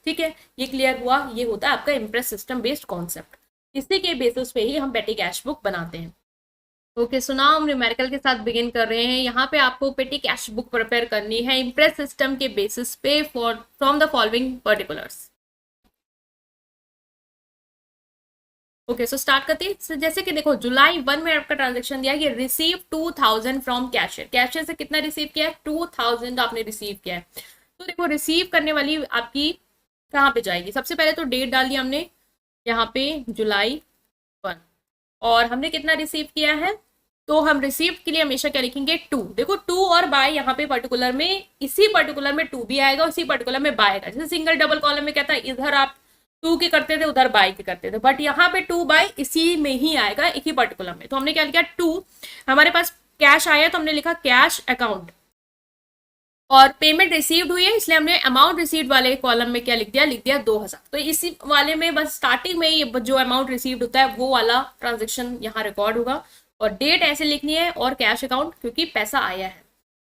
ठीक है, ये क्लियर हुआ। ये होता है आपका इम्प्रेस सिस्टम बेस्ड कॉन्सेप्ट। इसी के बेसिस पे ही हम पेटी कैश बुक बनाते हैं। ओके, सो नाउ हम न्यूमेरिकल के साथ बिगिन कर रहे हैं। यहाँ पे आपको पेटी कैश बुक प्रिपेयर करनी है इम्प्रेस सिस्टम के बेसिस पे for from the following particulars. Okay, so start करते हैं। So, जैसे कि देखो जुलाई 1 में आपका ट्रांजेक्शन दिया कि रिसीव 2,000 फ्रॉम कैशियर। कैशियर से कितना रिसीव किया है, 2,000 आपने रिसीव किया है। तो देखो रिसीव करने वाली आपकी कहाँ पे जाएगी, सबसे पहले तो डेट डाल दी हमने यहाँ पे जुलाई 1, और हमने कितना रिसीव किया है, तो हम रिसीव के लिए हमेशा क्या लिखेंगे 2। देखो 2 और बाय यहाँ पे पर्टिकुलर में, इसी पर्टिकुलर में 2 भी आएगा, इसी पर्टिकुलर में बाय आएगा। जैसे सिंगल डबल कॉलम में कहता है इधर आप 2 के करते थे उधर बाय के करते थे, बट यहाँ पे 2 बाय इसी में ही आएगा, एक ही पर्टिकुलर में। तो हमने क्या लिखा 2, हमारे पास कैश आया तो हमने लिखा कैश अकाउंट, और पेमेंट रिसीव्ड हुई है इसलिए हमने अमाउंट रिसीव्ड वाले कॉलम में क्या लिख दिया 2,000। तो इसी वाले में बस स्टार्टिंग में ही जो अमाउंट रिसीव्ड होता है वो वाला ट्रांजेक्शन यहाँ रिकॉर्ड होगा, और डेट ऐसे लिखनी है और कैश अकाउंट क्योंकि पैसा आया है।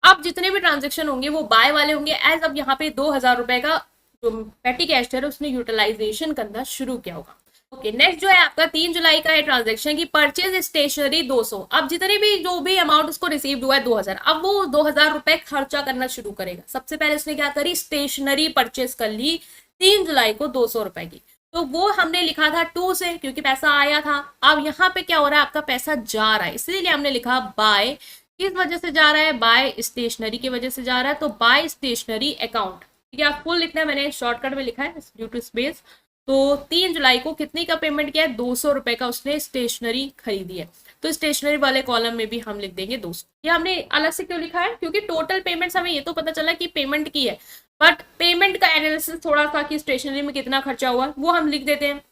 अब जितने भी ट्रांजेक्शन होंगे वो बाय वाले होंगे, एज अब यहाँ पे 2,000 रुपए का जो पेटी कैश है उसने यूटिलाइजेशन करना शुरू किया होगा। ओके, नेक्स्ट जो है आपका 3 जुलाई का है ट्रांजेक्शन की परचेज स्टेशनरी 200। अब जितने भी जो भी अमाउंट उसको रिसीव हुआ है 2,000, अब वो 2,000 रुपए खर्चा करना शुरू करेगा। सबसे पहले उसने क्या करी, स्टेशनरी परचेज कर ली 3 जुलाई को 200 रुपए की, तो वो हमने लिखा था 2 से क्योंकि पैसा आया था। अब यहाँ पे क्या हो रहा है, आपका पैसा जा रहा है, इसलिए हमने लिखा बाय। किस वजह से जा रहा है, बाय स्टेशनरी की वजह से जा रहा है, तो बाय स्टेशनरी अकाउंट। ठीक है, आप फुल लिखना है, मैंने शॉर्टकट में लिखा है ड्यू टू स्पेस। तो 3 जुलाई को कितने का पेमेंट किया है, 200 रुपए का उसने स्टेशनरी खरीदी है, तो स्टेशनरी वाले कॉलम में भी हम लिख देंगे 200। ये हमने अलग से क्यों लिखा है, क्योंकि टोटल पेमेंट्स हमें ये तो पता चला कि पेमेंट की है, बट पेमेंट का एनालिसिस थोड़ा सा कि स्टेशनरी में कितना खर्चा हुआ वो हम लिख देते हैं।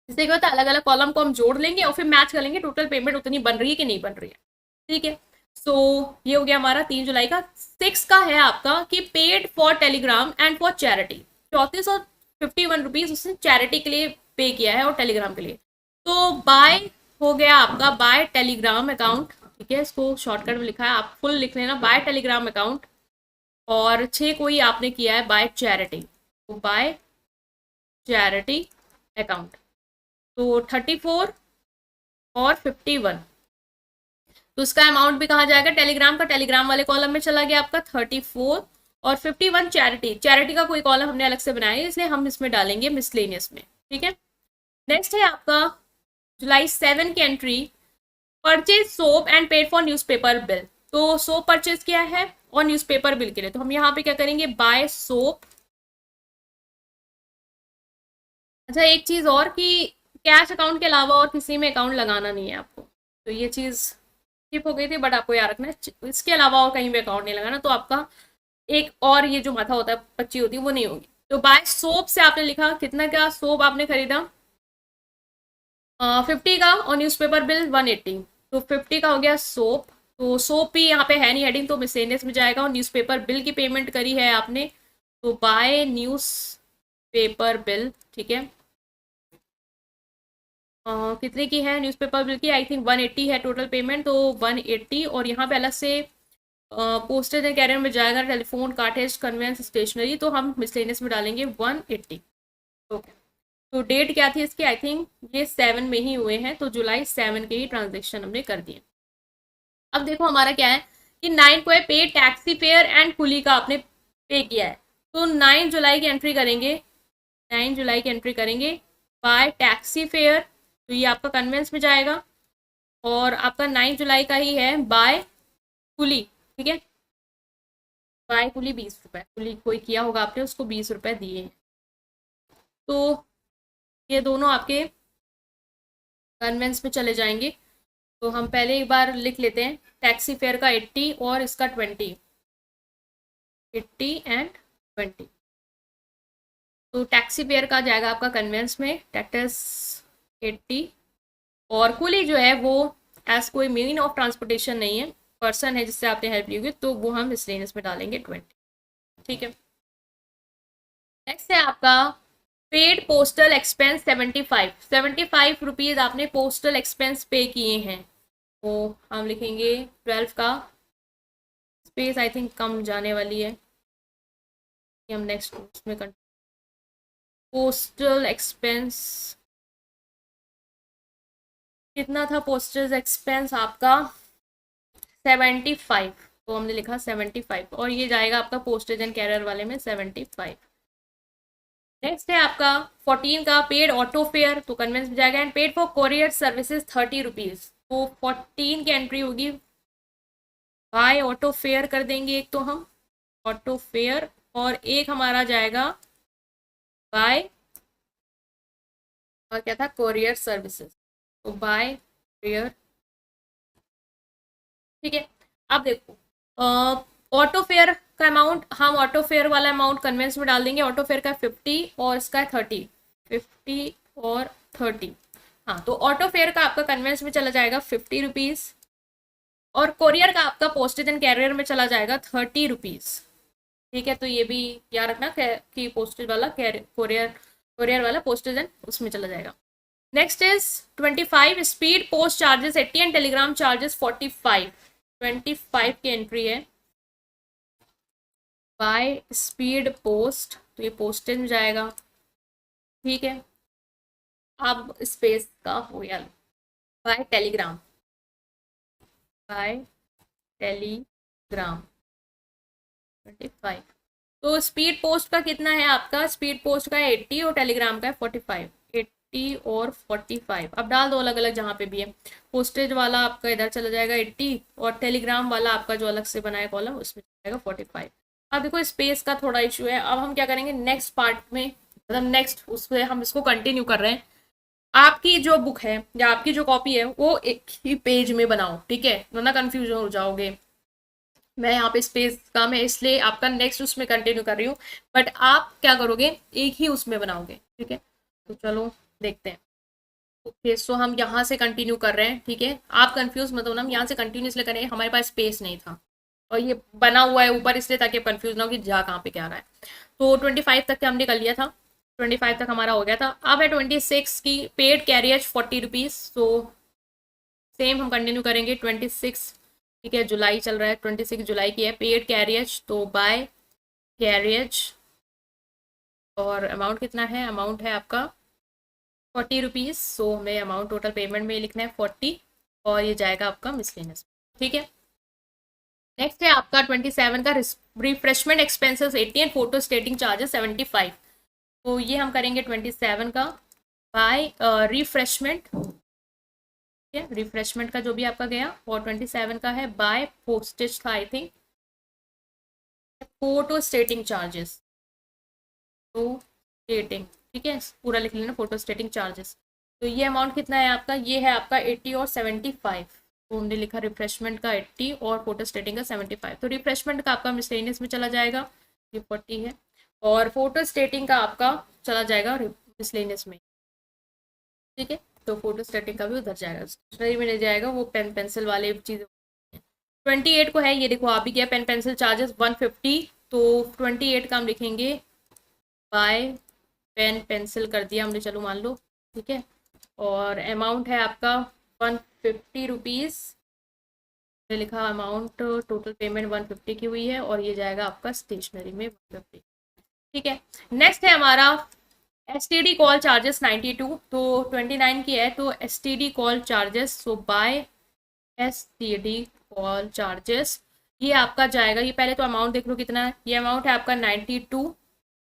इससे क्या होता है, अलग अलग कॉलम को हम जोड़ लेंगे और फिर मैच कर लेंगे टोटल पेमेंट उतनी बन रही है कि नहीं बन रही है। ठीक है, सो ये हो गया हमारा 3 जुलाई का। 6 का है आपका कि paid for Telegram and for charity, 3451 rupees उसने चैरिटी के लिए पे किया है और टेलीग्राम के लिए। तो बाय हो गया आपका बाय टेलीग्राम अकाउंट, ठीक है, इसको शॉर्टकट में लिखा है, आप फुल लिख लेना, बाय टेलीग्राम अकाउंट। और 6 को ही आपने किया है बाय चैरिटी, तो बाय चैरिटी अकाउंट। तो 34 और 51, तो उसका अमाउंट भी कहा जाएगा टेलीग्राम का, टेलीग्राम वाले कॉलम में चला गया आपका 34, और 51 चैरिटी, चैरिटी का कोई कॉलम हमने अलग से बनाया है इसलिए हम इसमें डालेंगे मिसलेनियस में, ठीक है। नेक्स्ट है आपका जुलाई 7 की entry, purchase soap and paid for newspaper bill. तो सोप परचेज किया है और न्यूज़पेपर बिल के लिए, तो हम यहाँ पे क्या करेंगे, बाय सोप। अच्छा एक चीज और कि कैश अकाउंट के अलावा और किसी में अकाउंट लगाना नहीं है आपको, तो ये चीज स्किप हो गई थी, बट आपको याद रखना है इसके अलावा और कहीं भी अकाउंट नहीं लगाना, तो आपका एक और ये जो माथा होता है पर्ची होती है वो नहीं होगी। तो बाय सोप से आपने लिखा कितना, क्या सोप आपने खरीदा 50 का, और न्यूज़पेपर बिल 180, तो 50 का हो गया सोप। तो सोप भी यहाँ पे है नहीं हेडिंग, तो मिसलेनियस में जाएगा। और न्यूज़पेपर बिल की पेमेंट करी है आपने, तो बाय न्यूज़ पेपर बिल, ठीक है। कितने की है न्यूज़पेपर बिल की, आई थिंक 180 है टोटल पेमेंट, तो 180। और यहाँ पे अलग से पोस्टेज एंड कैरियर में जाएगा टेलीफोन, कार्टेज, कन्वेंस, स्टेशनरी, तो हम मिसलेनियस में डालेंगे 180। ओके, तो डेट क्या थी इसकी, आई थिंक ये 7 में ही हुए हैं, तो जुलाई 7 के ही ट्रांजेक्शन हमने कर दिए। अब देखो हमारा क्या है कि 9 को है पे टैक्सी फेयर एंड कुली का आपने पे किया है, तो 9 जुलाई की एंट्री करेंगे, 9 जुलाई की एंट्री करेंगे बाय टैक्सी फेयर, तो ये आपका कन्वेंस में जाएगा। और आपका 9 जुलाई का ही है बाय कुली, ठीक है, बाय कुली 20 रुपए, कुली कोई किया होगा आपने उसको 20 रुपए दिए हैं। तो ये दोनों आपके कन्वेंस में चले जाएंगे। तो हम पहले एक बार लिख लेते हैं, टैक्सी फेयर का 80 और इसका 20, 80 एंड 20। तो टैक्सी फेयर का जाएगा आपका कन्वेंस में, टैक्स 80, और कुली जो है वो एज कोई मीन ऑफ ट्रांसपोर्टेशन नहीं है, पर्सन है जिससे आपने हेल्प ली होगी, तो वो हम मिसलेनियस में डालेंगे 20, ठीक है। नेक्स्ट है आपका पेड पोस्टल एक्सपेंस 75 रुपीज़ आपने पोस्टल एक्सपेंस पे किए हैं, तो हम लिखेंगे 12 का, स्पेस आई थिंक कम जाने वाली है, कि हम नेक्स्ट उसमें पोस्टल एक्सपेंस कितना था, पोस्टल एक्सपेंस आपका 75, तो हमने लिखा 75, और ये जाएगा आपका पोस्टेज एंड कैरियर वाले में 75। नेक्स्ट है आपका 14 का पेड ऑटो फेयर, तो कन्वेंस में जाएगा, and paid for courier services 30 rupees, तो 14 की एंट्री होगी बाय ऑटो फेयर कर देंगे एक, तो हम ऑटो फेयर, और एक हमारा जाएगा बाय, और क्या था, कोरियर सर्विसेज, तो बाय कोरियर, ठीक है। अब देखो ऑटो फेयर का अमाउंट, हम ऑटो फेयर वाला अमाउंट कन्वेंस में डाल देंगे, ऑटो फेयर का 50 और इसका है 30, 50 और 30, हाँ, तो ऑटो फेयर का आपका कन्वेंस में चला जाएगा 50 रुपीज़, और कोरियर का आपका पोस्टेज एंड कैरियर में चला जाएगा 30 रुपीज़, ठीक है। तो ये भी याद रखना कि पोस्टेज वाला कोरियर, कोरियर वाला पोस्टेज एंड उसमें चला जाएगा। Next is 25 speed post charges 80 and Telegram charges 45, 25 की एंट्री है बाय स्पीड पोस्ट, तो ये पोस्टेज में जाएगा, ठीक है। अब स्पेस का हो गया बाय टेलीग्राम, बाय टेलीग्राम 25, तो स्पीड पोस्ट का कितना है आपका, स्पीड पोस्ट का 80 और टेलीग्राम का है 45, 80 और 45, अब डाल दो अलग अलग जहाँ पे भी है, पोस्टेज वाला आपका इधर चला जाएगा 80, और टेलीग्राम वाला आपका जो अलग से बनाया कॉलम उसमें जाएगा 45। अब देखो स्पेस का थोड़ा इशू है, अब हम क्या करेंगे नेक्स्ट पार्ट में, मतलब नेक्स्ट उस पर हम इसको कंटिन्यू कर रहे हैं। आपकी जो बुक है या आपकी जो कॉपी है वो एक ही पेज में बनाओ, ठीक है, वरना कंफ्यूज हो जाओगे। मैं यहाँ पे स्पेस कम है इसलिए आपका नेक्स्ट उसमें कंटिन्यू कर रही हूँ, बट आप क्या करोगे एक ही उसमें बनाओगे, ठीक है। तो चलो देखते हैं। ओके, सो हम यहाँ से कंटिन्यू कर रहे हैं, ठीक है, आप कंफ्यूज मत होना, हम यहाँ से कंटिन्यू इसलिए करें, हमारे पास स्पेस नहीं था और ये बना हुआ है ऊपर इसलिए, ताकि कंफ्यूज ना हो कि जा कहाँ पे क्या रहा है। तो 25 तक के हमने कर लिया था, 25 तक हमारा हो गया था। अब है 26 की paid carriage 40 rupees. So same हम कंटिन्यू करेंगे 26, ठीक है, जुलाई चल रहा है, 26 जुलाई की है पेड कैरियज, तो बाय कैरियज। और अमाउंट कितना है, अमाउंट है आपका 40 रुपीज़। सो हमें अमाउंट टोटल पेमेंट में लिखना है 40, और ये जाएगा आपका मिसलेनियस, ठीक है। नेक्स्ट है आपका 27 का refreshment expenses 80 and photo स्टेटिंग charges 75। तो ये हम करेंगे 27 का बाय रिफ्रेशमेंट, ठीक है, रिफ्रेशमेंट का जो भी आपका गया, और 27 का है बाय पोस्टेज था आई थिंक, फोटो स्टेटिंग चार्जेस, तो स्टेटिंग, ठीक है, पूरा लिख लेना फोटो स्टेटिंग चार्जेस। तो ये अमाउंट कितना है आपका, ये है आपका 80 और 75। तो हमने लिखा रिफ्रेशमेंट का 80 और फोटो स्टेटिंग का 75, तो रिफ्रेशमेंट का आपका मिसलेनियस में चला जाएगा, ये 40 है, और फोटो स्टेटिंग का आपका चला जाएगा मिसलेनियस में, ठीक है। तो फोटो स्टेटिंग का भी उधर जाएगा, स्टेशनरी में नहीं जाएगा, वो पेन पेंसिल वाले चीज़। 28 को है, ये देखो आ भी गया, पेन पेंसिल चार्जेस 150। तो 28 का हम लिखेंगे बाय पेन पेंसिल कर दिया हमने, चलो मान लो, ठीक है, और अमाउंट है आपका 150 रुपीज़, लिखा अमाउंट, टोटल पेमेंट 150 की हुई है, और ये जाएगा आपका स्टेशनरी में 150, ठीक है। नेक्स्ट है हमारा S T D call charges 92, तो 29 की है, तो S T D call charges, so by S T D call charges, ये आपका जाएगा, ये पहले तो अमाउंट देख लो कितना है, ये अमाउंट है आपका 92,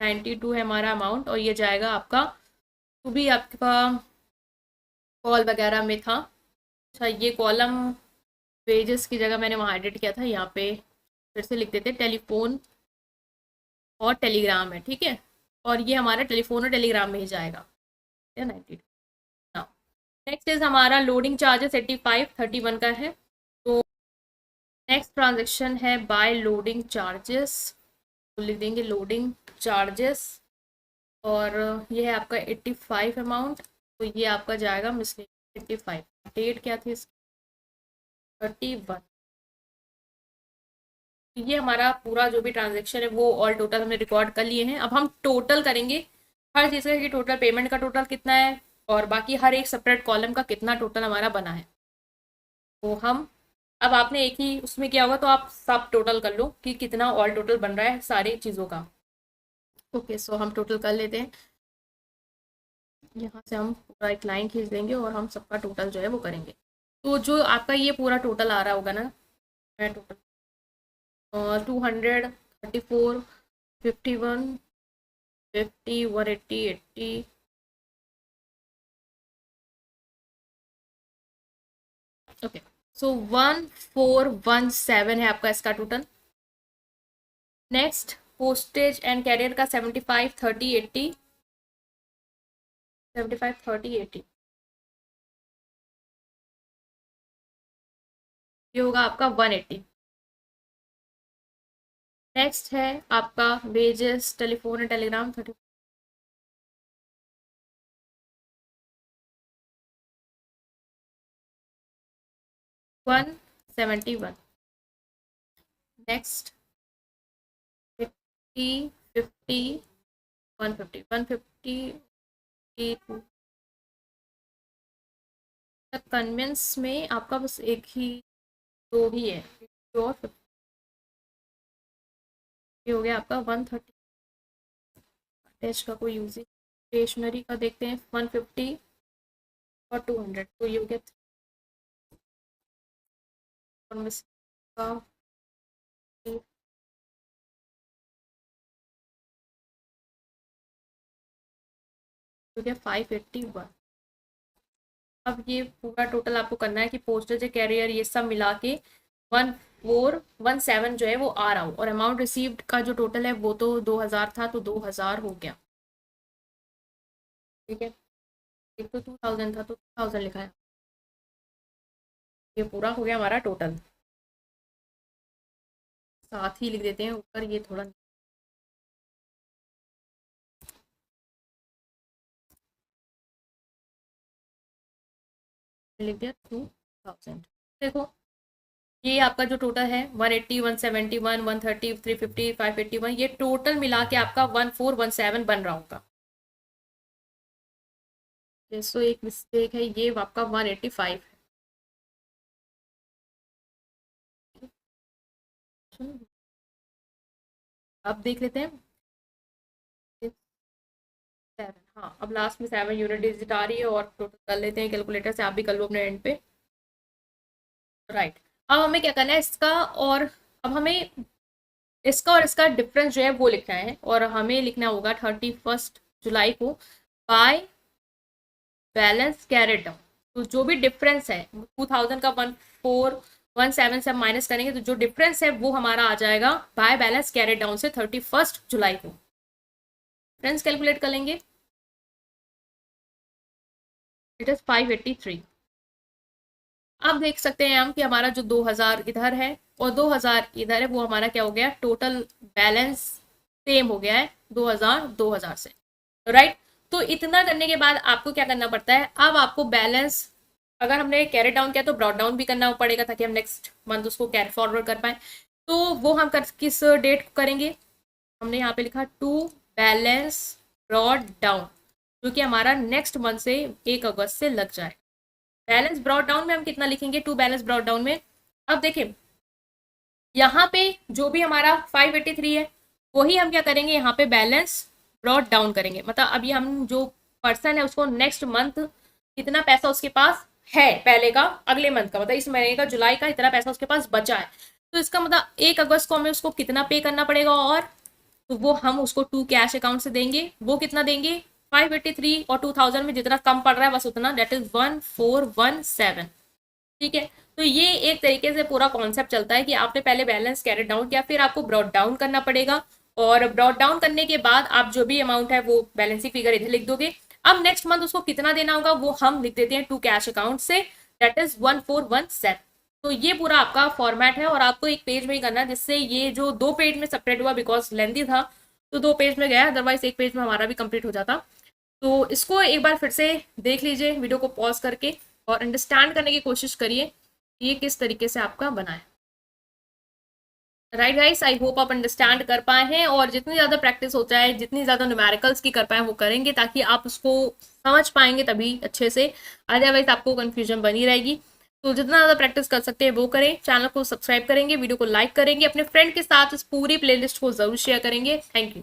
92 है हमारा अमाउंट, और ये जाएगा आपका, तो भी आपका कॉल वगैरह में था। अच्छा, ये कॉलम वेजेस की जगह मैंने वहाँ एडिट किया था, यहाँ पे फिर से लिख देते, टेलीफोन और टेलीग्राम है, ठीक है, और ये हमारा टेलीफोन और टेलीग्राम में ही जाएगा, 92। नेक्स्ट इज हमारा लोडिंग चार्जेस 85, 31 का है। तो नेक्स्ट ट्रांजेक्शन है बाय लोडिंग चार्जेस, तो लिख देंगे लोडिंग चार्जेस, और ये है आपका 85 अमाउंट, तो ये आपका जाएगा मिसलेनियस 85। डेट क्या थी इसकी, 31। ये हमारा पूरा जो भी ट्रांजेक्शन है वो ऑल टोटल हमने रिकॉर्ड कर लिए हैं। अब हम टोटल करेंगे हर चीज़ का कि टोटल पेमेंट का टोटल कितना है, और बाकी हर एक सेपरेट कॉलम का कितना टोटल हमारा बना है। तो हम, अब आपने एक ही उसमें किया होगा, तो आप सब टोटल कर लो कि कितना ऑल टोटल बन रहा है सारी चीज़ों का। ओके, सो हम टोटल कर लेते हैं, यहाँ से हम पूरा एक लाइन खींच देंगे और हम सबका टोटल जो है वो करेंगे। तो जो आपका ये पूरा टोटल आ रहा होगा ना, मैं टोटल 234, 51, 50, 180, 80, ओके, सो 1417 है आपका इसका total. Next postage and carrier का 75, 30, 80, 75, 30, 80, ये होगा आपका 180। नेक्स्ट है आपका wages telephone and telegram 30, 171। Next 50, 50, 150, 150, conveyance में आपका बस एक ही, दो ही है, और 50, ये हो गया आपका 130। अटैच का कोई यूज नहीं, स्टेशनरी का देखते हैं 150 और 200, तो ये हो गया का, हो गया 581। अब ये पूरा टोटल आपको करना है कि पोस्टेज कैरियर ये सब मिला के 1417 जो है वो आ रहा हो, और अमाउंट रिसीव्ड का जो टोटल है वो तो 2000 था, तो 2000 हो गया, ठीक है। एक तो 2000 था तो 2000 लिखा है, ये पूरा हो गया हमारा टोटल। साथ ही लिख देते हैं ऊपर, ये थोड़ा लिख दिया 2000। देखो ये आपका जो टोटल है 180, 171, 130, 350, 581, ये टोटल मिला के आपका 1417 बन रहा होगा। जैसो एक मिस्टेक है, ये आपका 185 है। अब देख लेते हैं 7। हाँ, अब लास्ट में 7 यूनिट डिजिट आ रही है और टोटल कर लेते हैं कैलकुलेटर से, आप भी कर लो अपने एंड पे। राइट, अब हमें क्या करना है इसका, और अब हमें इसका और इसका डिफरेंस जो है वो लिखना है, और हमें लिखना होगा 31 जुलाई को बाय बैलेंस कैरेट डाउन। तो जो भी डिफरेंस है 2000 का 1417 से हम माइनस करेंगे, तो जो डिफरेंस है वो हमारा आ जाएगा बाय बैलेंस कैरेट डाउन से 31 जुलाई को। डिफरेंस कैलकुलेट कर लेंगे, इट इज 583। अब देख सकते हैं हम कि हमारा जो 2000 इधर है और 2000 इधर है, वो हमारा क्या हो गया, टोटल बैलेंस सेम हो गया है 2000 से। राइट, तो इतना करने के बाद आपको क्या करना पड़ता है, अब आपको बैलेंस अगर हमने कैरी डाउन किया तो ब्रॉड डाउन भी करना पड़ेगा, ताकि हम नेक्स्ट मंथ उसको कैरी फॉरवर्ड कर पाए। तो वो हम किस डेट को करेंगे, हमने यहाँ पे लिखा टू बैलेंस ब्रॉड डाउन, जो कि हमारा नेक्स्ट मंथ से 1 अगस्त से लग जाए। बैलेंस ब्रॉड डाउन में हम कितना लिखेंगे, टू बैलेंस ब्रॉड डाउन में, अब देखें यहाँ पे जो भी हमारा 583 है वही हम क्या करेंगे, यहाँ पे बैलेंस ब्रॉड डाउन करेंगे। मतलब अभी हम जो पर्सन है उसको नेक्स्ट मंथ कितना पैसा उसके पास है पहले का, अगले मंथ का, मतलब इस महीने का जुलाई का इतना पैसा उसके पास बचा है, तो इसका मतलब 1 अगस्त को हमें उसको कितना पे करना पड़ेगा, और तो वो हम उसको टू कैश अकाउंट से देंगे। वो कितना देंगे, 583 और 2000 में जितना कम पड़ रहा है बस उतना, डेट इज 1417। ठीक है, तो ये एक तरीके से पूरा कॉन्सेप्ट चलता है कि आपने पहले बैलेंस कैरी डाउन किया, फिर आपको ब्रॉड डाउन करना पड़ेगा, और ब्रॉड डाउन करने के बाद आप जो भी अमाउंट है वो बैलेंसिंग फिगर इधर लिख दोगे। अब नेक्स्ट मंथ उसको कितना देना होगा वो हम लिख देते हैं टू कैश अकाउंट से, दैट इज 1417। तो ये पूरा आपका फॉर्मेट है, और आपको एक पेज में ही करना है, जिससे ये जो 2 पेज में सेपरेट हुआ बिकॉज लेंथी था तो 2 पेज में गया, अदरवाइज एक पेज में हमारा भी कंप्लीट हो जाता। तो इसको एक बार फिर से देख लीजिए वीडियो को पॉज करके, और अंडरस्टैंड करने की कोशिश करिए ये किस तरीके से आपका बना है। राइट गाइस, आई होप आप अंडरस्टैंड कर पाए हैं, और जितनी ज़्यादा प्रैक्टिस होता है, जितनी ज़्यादा न्यूमेरिकल्स की कर पाए वो करेंगे, ताकि आप उसको समझ पाएंगे तभी अच्छे से, अदरवाइज आपको कन्फ्यूजन बनी रहेगी। तो जितना ज़्यादा प्रैक्टिस कर सकते हैं वो करें, चैनल को सब्सक्राइब करेंगे, वीडियो को लाइक करेंगे, अपने फ्रेंड के साथ इस पूरी प्लेलिस्ट को जरूर शेयर करेंगे। Thank you.